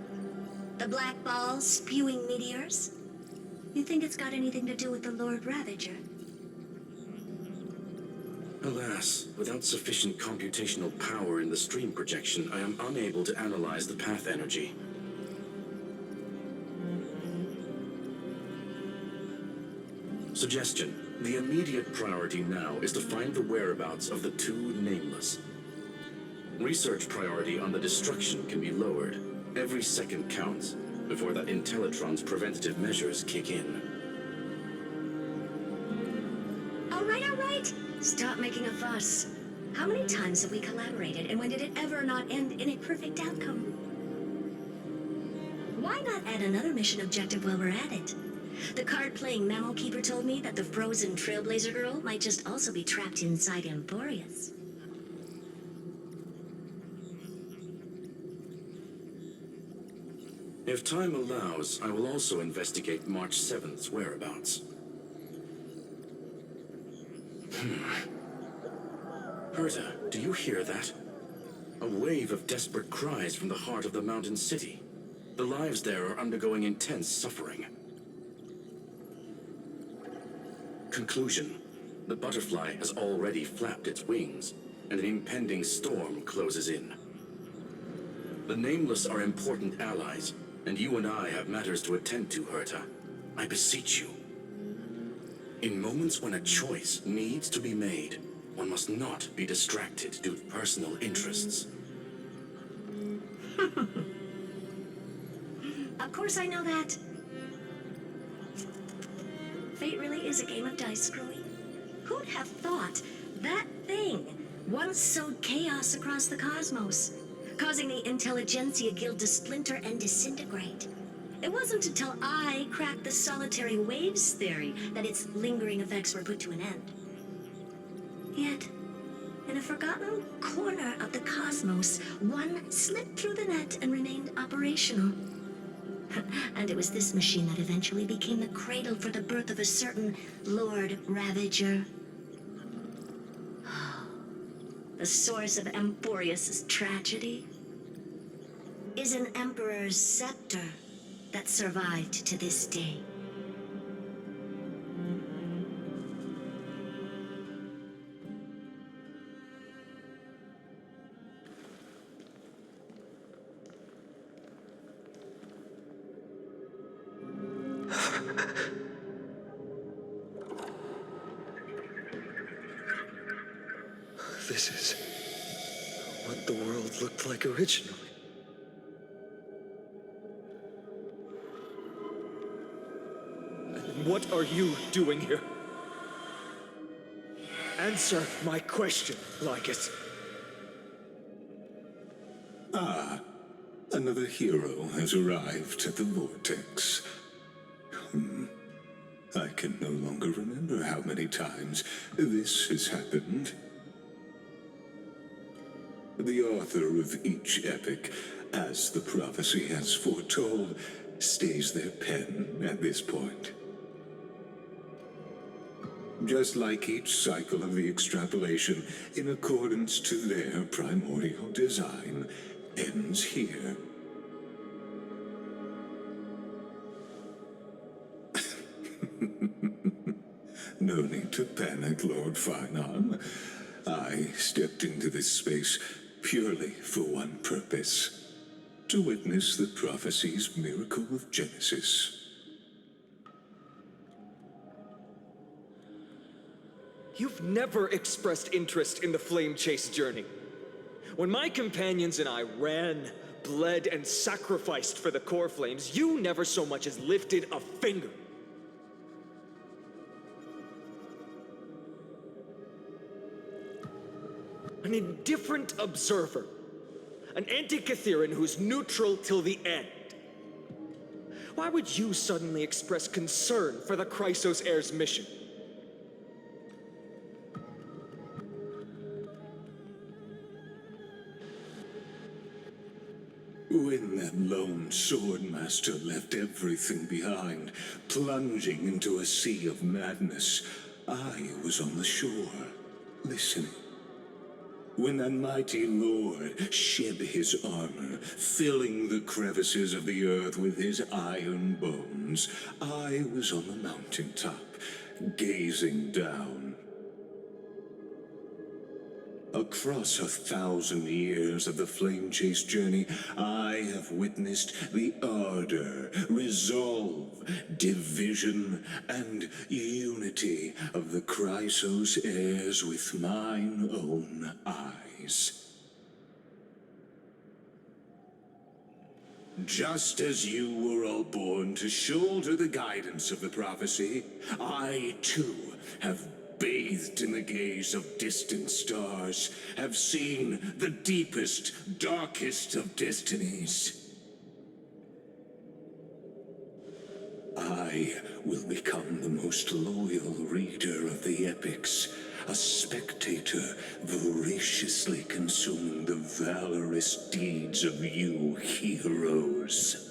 the black ball spewing meteors, you think it's got anything to do with the Lord Ravager? Alas, without sufficient computational power in the stream projection, I am unable to analyze the path energy. Suggestion. The immediate priority now is to find the whereabouts of the two Nameless. Research priority on the destruction can be lowered. Every second counts before that Intellitron's preventative measures kick in. All right. Stop making a fuss. How many times have we collaborated, and when did it ever not end in a perfect outcome? Why not add another mission objective while we're at it? The card-playing mammal keeper told me that the frozen Trailblazer girl might just also be trapped inside Amphorius. If time allows, I will also investigate March 7th's whereabouts. Herta, do you hear that? A wave of desperate cries from the heart of the mountain city. The lives there are undergoing intense suffering. Conclusion. The butterfly has already flapped its wings, and an impending storm closes in. The Nameless are important allies, and you and I have matters to attend to, Herta. I beseech you. In moments when a choice needs to be made, one must not be distracted due to personal interests. Of course I know that. Fate really is a game of dice, Screwy. Who'd have thought that thing once sowed chaos across the cosmos, causing the Intelligentsia Guild to splinter and disintegrate? It wasn't until I cracked the solitary waves theory that its lingering effects were put to an end. Yet, in a forgotten corner of the cosmos, one slipped through the net and remained operational. And it was this machine that eventually became the cradle for the birth of a certain Lord Ravager. The source of Amphorius' tragedy is an Emperor's scepter that survived to this day. This is what the world looked like originally. And what are you doing here? Answer my question, Lycus. Ah, another hero has arrived at the Vortex. I can no longer remember how many times this has happened. The author of each epic, as the prophecy has foretold, stays their pen at this point. Just like each cycle of the extrapolation, in accordance to their primordial design, ends here. No need to panic, Lord Finon. I stepped into this space purely for one purpose: to witness the prophecy's miracle of Genesis. You've never expressed interest in the Flame Chase journey. When my companions and I ran, bled, and sacrificed for the core flames, you never so much as lifted a finger. An indifferent observer. An anti-Catharan who's neutral till the end. Why would you suddenly express concern for the Chrysos heir's mission? When that lone swordmaster left everything behind, plunging into a sea of madness, I was on the shore, listening. When that mighty lord shed his armor, filling the crevices of the earth with his iron bones, I was on the mountaintop, gazing down. Across 1,000 years of the Flame Chase journey, I have witnessed the ardor, resolve, division, and unity of the Chrysos heirs with mine own eyes. Just as you were all born to shoulder the guidance of the prophecy, I too have bathed in the gaze of distant stars, have seen the deepest, darkest of destinies. I will become the most loyal reader of the epics, a spectator voraciously consuming the valorous deeds of you heroes.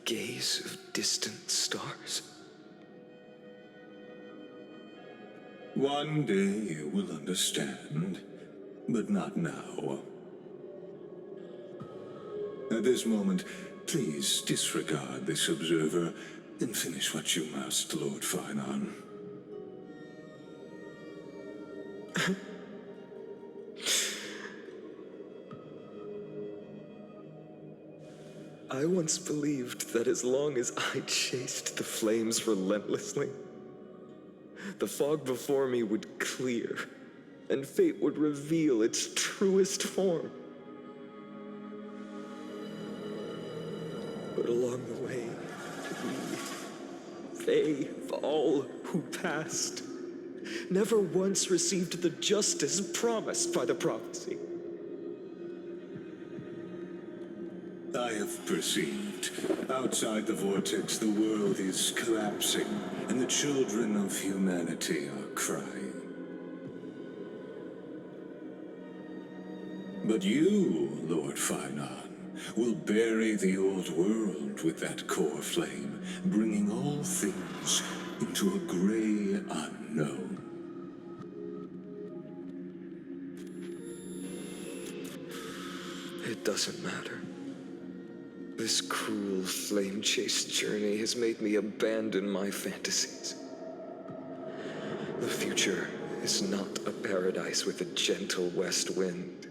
Gaze of distant stars. One day you will understand, but not now. At this moment, please disregard this observer and finish what you must, Lord Finon. I once believed that as long as I chased the flames relentlessly, the fog before me would clear, and fate would reveal its truest form. But along the way, they, all who passed, never once received the justice promised by the prophecy. I have perceived. Outside the vortex, the world is collapsing, and the children of humanity are crying. But you, Lord Finon, will bury the old world with that core flame, bringing all things into a gray unknown. It doesn't matter. This cruel flame chase journey has made me abandon my fantasies. The future is not a paradise with a gentle west wind,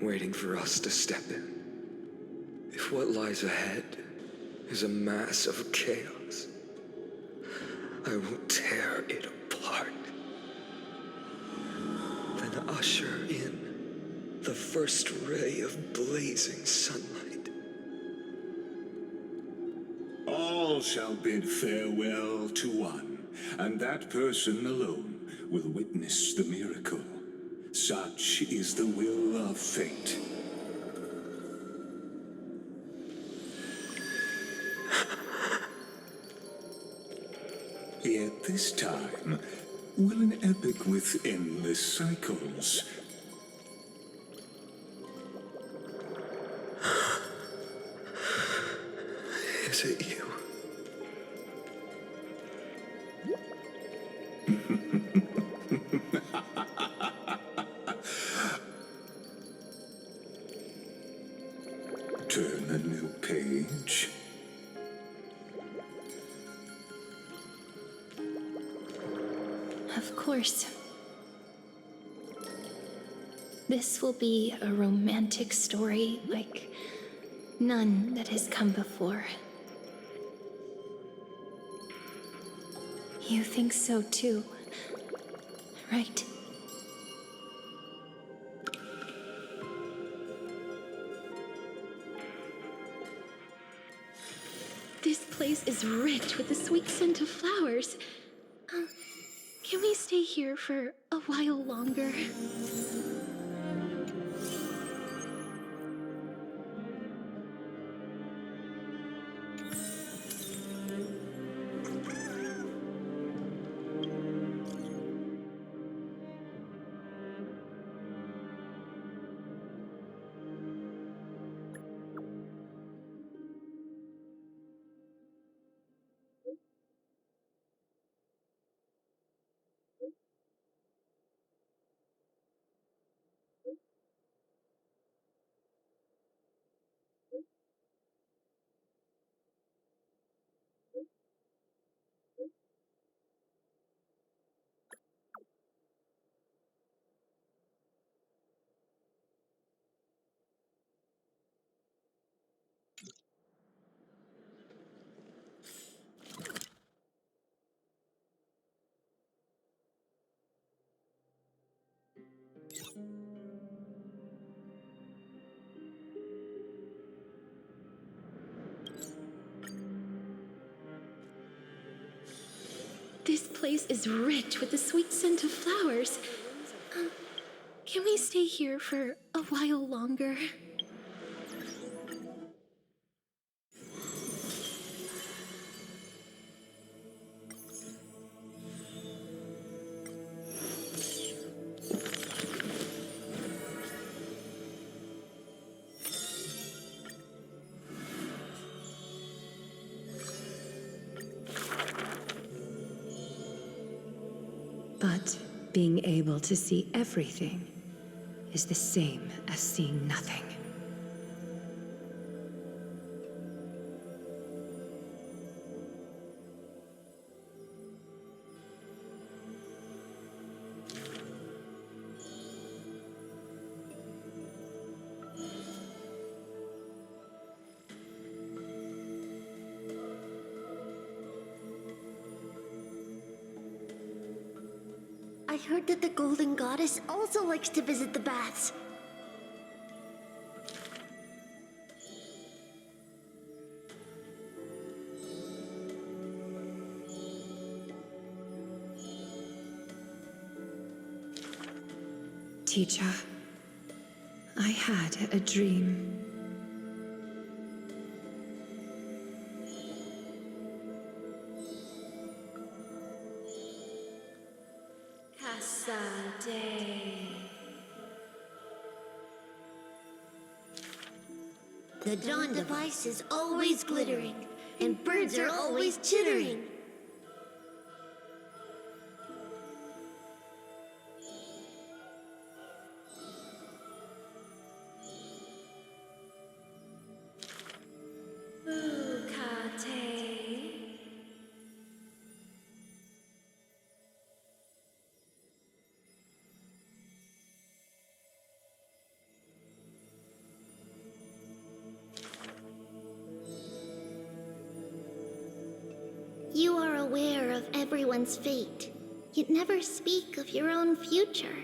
waiting for us to step in. If what lies ahead is a mass of chaos, I will tear it apart. Then usher in the first ray of blazing sunlight. All shall bid farewell to one, and that person alone will witness the miracle. Such is the will of fate. Yet this time, will an epic with endless cycles Is it you? turn a new page? Of course. This will be a romantic story like none that has come before. You think so too, right? This place is rich with the sweet scent of flowers. Can we stay here for a while longer? This place is rich with the sweet scent of flowers. Can we stay here for a while longer? But being able to see everything is the same as seeing nothing. I heard that the Golden Goddess also likes to visit the baths. Teacher, I had a dream. The dawn device is always glittering, and birds are always chittering. of everyone's fate, yet never speak of your own future.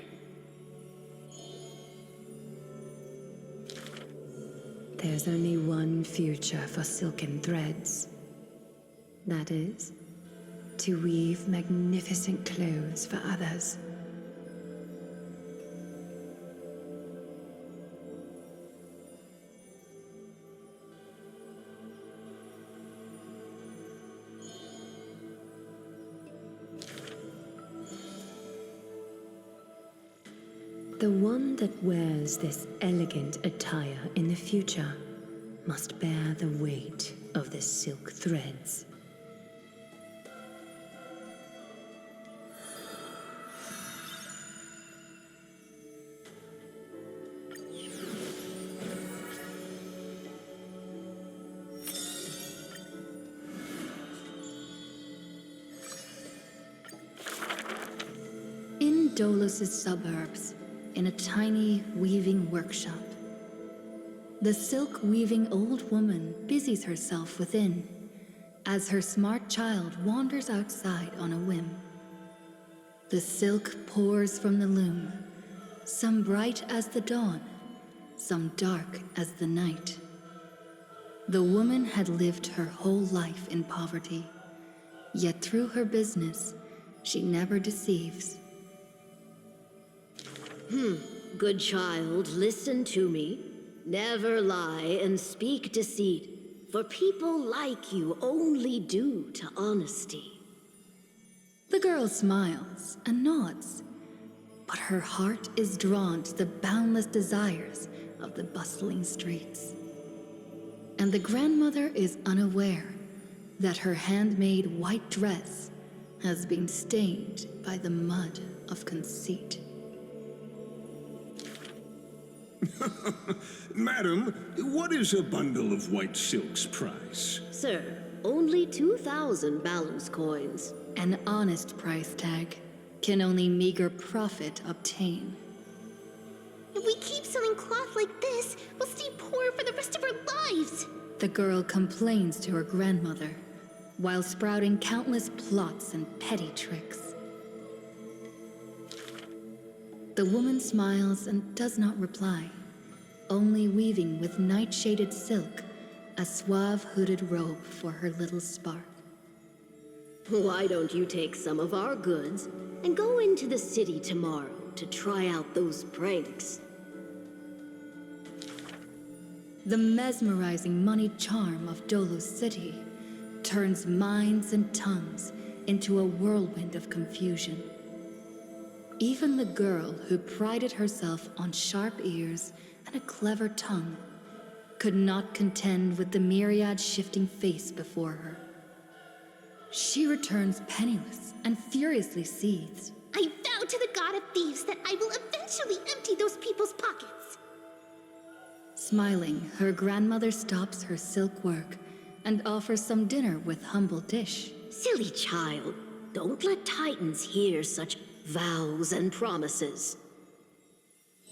There's only one future for silken threads. That is, to weave magnificent clothes for others. The one that wears this elegant attire in the future must bear the weight of the silk threads. In Dolos's suburbs, in a tiny weaving workshop, the silk-weaving old woman busies herself within, as her smart child wanders outside on a whim. The silk pours from the loom, some bright as the dawn, some dark as the night. The woman had lived her whole life in poverty, yet through her business, she never deceives. Good child, listen to me. Never lie and speak deceit, for people like you only do to honesty. The girl smiles and nods, but her heart is drawn to the boundless desires of the bustling streets. And the grandmother is unaware that her handmade white dress has been stained by the mud of conceit. Madam, what is a bundle of white silk's price? Sir, only 2,000 balance coins. An honest price tag can only meager profit obtain. If we keep selling cloth like this, we'll stay poor for the rest of our lives. The girl complains to her grandmother, while sprouting countless plots and petty tricks. The woman smiles and does not reply, only weaving with night-shaded silk a suave hooded robe for her little spark. Why don't you take some of our goods and go into the city tomorrow to try out those pranks? The mesmerizing moneyed charm of Dolos City turns minds and tongues into a whirlwind of confusion. Even the girl who prided herself on sharp ears and a clever tongue could not contend with the myriad shifting face before her. She returns penniless and furiously seethes. I vow to the god of thieves that I will eventually empty those people's pockets. Smiling, her grandmother stops her silk work and offers some dinner with humble dish. Silly child, don't let Titans hear such vows and promises.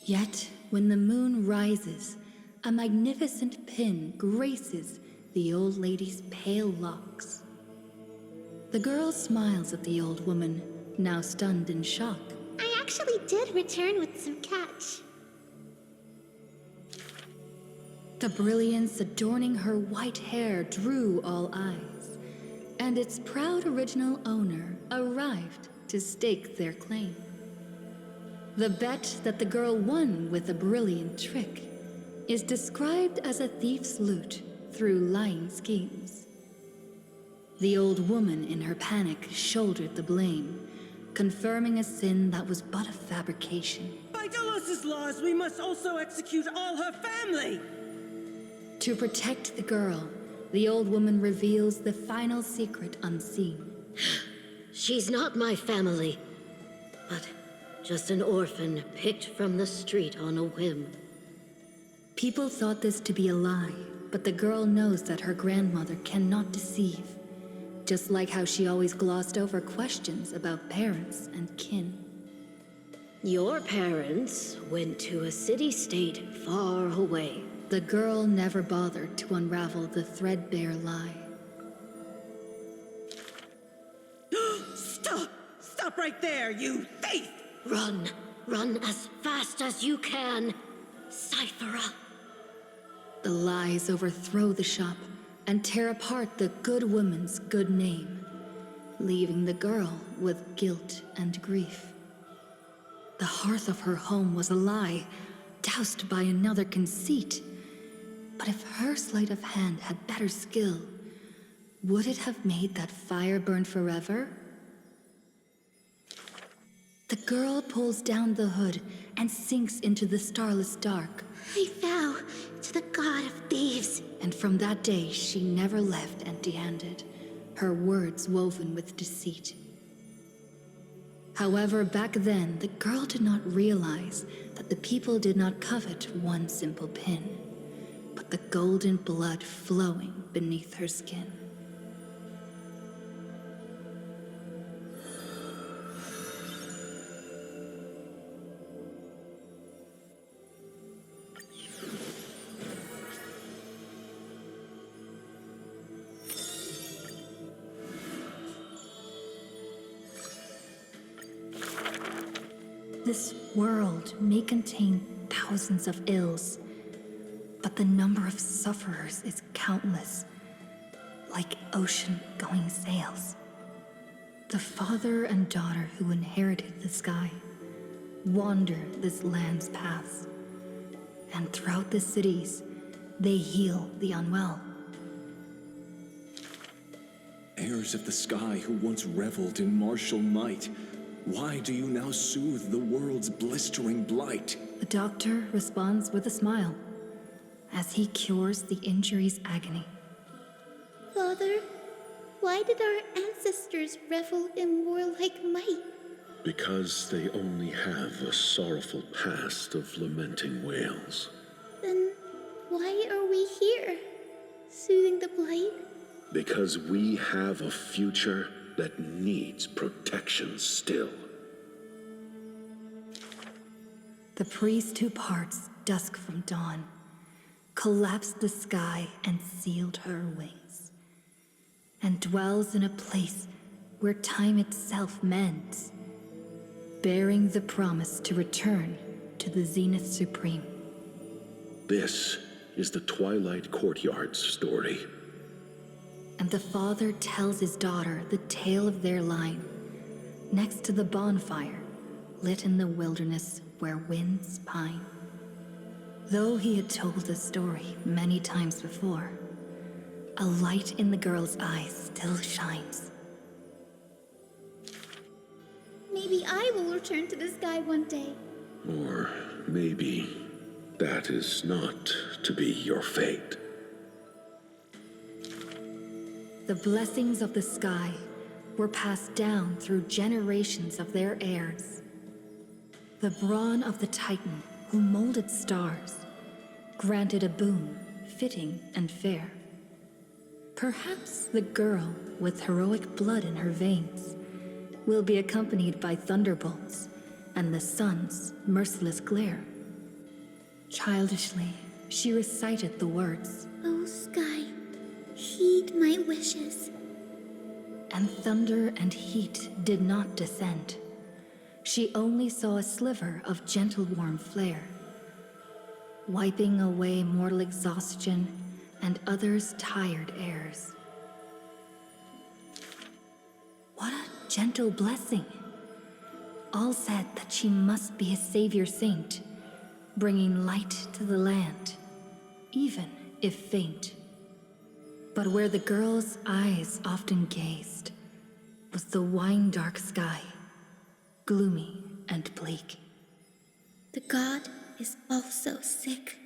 Yet, when the moon rises, a magnificent pin graces the old lady's pale locks. The girl smiles at the old woman, now stunned in shock. I actually did return with some catch. The brilliance adorning her white hair drew all eyes, and its proud original owner arrived to stake their claim. The bet that the girl won with a brilliant trick is described as a thief's loot through lying schemes. The old woman in her panic shouldered the blame, confirming a sin that was but a fabrication. By Dolos's laws, we must also execute all her family! To protect the girl, the old woman reveals the final secret unseen. She's not my family, but just an orphan picked from the street on a whim. People thought this to be a lie, but the girl knows that her grandmother cannot deceive, just like how she always glossed over questions about parents and kin. Your parents went to a city-state far away. The girl never bothered to unravel the threadbare lie. Stop right there, you thief! Run. Run as fast as you can. Cyphera. The lies overthrow the shop and tear apart the good woman's good name, leaving the girl with guilt and grief. The hearth of her home was a lie, doused by another conceit. But if her sleight of hand had better skill, would it have made that fire burn forever? The girl pulls down the hood and sinks into the starless dark. I vow to the god of thieves. And from that day, she never left empty-handed, her words woven with deceit. However, back then, the girl did not realize that the people did not covet one simple pin, but the golden blood flowing beneath her skin. This world may contain thousands of ills, but the number of sufferers is countless, like ocean-going sails. The father and daughter who inherited the sky wander this land's paths, and throughout the cities, they heal the unwell. Heirs of the sky who once reveled in martial might, why do you now soothe the world's blistering blight? The doctor responds with a smile as he cures the injury's agony. Father, why did our ancestors revel in warlike might? Because they only have a sorrowful past of lamenting wails. Then why are we here, soothing the blight? Because we have a future that needs protection still. The priest who parts dusk from dawn collapsed the sky and sealed her wings, and dwells in a place where time itself mends, bearing the promise to return to the Zenith Supreme. This is the Twilight Courtyard's story. And the father tells his daughter the tale of their line, next to the bonfire, lit in the wilderness where winds pine. Though he had told the story many times before, a light in the girl's eyes still shines. Maybe I will return to the sky one day. Or maybe that is not to be your fate. The blessings of the sky were passed down through generations of their heirs. The brawn of the Titan who molded stars granted a boon fitting and fair. Perhaps the girl with heroic blood in her veins will be accompanied by thunderbolts and the sun's merciless glare. Childishly, she recited the words, "Oh, sky, heed my wishes." And thunder and heat did not descend. She only saw a sliver of gentle warm flare, wiping away mortal exhaustion and others' tired airs. What a gentle blessing! All said that she must be a savior saint, bringing light to the land, even if faint. But where the girl's eyes often gazed was the wine-dark sky, gloomy and bleak. The god is also sick.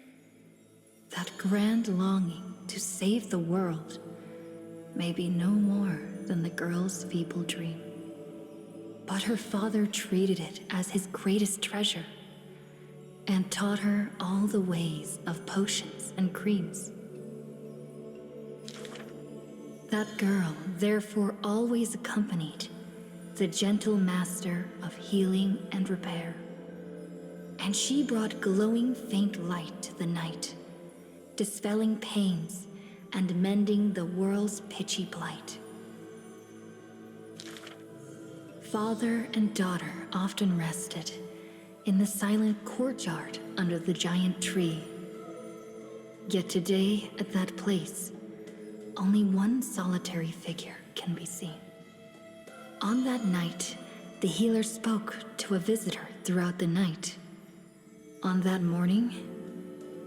That grand longing to save the world may be no more than the girl's feeble dream. But her father treated it as his greatest treasure and taught her all the ways of potions and creams. That girl therefore always accompanied the gentle master of healing and repair. And she brought glowing faint light to the night, dispelling pains and mending the world's pitchy blight. Father and daughter often rested in the silent courtyard under the giant tree. Yet today, at that place, only one solitary figure can be seen. On that night, the healer spoke to a visitor throughout the night. On that morning,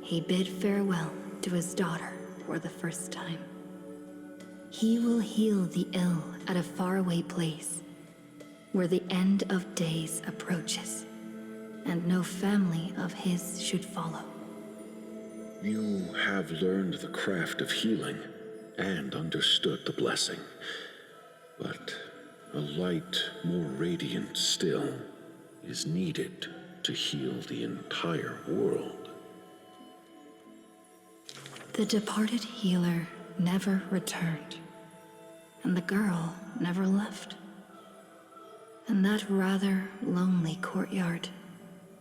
he bid farewell to his daughter for the first time. He will heal the ill at a faraway place, where the end of days approaches, and no family of his should follow. You have learned the craft of healing and understood the blessing, but a light more radiant still is needed to heal the entire world. The departed healer never returned, and the girl never left. And that rather lonely courtyard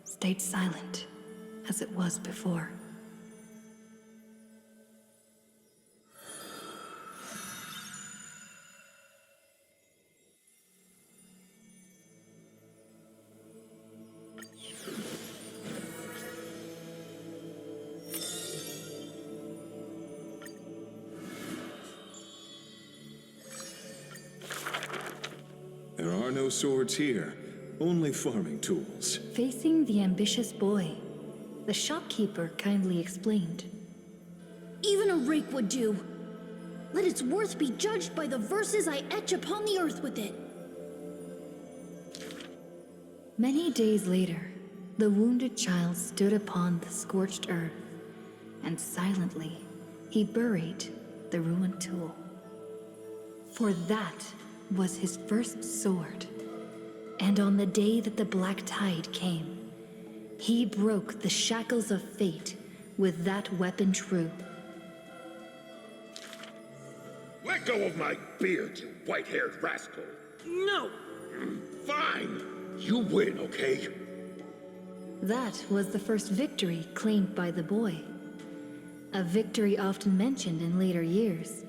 stayed silent as it was before. There are no swords here, only farming tools. Facing the ambitious boy, the shopkeeper kindly explained. Even a rake would do. Let its worth be judged by the verses I etch upon the earth with it. Many days later, the wounded child stood upon the scorched earth, and silently he buried the ruined tool. For that was his first sword, and on the day that the black tide came, he broke the shackles of fate with that weapon true. Let go of my beard, you white-haired rascal! No! Fine! You win, okay? That was the first victory claimed by the boy. A victory often mentioned in later years,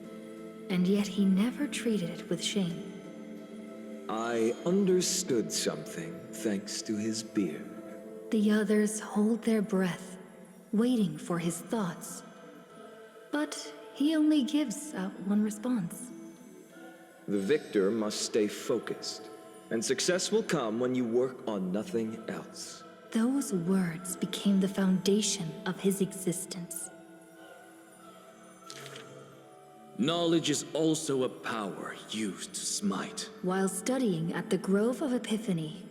and yet he never treated it with shame. I understood something thanks to his beard. The others hold their breath, waiting for his thoughts. But he only gives out one response. The victor must stay focused, and success will come when you work on nothing else. Those words became the foundation of his existence. Knowledge is also a power used to smite. While studying at the Grove of Epiphany,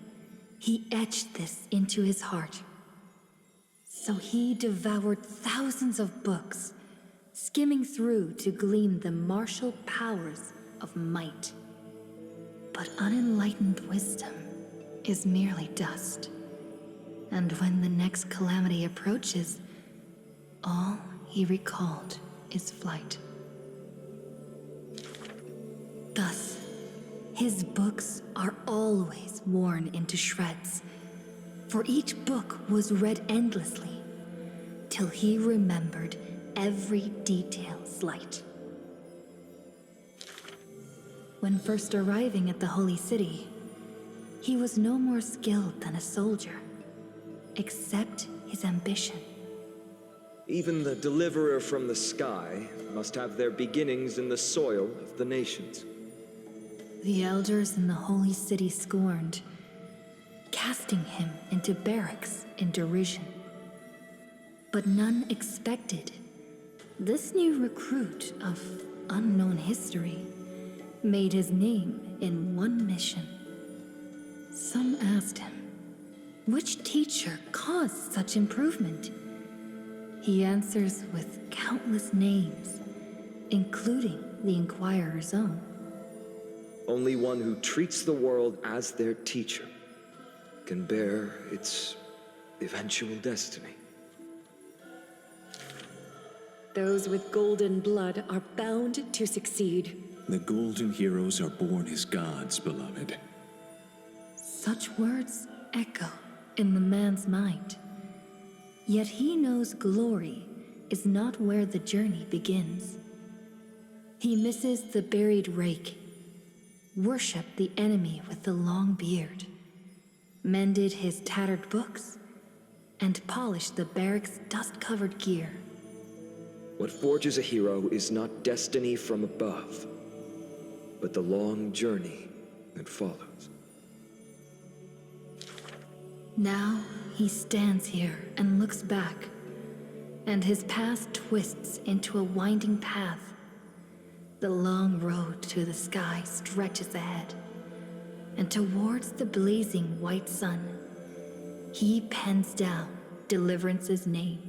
he etched this into his heart. So he devoured thousands of books, skimming through to glean the martial powers of might. But unenlightened wisdom is merely dust. And when the next calamity approaches, all he recalled is flight. Thus, his books are always worn into shreds, for each book was read endlessly, till he remembered every detail slight. When first arriving at the Holy City, he was no more skilled than a soldier, except his ambition. Even the deliverer from the sky must have their beginnings in the soil of the nations. The elders in the Holy City scorned, casting him into barracks in derision. But none expected this new recruit of unknown history made his name in one mission. Some asked him, which teacher caused such improvement? He answers with countless names, including the Inquirer's own. Only one who treats the world as their teacher can bear its eventual destiny. Those with golden blood are bound to succeed. The golden heroes are born as gods, beloved. Such words echo in the man's mind. Yet he knows glory is not where the journey begins. He misses the buried rake, worshipped the enemy with the long beard, mended his tattered books, and polished the barracks' dust-covered gear. What forges a hero is not destiny from above, but the long journey that follows. Now he stands here and looks back, and his past twists into a winding path. The long road to the sky stretches ahead, and towards the blazing white sun, he pens down Deliverance's name.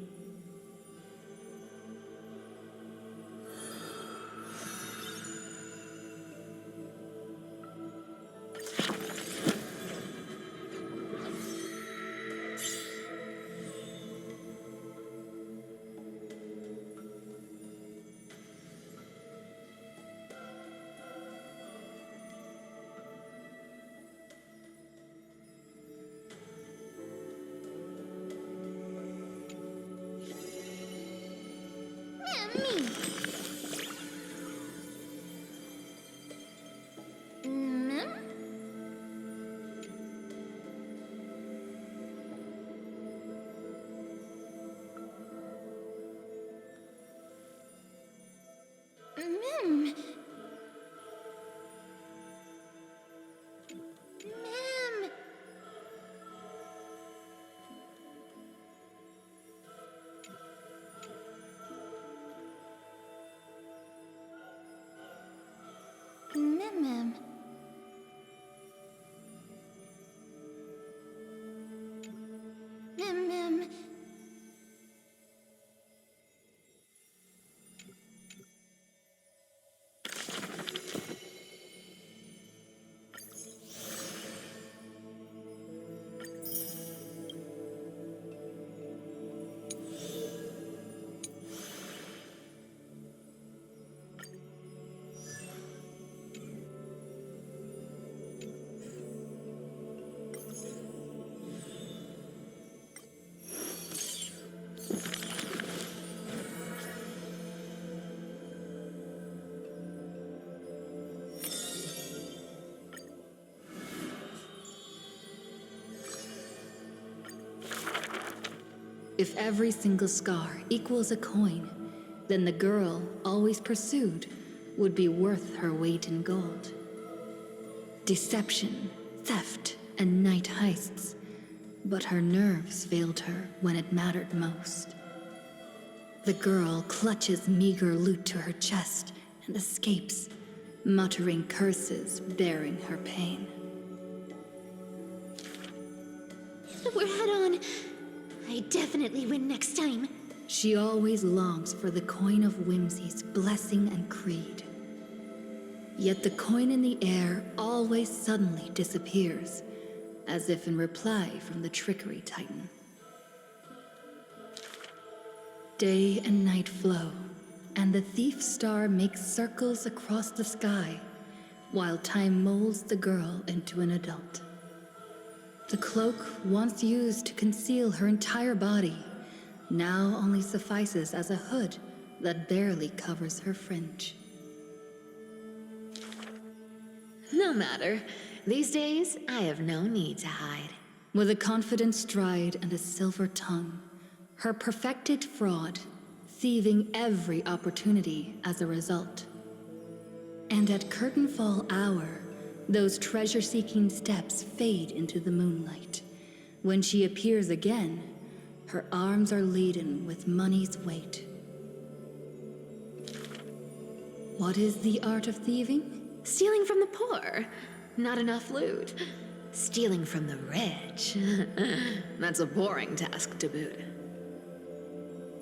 Mem. Mem. If every single scar equals a coin, then the girl, always pursued, would be worth her weight in gold. Deception, theft, and night heists, but her nerves failed her when it mattered most. The girl clutches meager loot to her chest and escapes, muttering curses bearing her pain. We're head on. I definitely win next time. She always longs for the coin of Whimsy's blessing and creed. Yet the coin in the air always suddenly disappears, as if in reply from the Trickery Titan. Day and night flow, and the thief star makes circles across the sky, while time molds the girl into an adult. The cloak once used to conceal her entire body now only suffices as a hood that barely covers her fringe. No matter. These days, I have no need to hide. With a confident stride and a silver tongue, her perfected fraud, thieving every opportunity as a result. And at curtainfall hour, those treasure-seeking steps fade into the moonlight. When she appears again, her arms are laden with money's weight. What is the art of thieving? Stealing from the poor. Not enough loot. Stealing from the rich. That's a boring task to boot.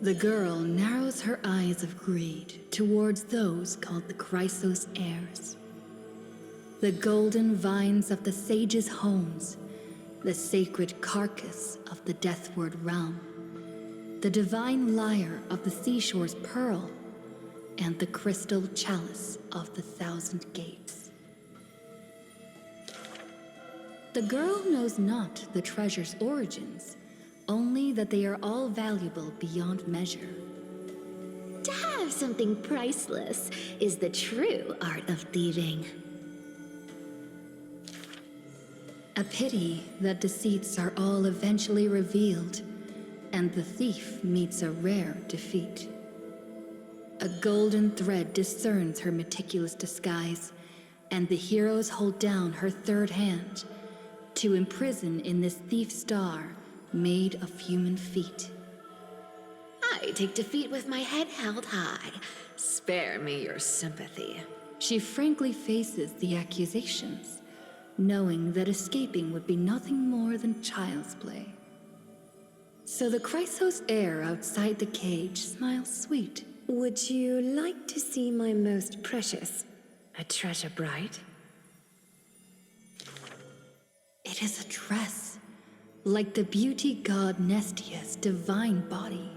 The girl narrows her eyes of greed towards those called the Chrysos heirs. The golden vines of the sages' homes, the sacred carcass of the deathward realm, the divine lyre of the seashore's pearl, and the crystal chalice of the 1,000 gates. The girl knows not the treasure's origins, only that they are all valuable beyond measure. To have something priceless is the true art of thieving. A pity that deceits are all eventually revealed, and the thief meets a rare defeat. A golden thread discerns her meticulous disguise, and the heroes hold down her third hand to imprison in this thief star made of human feet. I take defeat with my head held high. Spare me your sympathy. She frankly faces the accusations, knowing that escaping would be nothing more than child's play. So the Chrysos heir outside the cage smiles sweet. Would you like to see my most precious? A treasure bride? It is a dress, like the beauty god Nestia's divine body.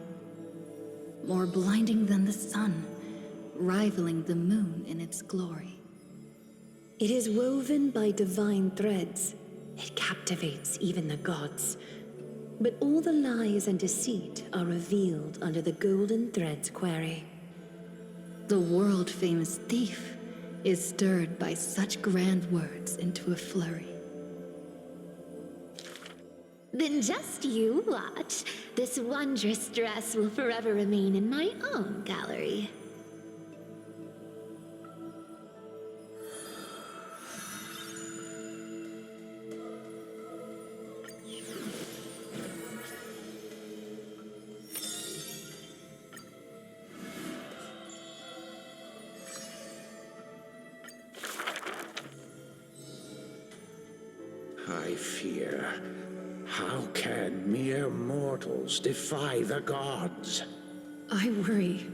More blinding than the sun, rivaling the moon in its glory. It is woven by divine threads. It captivates even the gods. But all the lies and deceit are revealed under the golden thread's query. The world-famous thief is stirred by such grand words into a flurry. Then just you watch. This wondrous dress will forever remain in my own gallery. I fear. How can mere mortals defy the gods? I worry.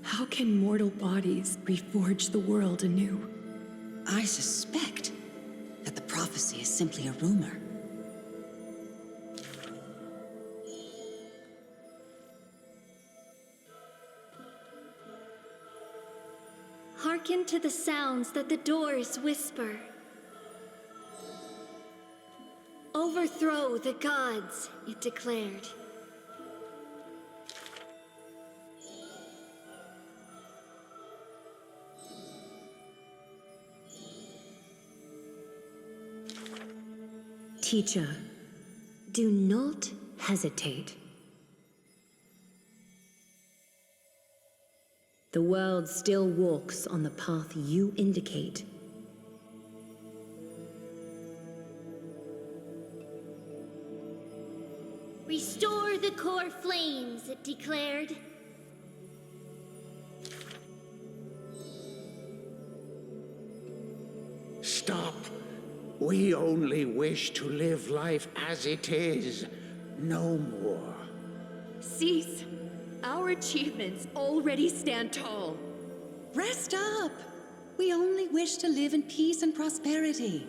How can mortal bodies reforge the world anew? I suspect that the prophecy is simply a rumor. Hearken to the sounds that the doors whisper. Overthrow the gods, it declared. Teacher, do not hesitate. The world still walks on the path you indicate. Restore the core flames, it declared. Stop. We only wish to live life as it is. No more. Cease. Our achievements already stand tall. Rest up! We only wish to live in peace and prosperity.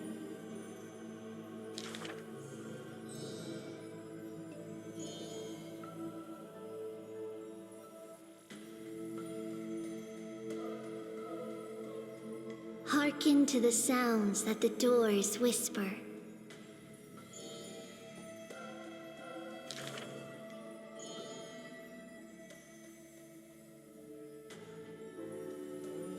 Hearken to the sounds that the doors whisper.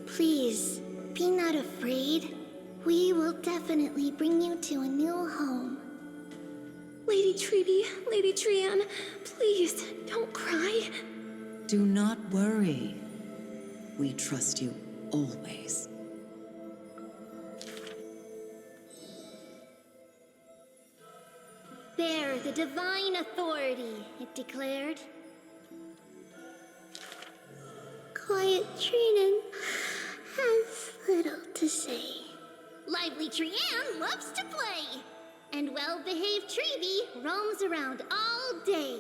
Please, be not afraid. We will definitely bring you to a new home. Lady Treeby, Lady Trianne, please, don't cry. Do not worry. We trust you always. Bear the divine authority, it declared. Quiet Trinan has little to say. Lively Trianne loves to play. And well-behaved Treeby roams around all day.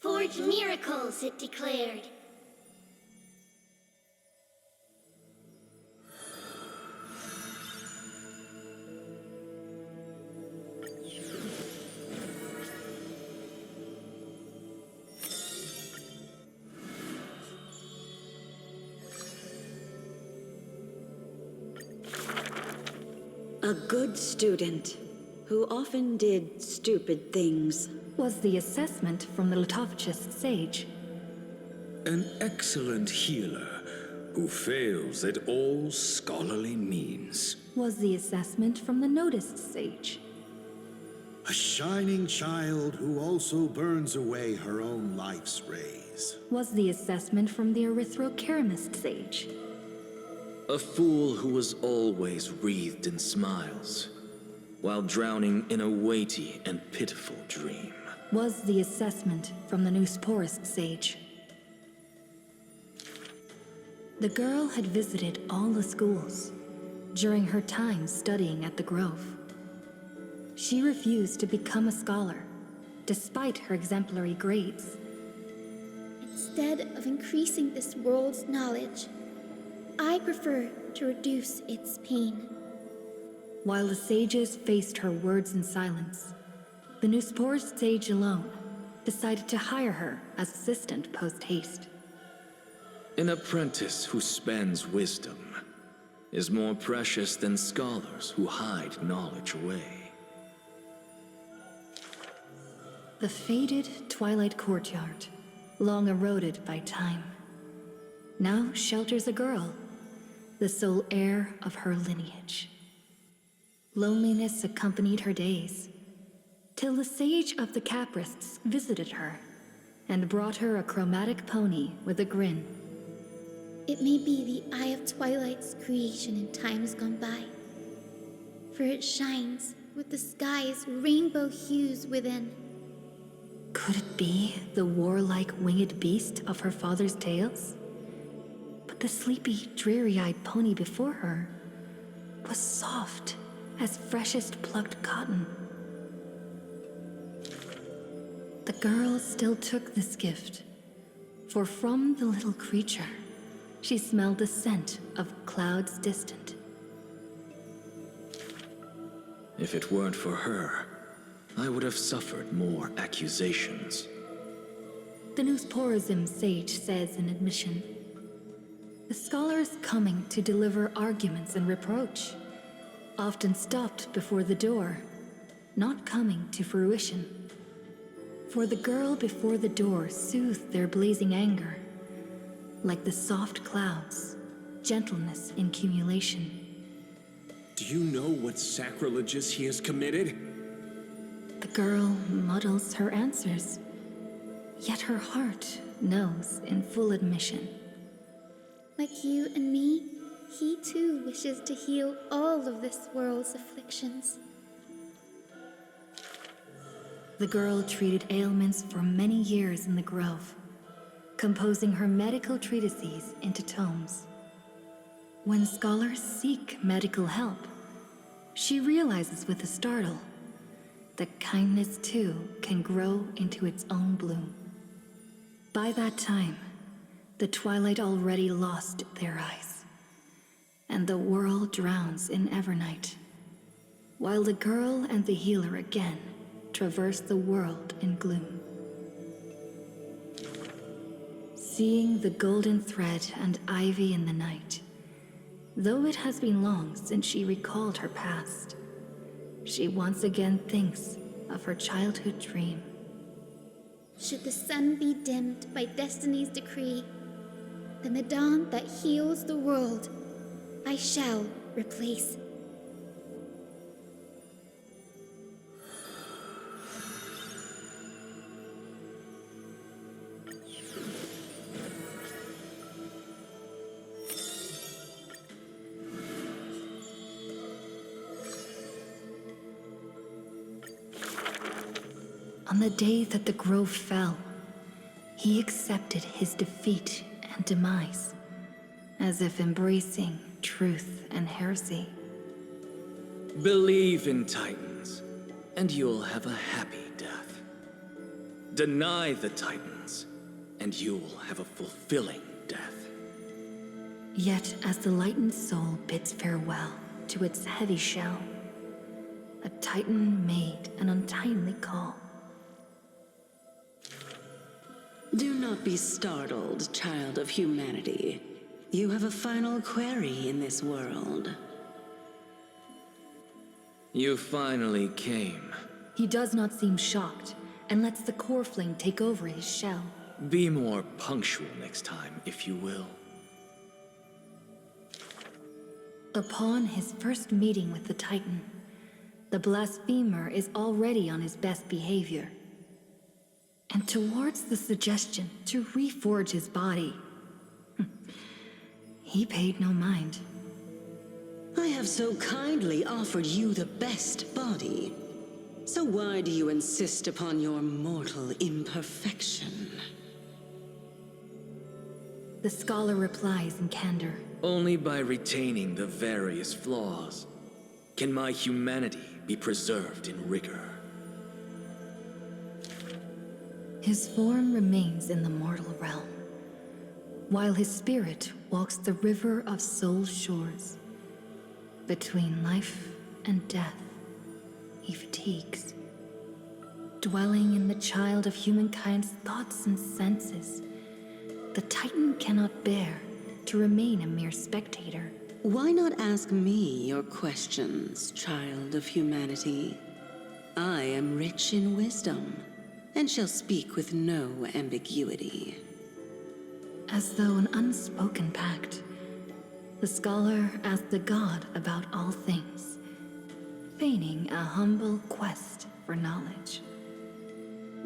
Forge miracles, it declared. A good student, who often did stupid things. Was the assessment from the Litophagist sage. An excellent healer who fails at all scholarly means. Was the assessment from the noticed sage. A shining child who also burns away her own life's rays. Was the assessment from the erythrokeramist sage. A fool who was always wreathed in smiles, while drowning in a weighty and pitiful dream. Was the assessment from the Neusporist sage. The girl had visited all the schools during her time studying at the Grove. She refused to become a scholar, despite her exemplary grades. Instead of increasing this world's knowledge, I prefer to reduce its pain. While the sages faced her words in silence, the Neusporist sage alone decided to hire her as assistant post-haste. An apprentice who spends wisdom is more precious than scholars who hide knowledge away. The faded twilight courtyard, long eroded by time, now shelters a girl, the sole heir of her lineage. Loneliness accompanied her days, till the sage of the Caprists visited her and brought her a chromatic pony with a grin. It may be the Eye of Twilight's creation in times gone by, for it shines with the sky's rainbow hues within. Could it be the warlike winged beast of her father's tales? But the sleepy, dreary-eyed pony before her was soft as freshest plucked cotton. The girl still took this gift, for from the little creature, she smelled the scent of clouds distant. If it weren't for her, I would have suffered more accusations. The Neusporism sage says in admission, the scholar is coming to deliver arguments and reproach, often stopped before the door, not coming to fruition. For the girl before the door soothed their blazing anger, like the soft clouds, gentleness in cumulation. Do you know what sacrileges he has committed? The girl muddles her answers, yet her heart knows in full admission. Like you and me, he too wishes to heal all of this world's afflictions. The girl treated ailments for many years in the Grove, composing her medical treatises into tomes. When scholars seek medical help, she realizes with a startle that kindness too can grow into its own bloom. By that time, the twilight already lost their eyes, and the world drowns in evernight, while the girl and the healer again traverse the world in gloom. Seeing the golden thread and ivy in the night, though it has been long since she recalled her past, she once again thinks of her childhood dream. Should the sun be dimmed by destiny's decree, then the dawn that heals the world I shall replace. On the day that the grove fell, he accepted his defeat and demise, as if embracing truth and heresy. Believe in Titans, and you'll have a happy death. Deny the Titans, and you'll have a fulfilling death. Yet as the lightened soul bids farewell to its heavy shell, a Titan made an untimely call. Do not be startled, child of humanity. You have a final query in this world. You finally came. He does not seem shocked, and lets the core flame take over his shell. Be more punctual next time, if you will. Upon his first meeting with the Titan, the blasphemer is already on his best behavior. And towards the suggestion to reforge his body, he paid no mind. I have so kindly offered you the best body. So why do you insist upon your mortal imperfection? The scholar replies in candor. Only by retaining the various flaws can my humanity be preserved in rigor. His form remains in the mortal realm, while his spirit walks the river of soul shores. Between life and death, he fatigues, dwelling in the child of humankind's thoughts and senses. The Titan cannot bear to remain a mere spectator. Why not ask me your questions, child of humanity? I am rich in wisdom, and shall speak with no ambiguity. As though an unspoken pact, the scholar asked the god about all things, feigning a humble quest for knowledge.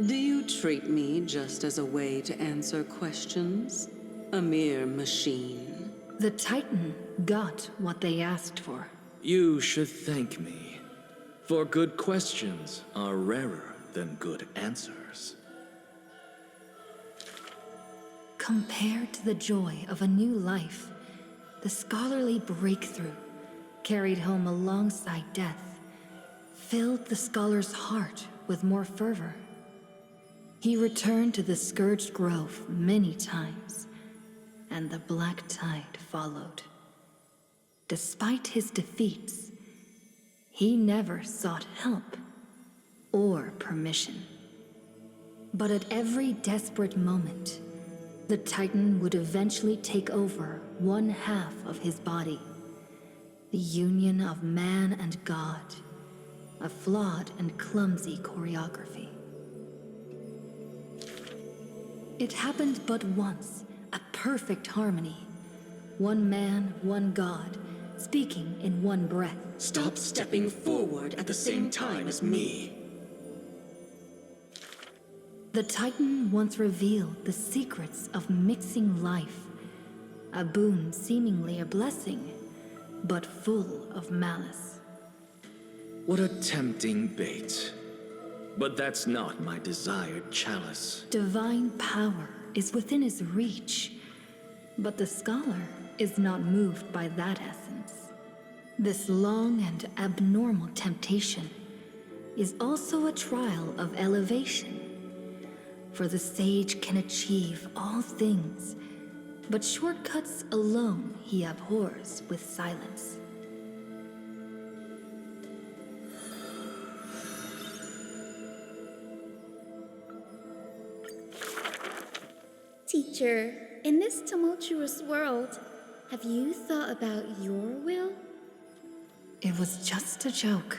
Do you treat me just as a way to answer questions? A mere machine? The Titan got what they asked for. You should thank me, for good questions are rarer than good answers. Compared to the joy of a new life, the scholarly breakthrough, carried home alongside death, filled the scholar's heart with more fervor. He returned to the Scourged Grove many times, and the black tide followed. Despite his defeats, he never sought help or permission. But at every desperate moment, the Titan would eventually take over one half of his body. The union of man and God, a flawed and clumsy choreography. It happened but once, a perfect harmony. One man, one God, speaking in one breath. Stop stepping forward at the same time as me. The Titan once revealed the secrets of mixing life, a boon seemingly a blessing, but full of malice. What a tempting bait. But that's not my desired chalice. Divine power is within his reach, but the scholar is not moved by that essence. This long and abnormal temptation is also a trial of elevation. For the sage can achieve all things, but shortcuts alone he abhors with silence. Teacher, in this tumultuous world, have you thought about your will? It was just a joke,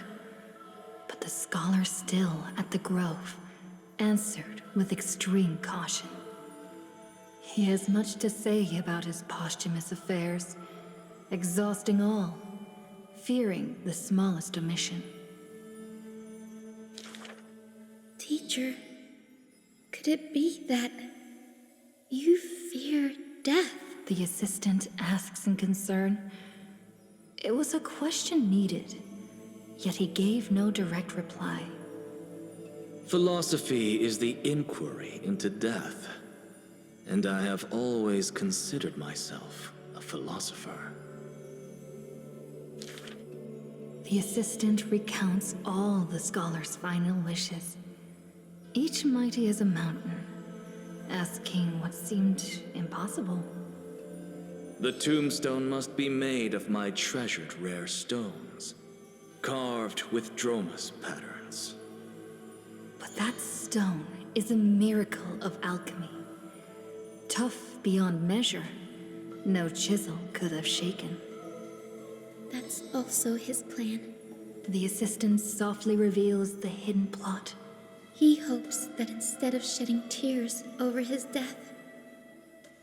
but the scholar still at the grove answered with extreme caution. He has much to say about his posthumous affairs, exhausting all, fearing the smallest omission. Teacher, could it be that you fear death? The assistant asks in concern. It was a question needed, yet he gave no direct reply. Philosophy is the inquiry into death, and I have always considered myself a philosopher. The assistant recounts all the scholar's final wishes, each mighty as a mountain, asking what seemed impossible. The tombstone must be made of my treasured rare stones, carved with Dromus patterns. But that stone is a miracle of alchemy. Tough beyond measure, no chisel could have shaken. That's also his plan. The assistant softly reveals the hidden plot. He hopes that instead of shedding tears over his death,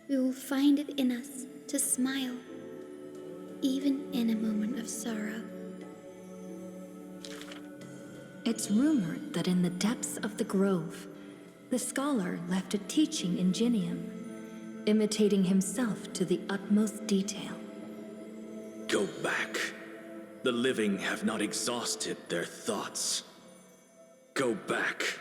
we will find it in us to smile, even in a moment of sorrow. It's rumored that in the depths of the grove, the scholar left a teaching ingenium, imitating himself to the utmost detail. Go back. The living have not exhausted their thoughts. Go back.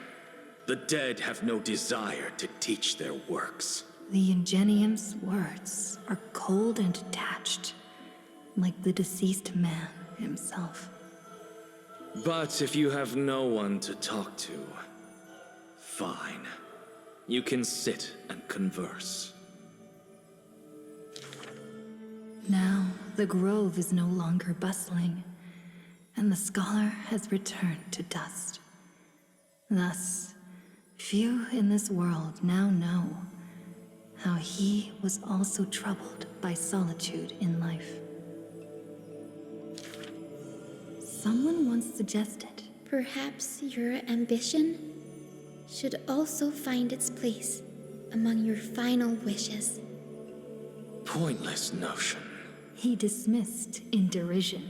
The dead have no desire to teach their works. The ingenium's words are cold and detached, like the deceased man himself. But if you have no one to talk to, fine. You can sit and converse. Now, the grove is no longer bustling, and the scholar has returned to dust. Thus, few in this world now know how he was also troubled by solitude in life. Someone once suggested, perhaps your ambition should also find its place among your final wishes. Pointless notion. He dismissed in derision.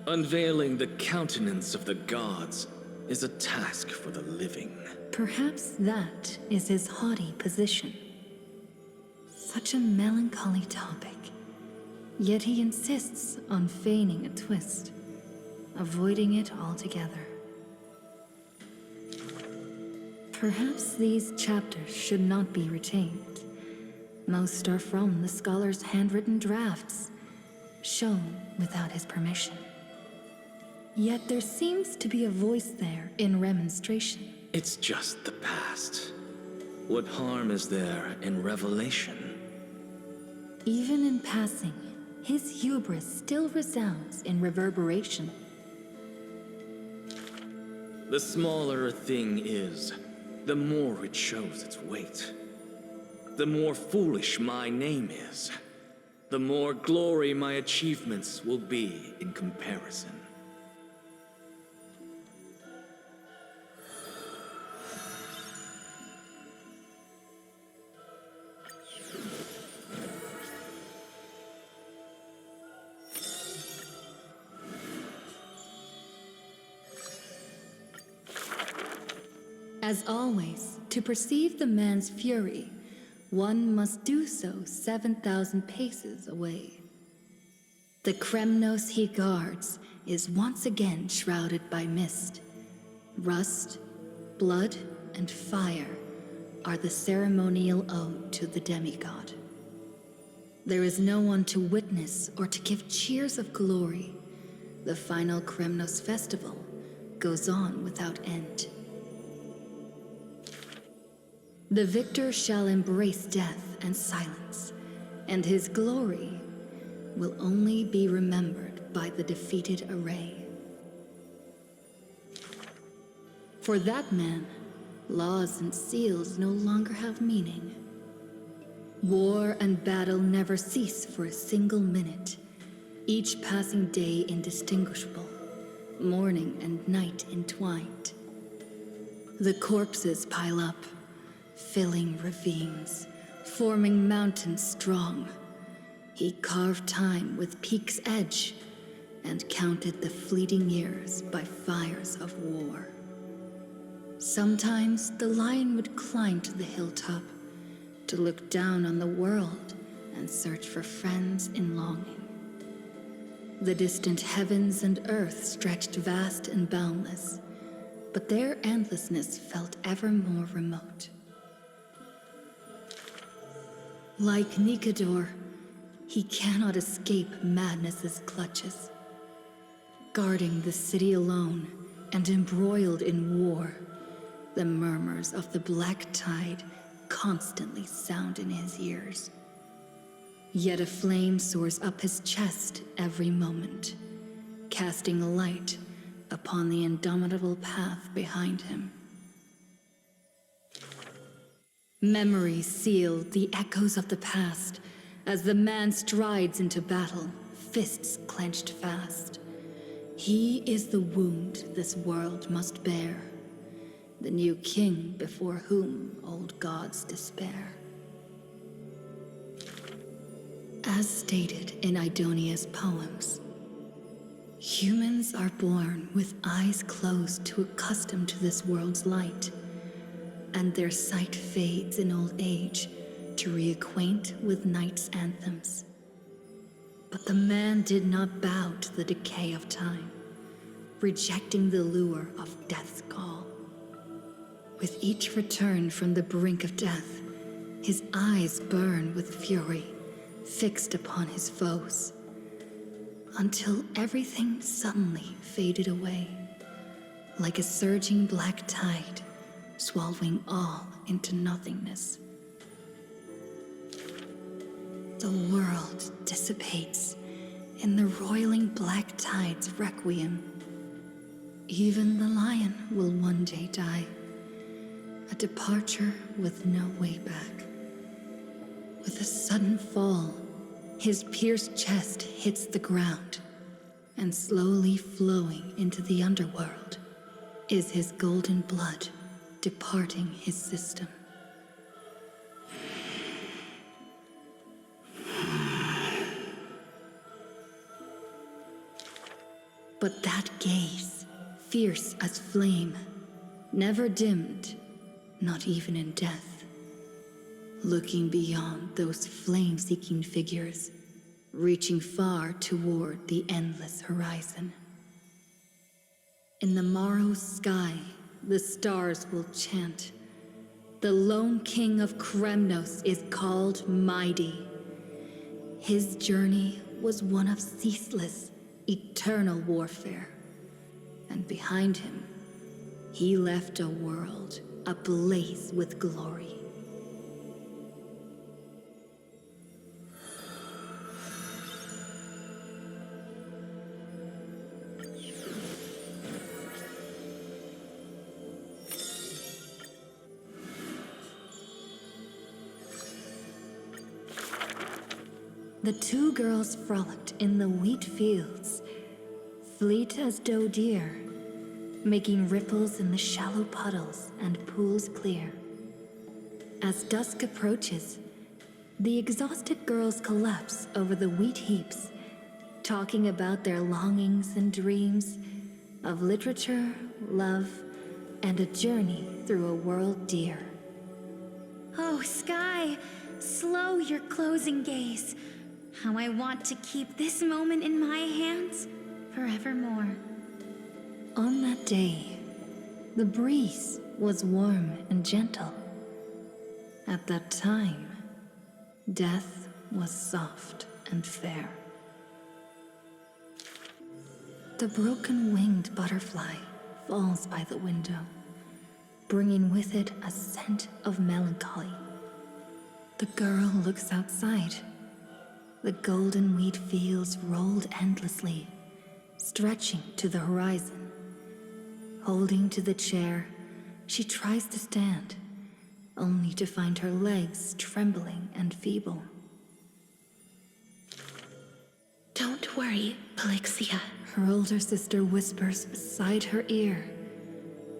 Unveiling the countenance of the gods is a task for the living. Perhaps that is his haughty position. Such a melancholy topic, yet he insists on feigning a twist, avoiding it altogether. Perhaps these chapters should not be retained. Most are from the scholar's handwritten drafts, shown without his permission. Yet there seems to be a voice there in remonstration. It's just the past. What harm is there in revelation? Even in passing, his hubris still resounds in reverberation. The smaller a thing is, the more it shows its weight. The more foolish my name is, the more glory my achievements will be in comparison. As always, to perceive the man's fury, one must do so 7,000 paces away. The Kremnos he guards is once again shrouded by mist. Rust, blood, and fire are the ceremonial ode to the demigod. There is no one to witness or to give cheers of glory. The final Kremnos festival goes on without end. The victor shall embrace death and silence, and his glory will only be remembered by the defeated array. For that man, laws and seals no longer have meaning. War and battle never cease for a single minute, each passing day indistinguishable, morning and night entwined. The corpses pile up, filling ravines, forming mountains strong. He carved time with peak's edge and counted the fleeting years by fires of war. Sometimes the lion would climb to the hilltop to look down on the world and search for friends in longing. The distant heavens and earth stretched vast and boundless, but their endlessness felt ever more remote. Like Nikador, he cannot escape madness's clutches. Guarding the city alone and embroiled in war, the murmurs of the black tide constantly sound in his ears. Yet a flame soars up his chest every moment, casting a light upon the indomitable path behind him. Memories seal the echoes of the past as the man strides into battle, fists clenched fast. He is the wound this world must bear, the new king before whom old gods despair. As stated in Idonia's poems, humans are born with eyes closed to accustom to this world's light, and their sight fades in old age to reacquaint with night's anthems. But the man did not bow to the decay of time, rejecting the lure of death's call. With each return from the brink of death, his eyes burn with fury, fixed upon his foes, until everything suddenly faded away, like a surging black tide, swallowing all into nothingness. The world dissipates in the roiling black tide's requiem. Even the lion will one day die, a departure with no way back. With a sudden fall, his pierced chest hits the ground, and slowly flowing into the underworld is his golden blood departing his system. But that gaze, fierce as flame, never dimmed, not even in death. Looking beyond those flame-seeking figures, reaching far toward the endless horizon. In the morrow's sky, the stars will chant. The lone king of Kremnos is called Mighty. His journey was one of ceaseless, eternal warfare. And behind him, he left a world ablaze with glory. The two girls frolicked in the wheat fields, fleet as doe deer, making ripples in the shallow puddles and pools clear. As dusk approaches, the exhausted girls collapse over the wheat heaps, talking about their longings and dreams of literature, love, and a journey through a world dear. Oh, Sky, slow your closing gaze. How I want to keep this moment in my hands forevermore. On that day, the breeze was warm and gentle. At that time, death was soft and fair. The broken-winged butterfly falls by the window, bringing with it a scent of melancholy. The girl looks outside. The golden wheat fields rolled endlessly, stretching to the horizon. Holding to the chair, she tries to stand, only to find her legs trembling and feeble. Don't worry, Pelixia. Her older sister whispers beside her ear,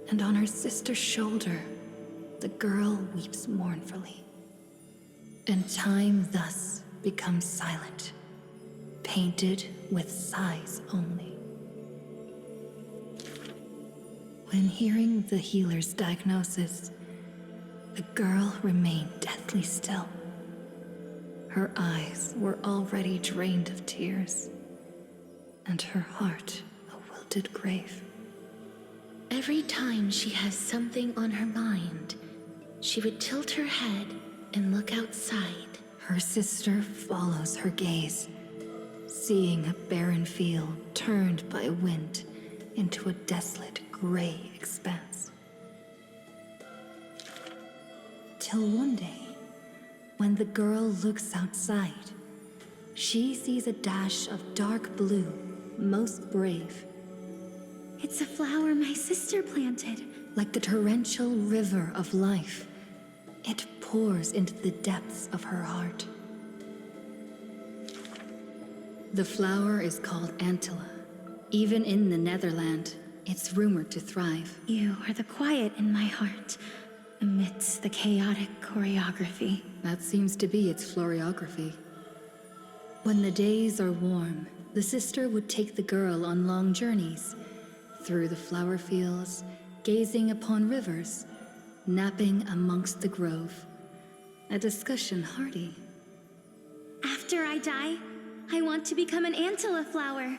and on her sister's shoulder, the girl weeps mournfully. And time thus becomes silent, painted with sighs only. When hearing the healer's diagnosis, the girl remained deathly still. Her eyes were already drained of tears, and her heart a wilted grave. Every time she has something on her mind, she would tilt her head and look outside. Her sister follows her gaze, seeing a barren field turned by wind into a desolate gray expanse. Till one day, when the girl looks outside, she sees a dash of dark blue, most brave. It's a flower my sister planted. Like the torrential river of life, it pours into the depths of her heart. The flower is called Antilla. Even in the Netherland, It's rumored to thrive. You are the quiet in my heart, amidst the chaotic choreography. That seems to be its floriography. When the days are warm, the sister would take the girl on long journeys, through the flower fields, gazing upon rivers, napping amongst the grove. A discussion hearty. After I die, I want to become an antilla flower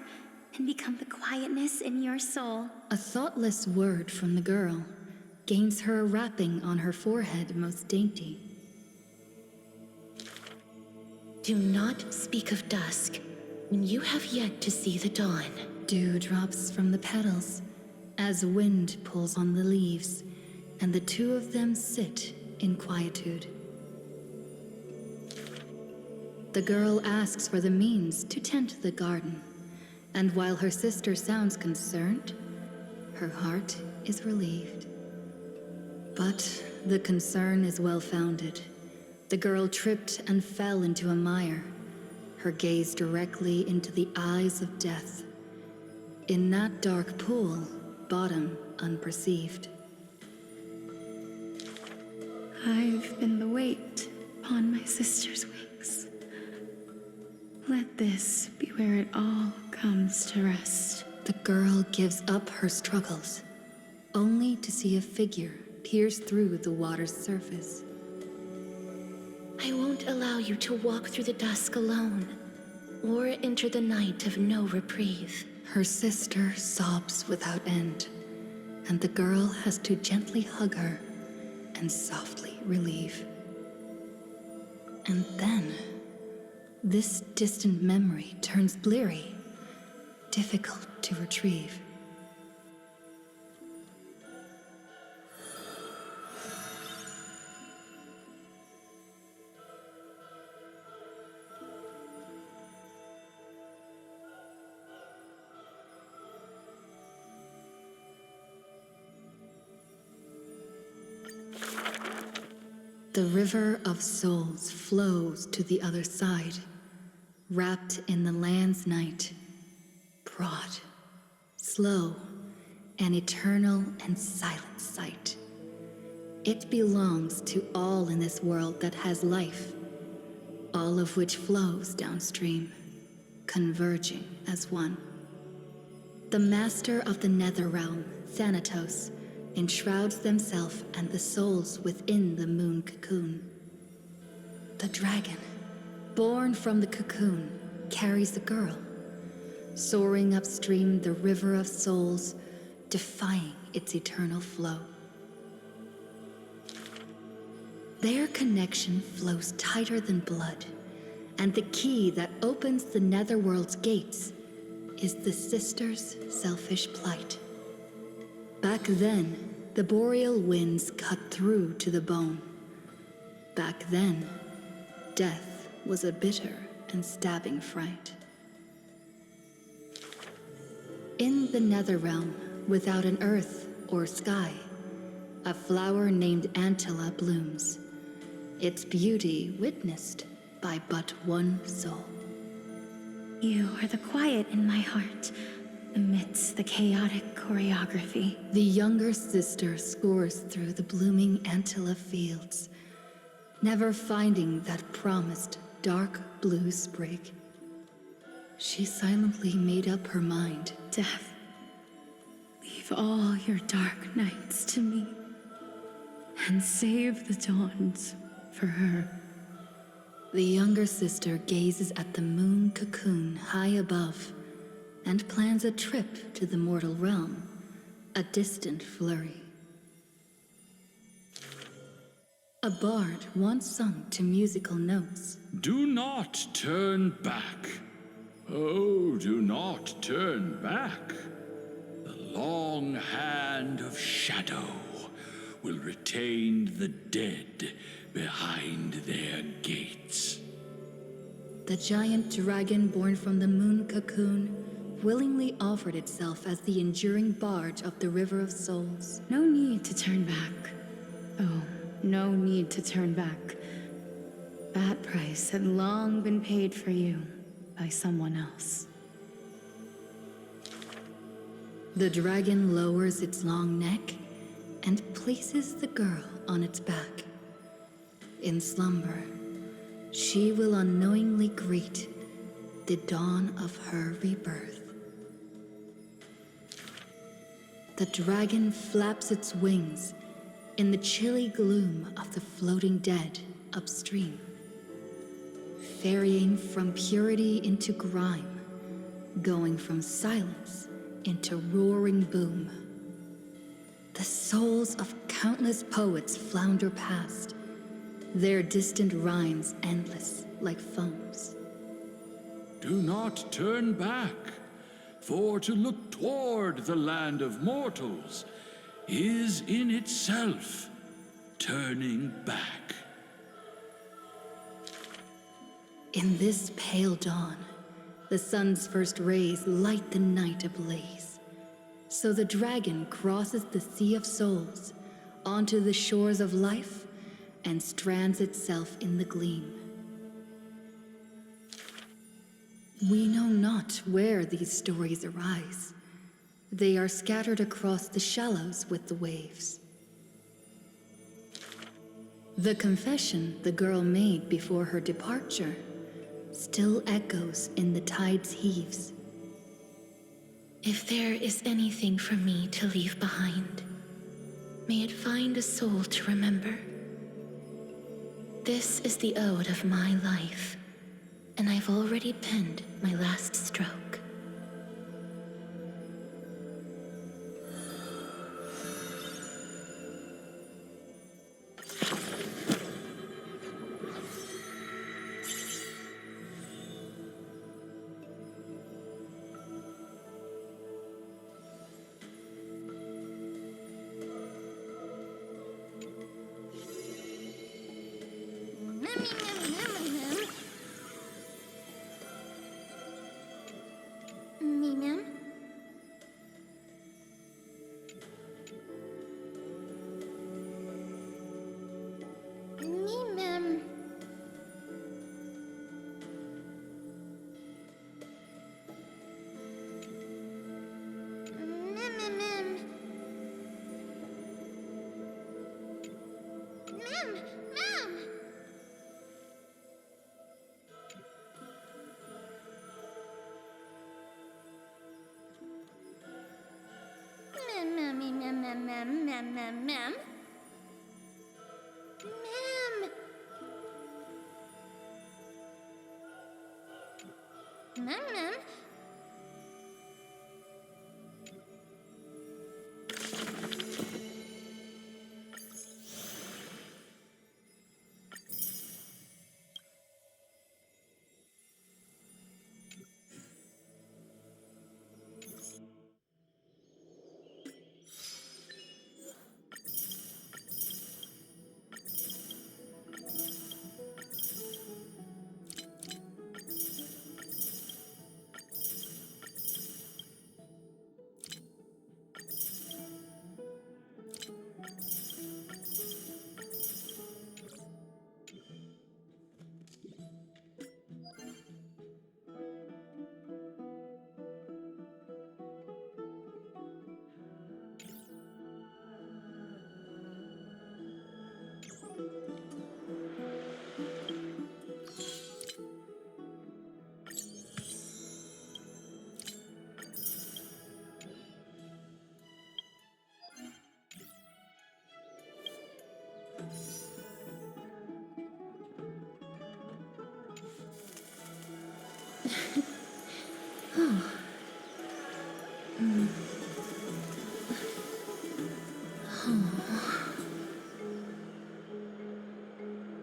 and become the quietness in your soul. A thoughtless word from the girl gains her a wrapping on her forehead most dainty. Do not speak of dusk when you have yet to see the dawn. Dew drops from the petals as wind pulls on the leaves, and the two of them sit in quietude. The girl asks for the means to tend the garden, and while her sister sounds concerned, her heart is relieved. But the concern is well-founded. The girl tripped and fell into a mire, her gaze directly into the eyes of death. In that dark pool, bottom unperceived. I've been the weight upon my sister's wings. Let this be where it all comes to rest. The girl gives up her struggles, only to see a figure pierce through the water's surface. I won't allow you to walk through the dusk alone, or enter the night of no reprieve. Her sister sobs without end, and the girl has to gently hug her and softly relieve. And then, this distant memory turns bleary, difficult to retrieve. The river of souls flows to the other side, wrapped in the land's night, broad, slow, an eternal and silent sight. It belongs to all in this world that has life, all of which flows downstream, converging as one. The master of the nether realm, Thanatos, enshrouds themselves and the souls within the moon cocoon. The dragon, born from the cocoon, carries the girl, soaring upstream the river of souls, defying its eternal flow. Their connection flows tighter than blood, and the key that opens the netherworld's gates is the sisters' selfish plight. Back then, the boreal winds cut through to the bone. Back then, death was a bitter and stabbing fright. In the netherrealm, without an earth or sky, a flower named Antilla blooms, its beauty witnessed by but one soul. You are the quiet in my heart, amidst the chaotic choreography. The younger sister scores through the blooming Antilla fields, never finding that promised dark blue sprig. She silently made up her mind. Death, leave all your dark nights to me, and save the dawns for her. The younger sister gazes at the moon cocoon high above, and plans a trip to the mortal realm, a distant flurry. A bard once sung to musical notes. Do not turn back. Oh, do not turn back. The long hand of shadow will retain the dead behind their gates. The giant dragon born from the moon cocoon willingly offered itself as the enduring barge of the River of Souls. No need to turn back. Oh, no need to turn back. That price had long been paid for you by someone else. The dragon lowers its long neck and places the girl on its back. In slumber, she will unknowingly greet the dawn of her rebirth. The dragon flaps its wings in the chilly gloom of the floating dead upstream, ferrying from purity into grime, going from silence into roaring boom. The souls of countless poets flounder past, their distant rhymes endless like foams. Do not turn back, for to look toward the land of mortals is in itself turning back. In this pale dawn, the sun's first rays light the night ablaze. So the dragon crosses the sea of souls onto the shores of life and strands itself in the gleam. We know not where these stories arise. They are scattered across the shallows with the waves. The confession the girl made before her departure still echoes in the tide's heaves. If there is anything for me to leave behind, may it find a soul to remember. This is the ode of my life, and I've already penned my last stroke.